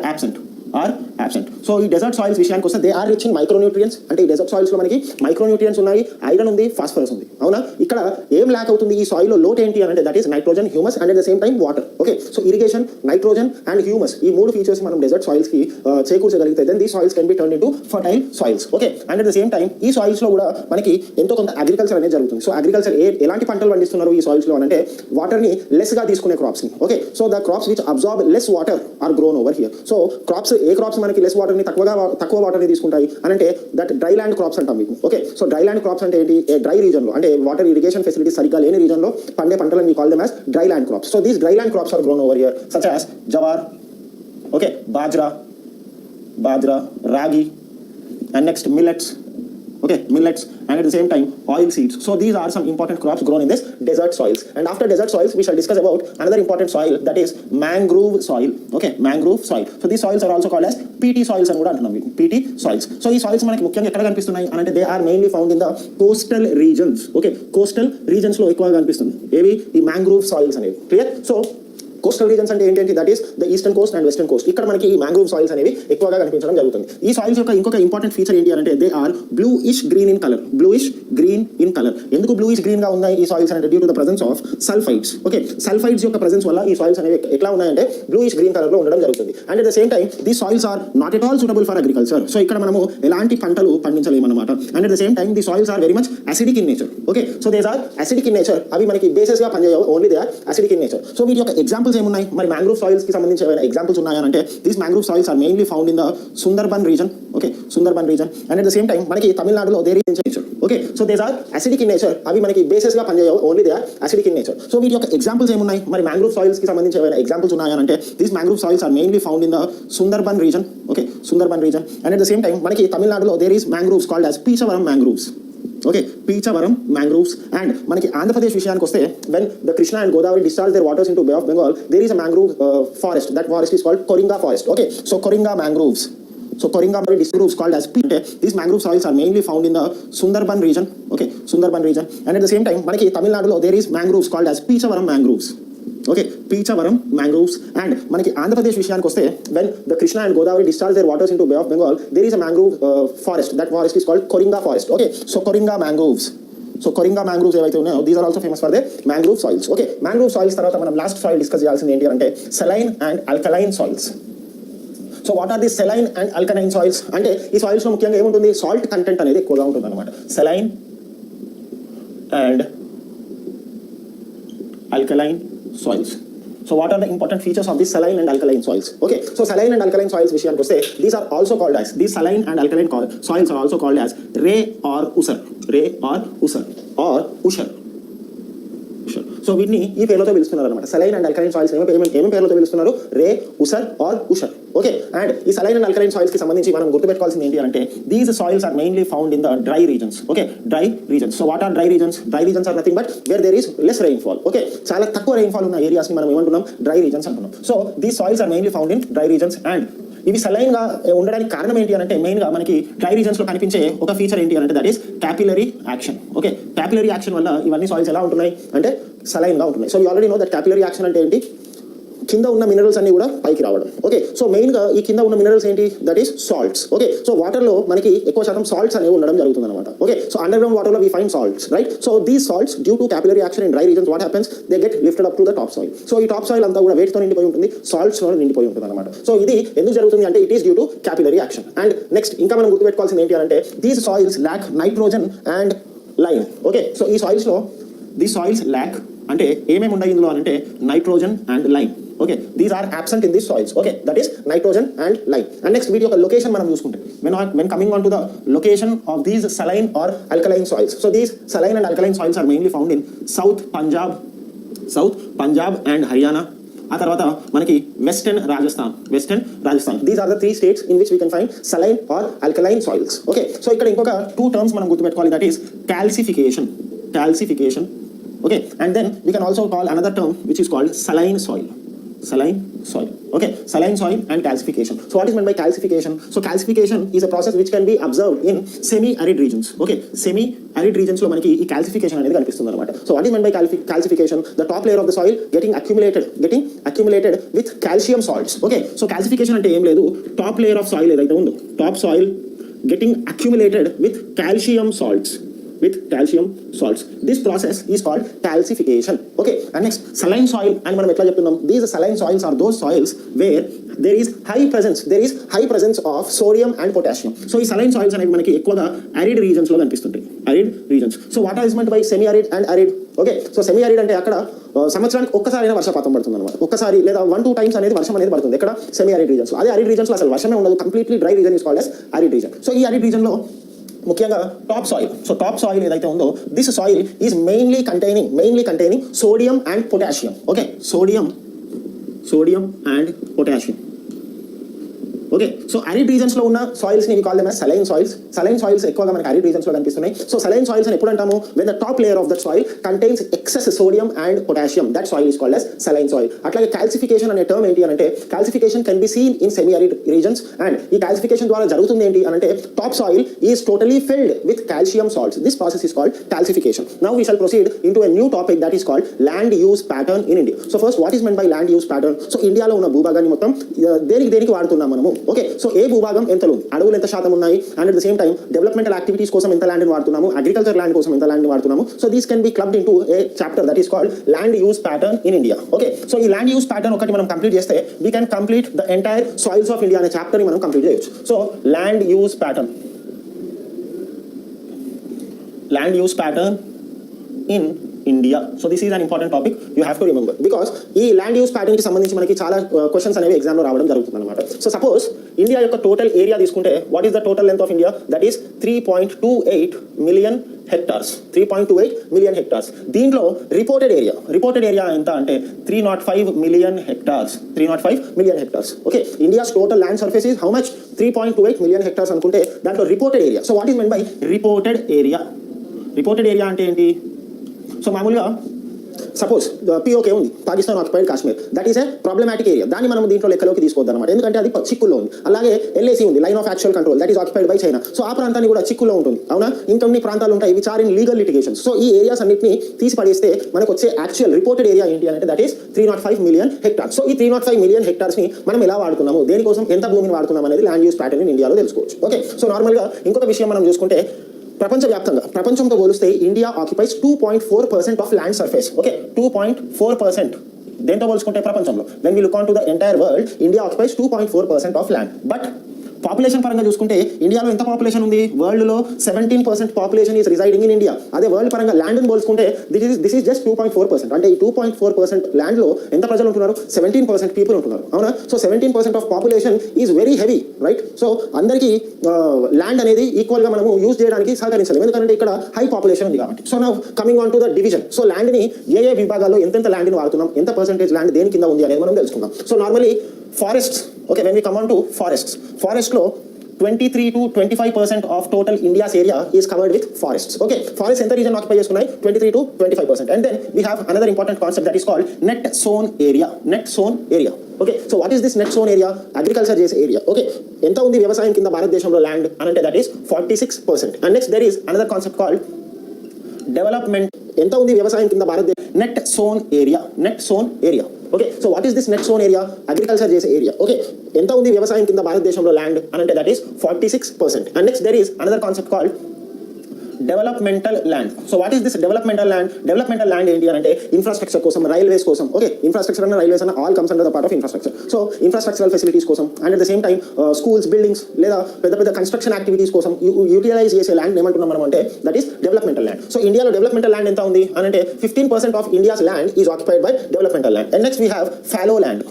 absent. So ఈ డెజర్ట్ సాయిల్స్ విషయానికి వస్తే they are rich in micronutrients. అంటే ఈ డెజర్ట్ సాయిల్స్ లో మనకి మైక్రోన్యూట్రియంట్స్ ఉన్నాయి, ఐరన్ ఉంది, ఫాస్ఫరస్ ఉంది. అవునా? ఇక్కడ ఏం ల్యాక్ అవుతుంది ఈ సాయిల్ లో? లోట్ ఏంటి అంటే that is nitrogen, humus and at the same time water. Okay, so irrigation, nitrogen and humus ఈ మూడు ఫీచర్స్ మనం డెజర్ట్ సాయిల్స్ కి చేకూర్చగలిగితే then these soils can be turn into fertile soils. Okay, and at the same time ఈ soils లో కూడా మనకి ఎంతో కొంత అగ్రికల్చర్ అనేది జరుగుతుంది. సో అగ్రికల్చర్ ఎలాంటి పంటలు పండిస్తున్నారు ఈ సాయిల్స్ లో అంటే వాటర్ ని లెస్ గా తీసుకునే క్రాప్స్ ని. Okay, so the crops which absorb less water are grown over here. So ఏ క్రాప్స్ మనకి లెస్ వాటర్ ని తక్కువ వాటర్ ని తీసుకుంటాయి అని అంటే దట్ డ్రై ల్యాండ్ క్రాప్స్ అంటాం మీకు. Okay, so dry land crops అంటే ఏంటి? డ్రై రీజన్ లో అంటే వాటర్ ఇరిగేషన్ ఫెసిలిటీస్ సరిగ్గా లేని రీజన్ లో పండే పంటలను we call them as dry land crops. So these dry land crops are grown over here such as jawar, okay, bajra, ragi, and next millets. Okay, millets, and at the same time oil seeds. So these are some important crops grown in this desert soils. And after desert soils we shall discuss about another important soil that is mangrove soil. Okay, mangrove soil. So these soils are also called as PT soils అని కూడా అంటున్నాం. PT soils. So ఈ soils మనకి ముఖ్యంగా ఎక్కడ కనిపిస్తున్నాయి అంటే they are mainly found in the coastal regions. Okay, coastal regions లో ఎక్కువగా కనిపిస్తుంది ఏవి? ఈ mangrove soils అనేవి. క్లియర్? సో కోస్టల్ రీజన్స్ అంటే ఏంటి? That is the eastern Coast and western Coast. ఇక్కడ మనకి ఈ మ్యాంగ్రోవ్ సాయిల్స్ అనేవి ఎక్కువగా కనిపించడం జరుగుతుంది. ఈ సాయిల్స్ యొక్క ఇంకొక ఇంపార్టెంట్ ఫీచర్ ఏంటి అంటే they are bluish green in colour. ఎందుకు బ్లూయిష్ గ్రీన్ గా ఉన్నాయి ఈ సాయిల్స్ అంటే due to the presence of sulphides. Okay, sulphides యొక్క ప్రెసెన్స్ వల్ల ఈ సాయిల్స్ అనేవి ఎట్లా ఉన్నాయంటే బ్లూయిష్ గ్రీన్ కలర్ లో ఉండడం జరుగుతుంది. And at the same time the soils are not at all suitable for agriculture. So ఇక్కడ మనము ఎలాంటి పంటలు పండించలేము అనమాట. And at the same time the soils are very much acidic in nature. Okay, so these are acidic in nature. అవి మనకి bases గా పనిచేయవు, only they are acidic in nature. So వీటి యొక్క ఎగ్జాంపుల్స్ ఏమున్నాయి? మరి mangrove soils కి సంబంధించి ఏమైనా ఎగ్జాంపుల్స్ ఉన్నాయంటే these mangrove soils are mainly found in the Sundarban region. Okay, Sundarban region, and at the same time మనకి తమిళనాడులో there is nature. Okay, so these are acidic in nature. అవి మనకి bases గా పనిచేయవు, only they are acidic in nature. సో వీటి యొక్క examples ఏమున్నాయి? మరి mangrove soils కి సంబంధించి ఏమైనా ఎగ్జాంపుల్స్ ఉన్నాయంటే these mangrove soils are mainly found in the Sundarban region. Okay, Sundarban region, and at the same time మనకి తమిళనాడులో there is mangroves called as Pichavaram mangroves. Okay, Pichavaram mangroves. And మనకి ఆంధ్రప్రదేశ్ విషయానికి వస్తే when the Krishna and Godavari discharge their waters into bay of Bengal there is a mangrove forest. That forest is called Coringa forest. Okay, so Coringa mangroves. So Koringa mangroves called as peat. These mangrove soils are mainly found in the Sundarban region. Okay, Sundarban region, and at the same time మనకి తమిళనాడులో there is mangroves called as Pichavaram mangroves. Okay, Pichavaram mangroves. And మనకి ఆంధ్రప్రదేశ్ విషయానికి వస్తే when the Krishna and Godavari discharge their waters into bay of Bengal there is a mangrove forest. That forest is called Coringa forest. Okay, so Coringa mangroves. So Coringa mangroves ఏవైతే ఉన్నాయో these are also famous for the mangrove soils. Okay, mangrove soils తర్వాత మనం last soil discuss చేయాల్సింది ఏంటి అంటే saline and alkaline soils. So what are the saline and alkaline soils అంటే ఈ soils లో ముఖ్యంగా ఏముంటుంది? సాల్ట్ కంటెంట్ అనేది ఎక్కువగా ఉంటుంది అనమాట. Saline and alkaline soils. So what are the important features of these saline and alkaline soils? Okay, so saline and alkaline soils విషయానికి వస్తే these are also called as, these saline and alkaline soils are also called as ray or usar. So so వీటిని ఈ పేర్లతో పిలుస్తున్నారు అనమాట. Saline and alkaline soils ఏమేమి పేర్లతో పిలుస్తున్నారు? Reh, usar or ushar. Okay, and ఈ సలైన్ అండ్ అల్కలైన్ సాయిల్స్ కి సంబంధించి మనం గుర్తుపెట్టుకోవాల్సింది ఏంటి అంటే these soils are mainly found in the dry regions. Okay, dry regions. So what are dry regions? Dry regions are nothing but where there is less rainfall. Okay, చాలా తక్కువ rainfall ఉన్న areas ని మనం ఏమంటున్నాం? డ్రై రీజన్స్ అంటున్నాం. So these soils are mainly found in dry regions. And ఇవి saline గా ఉండడానికి కారణం ఏంటి అంటే మెయిన్ గా మనకి డ్రై రీజన్స్ లో కనిపించే ఒక ఫీచర్ ఏంటి అంటే that is capillary action. Okay, capillary action వల్ల ఇవన్నీ సాయిల్స్ ఎలా ఉంటున్నాయి అంటే సలైన్ గా ఉంటున్నాయి. So you already know that capillary action అంటే ఏంటి? కింద ఉన్న మినరల్స్ అన్ని కూడా పైకి రావడం. ఓకే, సో మెయిన్ గా ఈ కింద ఉన్న మినరల్స్ ఏంటి? That is salts. Okay, so water లో మనకి ఎక్కువ శాతం సాల్ట్స్ అనేవి ఉండడం జరుగుతుంది అనమాట. Okay, so underground water లో we find salts, right? So these salts due to capillary action in dry regions what happens? They get lifted up to the top soil. So ఈ top soil అంతా కూడా వేటితో నిండిపోయి ఉంటుంది? Salts తో నిండిపోయి ఉంటుంది అనమాట. సో ఇది ఎందుకు జరుగుతుంది అంటే it is due to capillary action. And next ఇంకా మనం గుర్తుపెట్టుకోవాల్సింది ఏంటి అంటే these soils lakh nitrogen and lime. Okay, so ఈ సాయిల్స్ లో దీస్ సాయిల్స్ ల్యాక్ అంటే ఏమేమి ఉన్నాయి ఇందులో అంటే nitrogen and lime. Okay, these are absent in these soils. Okay, that is nitrogen and lime. And next video location manam chusukunte when coming on to the location of these saline or alkaline soils. So these saline and alkaline soils are mainly found in South Punjab and Haryana. ఆ తర్వాత మనకి western Rajasthan. These are the 3 states in which we can find saline or alkaline soils. Okay, so ఇక్కడ ఇంకొక 2 terms మనం గుర్తుపెట్టుకోవాలి, that is calcification. Okay, and then we can also call another term which is called saline soil. Okay, saline soil and calcification. So what is meant by calcification? So calcification is a process which can be observed in semi-arid regions. Okay, semi-arid regions lo manaki ee calcification anedi kanipistundi anamata. So what is meant by calcification? The top layer of the soil getting accumulated with calcium salts. Okay, so calcification ante em ledu, top layer of soil edaithe undo, top soil getting accumulated with calcium salts. This process is called calcification. Okay, and next saline soil and మనం ఎట్లా చెప్తున్నాం? These saline soils are those soils where there is high presence of sodium and potassium. So ఈ saline soils అనేవి మనకి ఎక్కువగా arid regions లో కనిపిస్తుంటాయి. So what is meant by semi arid and arid? Okay, so semi arid అంటే అక్కడ సంవత్సరానికి ఒక్కసారైనా వర్షపాతం పడుతుంది అనమాట. ఒక్కసారి లేదా 1-2 times అనేది వర్షం అనేది పడుతుంది. ఎక్కడ? Semi arid regions. అదే arid regions లో అసలు వర్షమే ఉండదు. Completely dry reason is called as arid region. So ఈ arid region లో ముఖ్యంగా top soil. So top soil ఏదైతే ఉందో this soil is mainly containing sodium and potassium. Okay, sodium and potassium. Okay, so arid reasons లో ఉన్న soils ని call them as saline soils. Saline soils ఎక్కువగా మనకి arid reasons లో కనిపిస్తున్నాయి. So saline soils అని ఎప్పుడు అంటాము? when the top layer of that soil contains excess sodium and potassium, that soil is called as saline soil. అట్లాగే calcification అనే term ఏంటి అంటే calcification can be seen in semi arid regions. and ఈ calcification ద్వారా జరుగుతుంది ఏంటి అంటే top soil is totally filled with calcium salts. This process is called calcification. Now we shall proceed into a new topic that is called land use pattern in India. So first, what is meant by land use pattern? So ఇండియాలో ఉన్న భూభాగాన్ని మొత్తం దేనికి వాడుతున్నాం మనము? Okay, so ఏ భూభాగం ఎంత ఉంది, అడవులు ఎంత శాతం ఉన్నాయి, and at the same time developmental activities కోసం ఎంత ల్యాండ్ వాడుతున్నాము, అగ్రికల్చర్ ల్యాండ్ కోసం ఎంత ల్యాండ్ వాడుతున్నాము. So these can be clubbed into A chapter that is called land use pattern in India. Okay, so ఈ ల్యాండ్ యూజ్ ప్యాటర్న్ ఒకటి మనం complete చేస్తే we can complete the entire soils of India అనే chapter ని మనం complete చేయొచ్చు. So land use pattern in India. So this is an important topic, you have to remember, because ఈ land use pattern కి సంబంధించి మనకి చాలా క్వశ్చన్స్ అనేవి ఎగ్జామ్ లో రావడం జరుగుతుంది అనమాట. సో సపోజ్ ఇండియా యొక్క టోటల్ ఏరియా తీసుకుంటే what is the total length of India? That is 3.28 million hectares. దీంట్లో రిపోర్టెడ్ ఏరియా ఎంత అంటే 305 million hectares. Okay, India's total land surface is how much? 3.28 million hectares అనుకుంటే దాంట్లో reported area. So what is men by reported area అంటే ఏంటి? So మామూలుగా suppose PoK ఉంది, Pakistan occupied Kashmir, that is a problematic area. దాన్ని మనం దీంట్లో లెక్కలోకి తీసుకోవద్దు అనమాట, ఎందుకంటే అది చిక్కుల్లో ఉంది. అలాగే ఎల్ఏసీ ఉంది, line of actual control, that is occupied by China. So ఆ ప్రాంతాన్ని కూడా చిక్కుల్లో ఉంటుంది, అవునా? ఇంకొన్ని ప్రాంతాలు ఉంటాయి which are in legal litigation. So ఈ ఏరియాస్ అన్నింటినీ తీసి పడేస్తే మనకు వచ్చే యాక్చువల్ రిపోర్టెడ్ ఏరియా ఏంటి అంటే that is 305 million hectares. So ఈ 305 మిలియన్ హెక్టార్స్ ని మనం ఎలా వాడుతున్నాము, దేనికోసం, ఎంత భూమిని వాడుతున్నాం అనేది ల్యాండ్ యూజ్ ప్యాటర్న్ ఇన్ ఇండియాలో తెలుసుకోవచ్చు. ఓకే, సో నార్మల్గా ఇంకొక విషయం మనం చూసుకుంటే ప్రపంచంతో పోలిస్తే India occupies 2.4% of land surface. Okay, 2.4%. దేంతో పోల్చుకుంటే ప్రపంచంలో when we look on to the entire world, India occupies 2.4% of land. Population పరంగా చూసుకుంటే ఇండియాలో ఎంత పాపులేషన్ ఉంది? వరల్డ్లో 17% పాపులేషన్ ఈస్ రిజైడింగ్ ఇన్ ఇండియా. అదే వరల్డ్ పరంగా ల్యాండ్ని పోల్చుకుంటే దిస్ ఈస్ జస్ట్ 2.4%. అంటే ఈ 2.4% ల్యాండ్లో ఎంత ప్రజలు ఉంటున్నారు? 17% పీపుల్ ఉంటున్నారు, అవునా? So 17% of population is very heavy, right? So అందరికీ ల్యాండ్ అనేది ఈక్వల్గా మనము యూజ్ చేయడానికి సహకరించలేము, ఎందుకంటే ఇక్కడ హై పాపులేషన్ ఉంది కాబట్టి. So now coming on to the division. So ల్యాండ్ని ఏ విభాగాల్లో ఎంతెంత ల్యాండ్ని వాడుతున్నాం, ఎంత పర్సెంటేజ్ ల్యాండ్ దేని కింద ఉంది అనేది మనం తెలుసుకుందాం. So normally forests, okay, when we come on to ఫారెస్ట్లో 23 to 25% of total India's area is covered with forests. Okay, forests ఎంత region occupy చేసుకున్నాయి? 23 to 25%. And then we have another important concept that is called net zone area. Net zone area. Okay, so what is this net zone area? Agriculture చేసే area. Okay, ఎంత ఉంది వ్యవసాయం కింద భారతదేశంలో land అని అంటే that is 46%. And next there is another concept called development. ఎంత ఉంది వ్యవసాయం కింద భారతదేశం? Net zone area. Okay, so what is this net zone area? Agriculture చేసే ఏరియా. ఓకే, ఎంత ఉంది వ్యవసాయం కింద భారతదేశంలో ల్యాండ్ అని అంటే that is 46%. And next there is another concept called developmental land. So what is this developmental land? Developmental land ఏంటి అని అంటే ఇన్ఫ్రాస్ట్రక్చర్ కోసం, రైల్వేస్ కోసం. ఓకే, ఇన్ఫ్రాస్ట్రక్చర్ అన్న రైల్వేస్ అన్న all comes under the part of infrastructure. So infrastructural facilities కోసం and at the same time schools, buildings లేదా పెద్ద పెద్ద కన్స్ట్రక్షన్ యాక్టివిటీస్ కోసం యూటిలైజ్ చేసే ల్యాండ్ ఏమంటున్నాం మనం అంటే that is developmental land. So ఇండియాలో డెవలప్మెంటల్ ల్యాండ్ ఎంత ఉంది అని అంటే 15% of India's land is occupied by developmental land. And next we have follow land.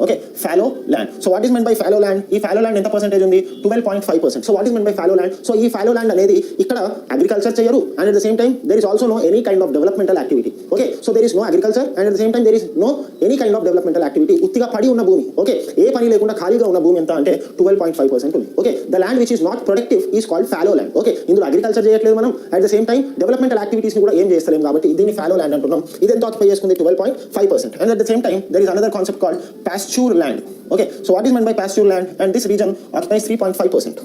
Okay, follow land. So what is men by follow land? ఈ fallow land ఎంత percentage ఉంది? 12.5%. So what is men by follow land? So ఈ fallow land అనేది ఇక్కడ agriculture చేయరు and at the same time there is also no any kind of developmental activity. Okay, so there is no agriculture and at the same time there is no any kind of developmental activity. ఉత్తిగా పడి ఉన్న భూమి. Okay, ఏ పని లేకుండా ఖాళీగా ఉన్న భూమి ఎంత అంటే 12.5% ఉంది. Okay, the land which is not productive is called follow land. Okay, ఇందులో అగ్రికల్చర్ చేయట్లేదు మనం, at the same time developmental activities కూడా ఏం చేస్తలేం కాబట్టి దీన్ని ఫాలో ల్యాండ్ అంటున్నాం. ఇది ఎంత ఆక్యుపై చేసుకుంది? 12.5%. And at the same time there is another concept called pasture land. Okay, so what is meant by pasture land? And this region occupies 3.5%.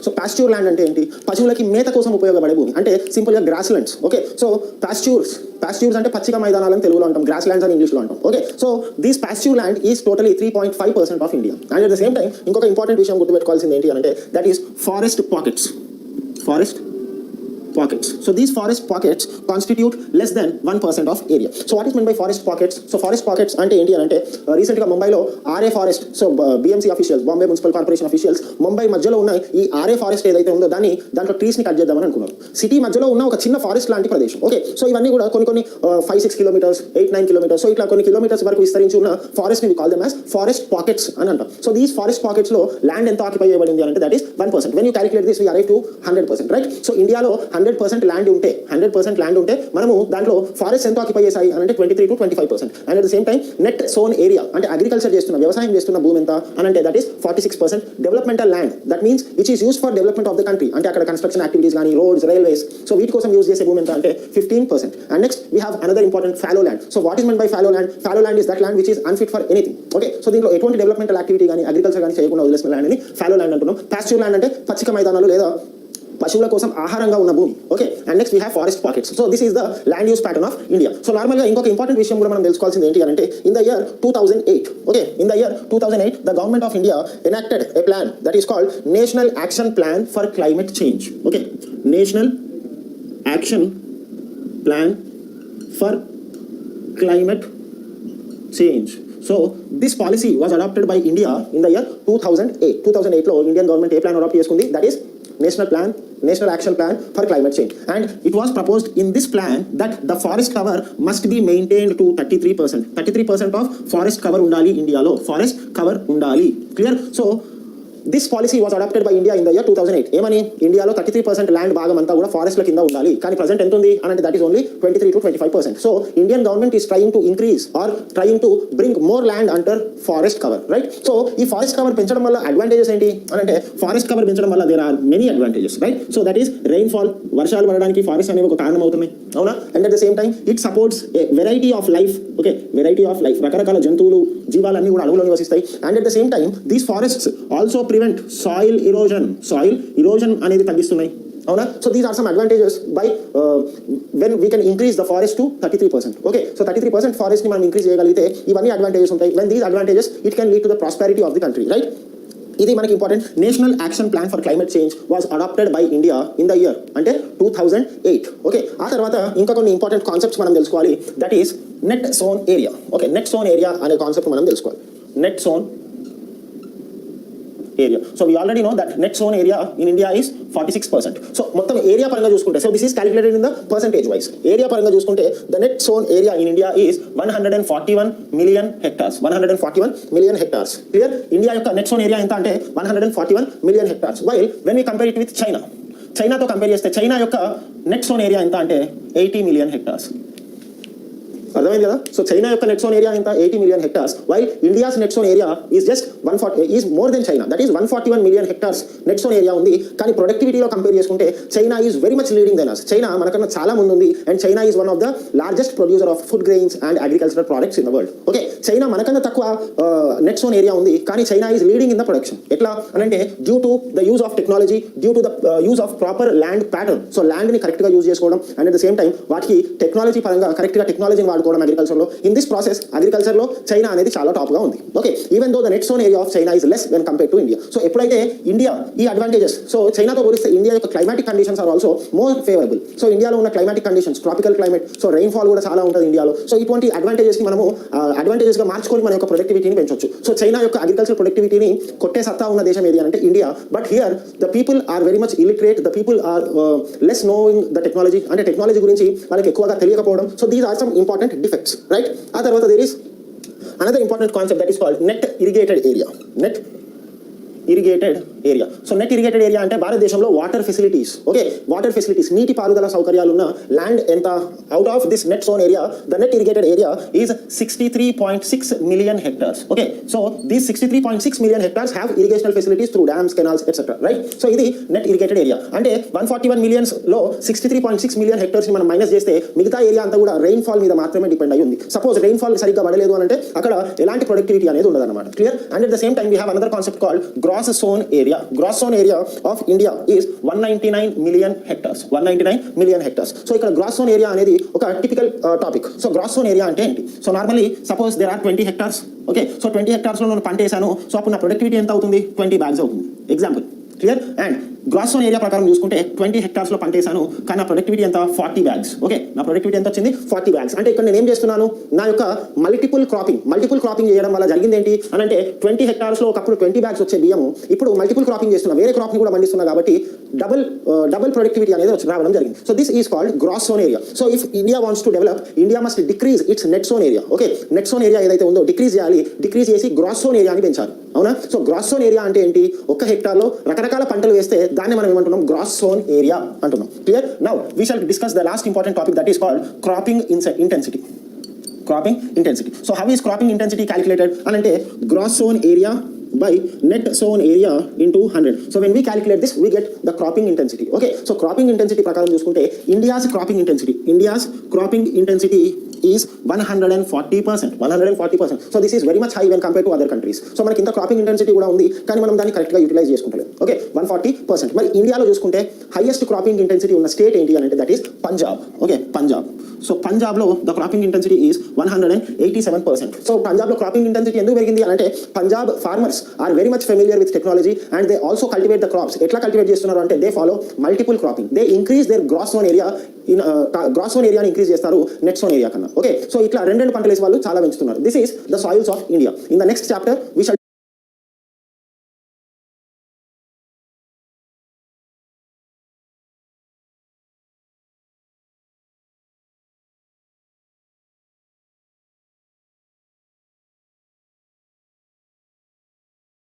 So pasture land అంటే ఏంటి? పశువులకి మేత కోసం ఉపయోగపడే భూమి, అంటే సింపుల్గా grass lands. Okay, so pastures అంటే పచ్చిక మైదానాలను తెలుగులో అంటాం, గ్రాస్ ల్యాండ్స్ అని ఇంగ్లీష్లో అంటాం. Okay, so this pasture land is totally 3.5% of India. And at the same time ఇంకొక ఇంపార్టెంట్ విషయం గుర్తుపెట్టుకోవాల్సింది ఏంటి అంటే that is forest pockets. So these forest pockets constitute less than 1% of area. So what is meant by forest pockets? So forest pockets ante enti ante recent ga Mumbai lo RA forest, so BMC officials, Bombay Municipal Corporation officials, Mumbai మధ్యలో ఉన్న ఈ RA forest ఏదైతే ఉందో దాంట్లో trees ని cut చేద్దామని అనుకున్నారు. City మధ్యలో ఉన్న ఒక చిన్న ఫారెస్ట్ లాంటి ప్రదేశం. ఓకే, సో ఇవన్నీ కూడా కొన్ని 5-6 కిలోమీటర్స్, 8-9 కిలోమీటర్స్, సో ఇట్లా కొన్ని కిలోమీటర్స్ వరకు విస్తరించి ఉన్న ఫారెస్ట్ ని we call them as forest pockets అని అంటాం. సో దీస్ ఫారెస్ట్ పాకెట్స్ లో ల్యాండ్ ఎంత ఆక్యుపై చేయబడింది అంటే that is 1%. When you calculate this we arrive to 100%, right? So ఇండియాలో 100% ల్యాండ్ ఉంటే మనము దాంట్లో ఫారెస్ట్ ఎంత ఆక్యుపై చేసాయి అంటే 23 to 25%. And at the same time net zone area అంటే అగ్రికల్చర్ చేస్తున్న, వ్యవసాయం చేస్తున్న భూమి ఎంత అని అంటే that is 46%. Developmental land that means which is use for development of the country, అంటే అక్కడ కన్స్ట్రక్షన్ యాక్టివిటీస్ కానీ, రోడ్స్, రైల్వేస్, సో వీటి కోసం యూజ్ చేసే భూమి ఎంత అంటే 15%. And next we have another important follow land. So what is men by follow land? Follow land is that land which is unfit for anything. Okay, so దీంట్లో ఎటువంటి developmental activity కానీ, agriculture కానీ చేయకుండా వదిలేసిన ల్యాండ్ అని follow land అంటున్నాం. పాస్చూర్ land అంటే పచ్చిక మైదానాలు లేదా పశువుల కోసం ఆహారంగా ఉన్న భూమి. Okay, and next we have forest pockets. So this is the land use pattern of India. So నార్మల్గా ఇంకొక ఇంపార్టెంట్ విషయం కూడా మనం తెలుసుకోవాల్సింది ఏంటి అంటే in the year 2008, okay, in the year 2008 the government of India enacted a plan that is called National Action Plan for Climate Change. Okay, National Action Plan for Climate Change. So this policy was adopted by India in the year 2008. 2008 లో Indian government ఏ plan adapt చేసుకుంది? That is National Action Plan for Climate Change. And it was proposed in this plan that the forest cover must be maintained to 33%. 33% of forest cover undali Indialo. Forest cover undali. Clear? So this policy was adopted by India in the year 2008. ఏమని? ఇండియాలో 33% land భాగం అంతా కూడా ఫారెస్ట్ల కింద ఉండాలి. కానీ present ఎంత ఉంది అంటే that is only 23 to 25%. So Indian government is trying to increase or trying to bring more land under forest cover, right? So ఈ ఫారెస్ట్ కవర్ పెంచడం వల్ల అడ్వాంటేజెస్ ఏంటి అంటే ఫారెస్ట్ కవర్ పెంచడం వల్ల there are many advantages, right? So that is rainfall, వర్షాలు పడడానికి forest అనేవి ఒక కారణం అవుతున్నాయి, అవునా? And at the same time it supports a variety of life. Okay, variety of life, రకరకాల జంతువులు, జీవాలన్నీ కూడా అడవుల్లో నివసిస్తాయి. And at the same time these forests also prevent soil erosion అనేది తగ్గిస్తున్నాయి, అవునా? So these are some advantages by when we can increase the forest to 33%. Okay, so 33% forest ని మనం ఇంక్రీజ్ చేయగలిగితే ఇవన్నీ అడ్వాంటేజెస్ ఉంటాయి. When these advantages it can lead to the prosperity of the country, right? ఇది మనకి important. National Action Plan for Climate Change was adapted by India in the year అంటే 2008. Okay, ఆ తర్వాత ఇంకా కొన్ని ఇంపార్టెంట్ కాన్సెప్ట్స్ మనం తెలుసుకోవాలి. That is net zone area. Okay, net zone area అనే కాన్సెప్ట్ మనం తెలుసుకోవాలి. Net zone area. So we already know that net sown area in India is 46%. So మొత్తం ఏరియా పరంగా చూసుకుంటే, so this is calculated in the percentage wise. Area పరంగా చూసుకుంటే the net sown area in India is 141 million hectares. 141 million hectares. Clear? India యొక్క net sown area ఎంత అంటే 141 million hectares. While when we compare it with China, చైనాతో compare చేస్తే China యొక్క net sown area ఎంత అంటే 80 million hectares. అర్థమైంది కదా? సో చైనా యొక్క నెట్ సోన్ ఏరియా ఎంత 80 million hectares, while India's net sown area is just 140 is more than China, that is 141 million hectares net sown area ఉంది. కానీ ప్రొడక్టివిటీలో కంపేర్ చేసుకుంటే China is very much leading than us. China మనకన్నా చాలా ముందు ఉంది and China is one of the largest producer of food grains and agricultural products in the world. Okay, China మనకన్నా తక్కువ నెట్ సోన్ ఏరియా ఉంది, కానీ China is leading in the production. ఎట్లా అంటే due to the use of technology, due to the use of proper land pattern. So ల్యాండ్ని కరెక్ట్గా use చేసుకోవడం అండ్ అట్ ద సేమ్ టైం వాటికి టెక్నాలజీ పరంగా కరెక్ట్గా టెక్నాలజీని వాడుకోవడం అగ్రికల్చర్లో. ఇన్ దిస్ ప్రాసెస్ అగ్రికల్చర్లో చైనా అనేది చాలా టాప్గా ఉంది. Okay, even though the net sown area of China is less when compare to India. So ఎప్పుడైతే ఇండియా ఈ అడ్వాంటేజెస్, సో చైనాతో పోలిస్తే ఇండియా యొక్క climatic conditions are also more favourable. So ఇండియాలో ఉన్న climatic conditions tropical climate, so rainfall కూడా చాలా ఉంటుంది ఇండియాలో. సో ఇటువంటి అడ్వాంటేజెస్కి మనము అడ్వాంటేజెస్గా మార్చుకొని మన యొక్క ప్రొడక్టివిటీని పెంచవచ్చు. సో చైనా యొక్క అగ్రికల్చర్ ప్రొడక్టివిటీని కొట్టే సత్తా ఉన్న దేశం ఏది అంటే India. But here the people are very much illiterate, the people are less knowing the technology, అంటే టెక్నాలజీ గురించి వాళ్ళకి ఎక్కువగా తెలియకపోవడం. So these are some important defects, right? ఆ తర్వాత there is another important concept that is called net irrigated area. Net irrigated area. So net irrigated area అంటే భారతదేశంలో water facilities, okay, water facilities నీటి పారుదల సౌకర్యాలు ఉన్న ల్యాండ్ ఎంత? Out of this net sown area the net irrigated area is 63.6 million hectares. Okay, so these 63.6 million hectares have irrigational facilities through dams, canals etcetera, right? So ఇది net irrigated area. అంటే 141 million లో 63.6 million hectares ని మనం minus చేస్తే మిగతా area అంతా కూడా rainfall మీద మాత్రమే డిపెండ్ అయ్యి ఉంది. సపోజ్ రెయిన్ఫాల్ సరిగ్గా పడలేదు అని అంటే అక్కడ ఎలాంటి ప్రొడక్టివిటీ అనేది ఉండదు అనమాట. Clear? And at the same time we have another concept called gross sown area. Gross zone area of India is 199 million hectares. 199 million hectares. So ఇక్కడ gross zone area అనేది ఒక typical topic. So gross zone area అంటే ఏంటి? So normally suppose there are 20 hectares. Okay, so 20 hectares లో నేను పంట వేసాను. So అప్పుడు నా ప్రొడక్టివిటీ ఎంత అవుతుంది? 20 bags అవుతుంది. Example, clear? And gross zone area ప్రకారం చూసుకుంటే 20 hectares లో పంట వేసాను, కానీ నా ప్రొడక్టివిటీ ఎంత? 40 bags. ఓకే, నా ప్రొడక్టివిటీ ఎంత వచ్చింది? 40 bags. అంటే ఇక్కడ నేను ఏం చేస్తున్నాను? నా యొక్క మల్టిపుల్ క్రాపింగ్ చేయడం వల్ల జరిగింది ఏంటి అని అంటే 20 hectares లో ఒకప్పుడు 20 bags వచ్చే బియ్యము ఇప్పుడు మల్టిపుల్ క్రాపింగ్ చేస్తున్నా, వేరే క్రాప్ని కూడా పండిస్తున్నా, కాబట్టి డబుల్ ప్రొడక్టివిటీ అనేది రావడం జరిగింది. So this is called gross zone area. So if India wants to develop, India must decrease its net zone area. Okay, net zone area ఏదైతే ఉందో డిక్రీజ్ చేయాలి, డిక్రీజ్ చేసి గ్రాస్ జోన్ ఏరియాని పెంచాలి. అవునా? సో గ్రాస్ జోన్ ఏరియా అంటే ఏంటి? ఒక హెక్టార్లో రకరకాల పంటలు వేస్తే దాన్ని మనం ఏమంటున్నాం? గ్రాస్ జోన్ ఏరియా అంటున్నాం. Clear? Now we shall discuss the last important topic that is called cropping intensity. Cropping intensity. So how is cropping intensity calculated? అంటే gross sown area by net sown area into 100. So when we calculate this, we get the cropping intensity. Okay, so cropping intensity ప్రకారం చూసుకుంటే India's cropping intensity is 140%. 140%. So this is very much high when compared to other countries. So మనకి ఇంత cropping intensity కూడా ఉంది, కానీ మనం దాన్ని కరెక్ట్గా యూటిలైజ్ చేసుకుంటలేదు. ఓకే, 140%. మరి ఇండియాలో చూసుకుంటే హైయెస్ట్ cropping intensity ఉన్న స్టేట్ ఏంటి అని అంటే that is Punjab. Okay, Punjab. So పంజాబ్లో the cropping intensity is 187%. So పంజాబ్లో క్రాపింగ్ ఇంటెన్సిటీ ఎందుకు పెరిగింది అని అంటే Punjab farmers are very much familiar with technology and they also cultivate the crops. ఎట్లా కల్టివేట్ చేస్తున్నారు అంటే they follow multiple cropping. They increase their gross zone area gross sown ఏరియాని increase చేస్తారు నెట్ జోన్ ఏరియా కన్నా. ఓకే, సో ఇట్లా రెండు పంటలు వేసి వాళ్ళు చాలా పెంచుతున్నారు. This is the soils of India. In the next chapter we shall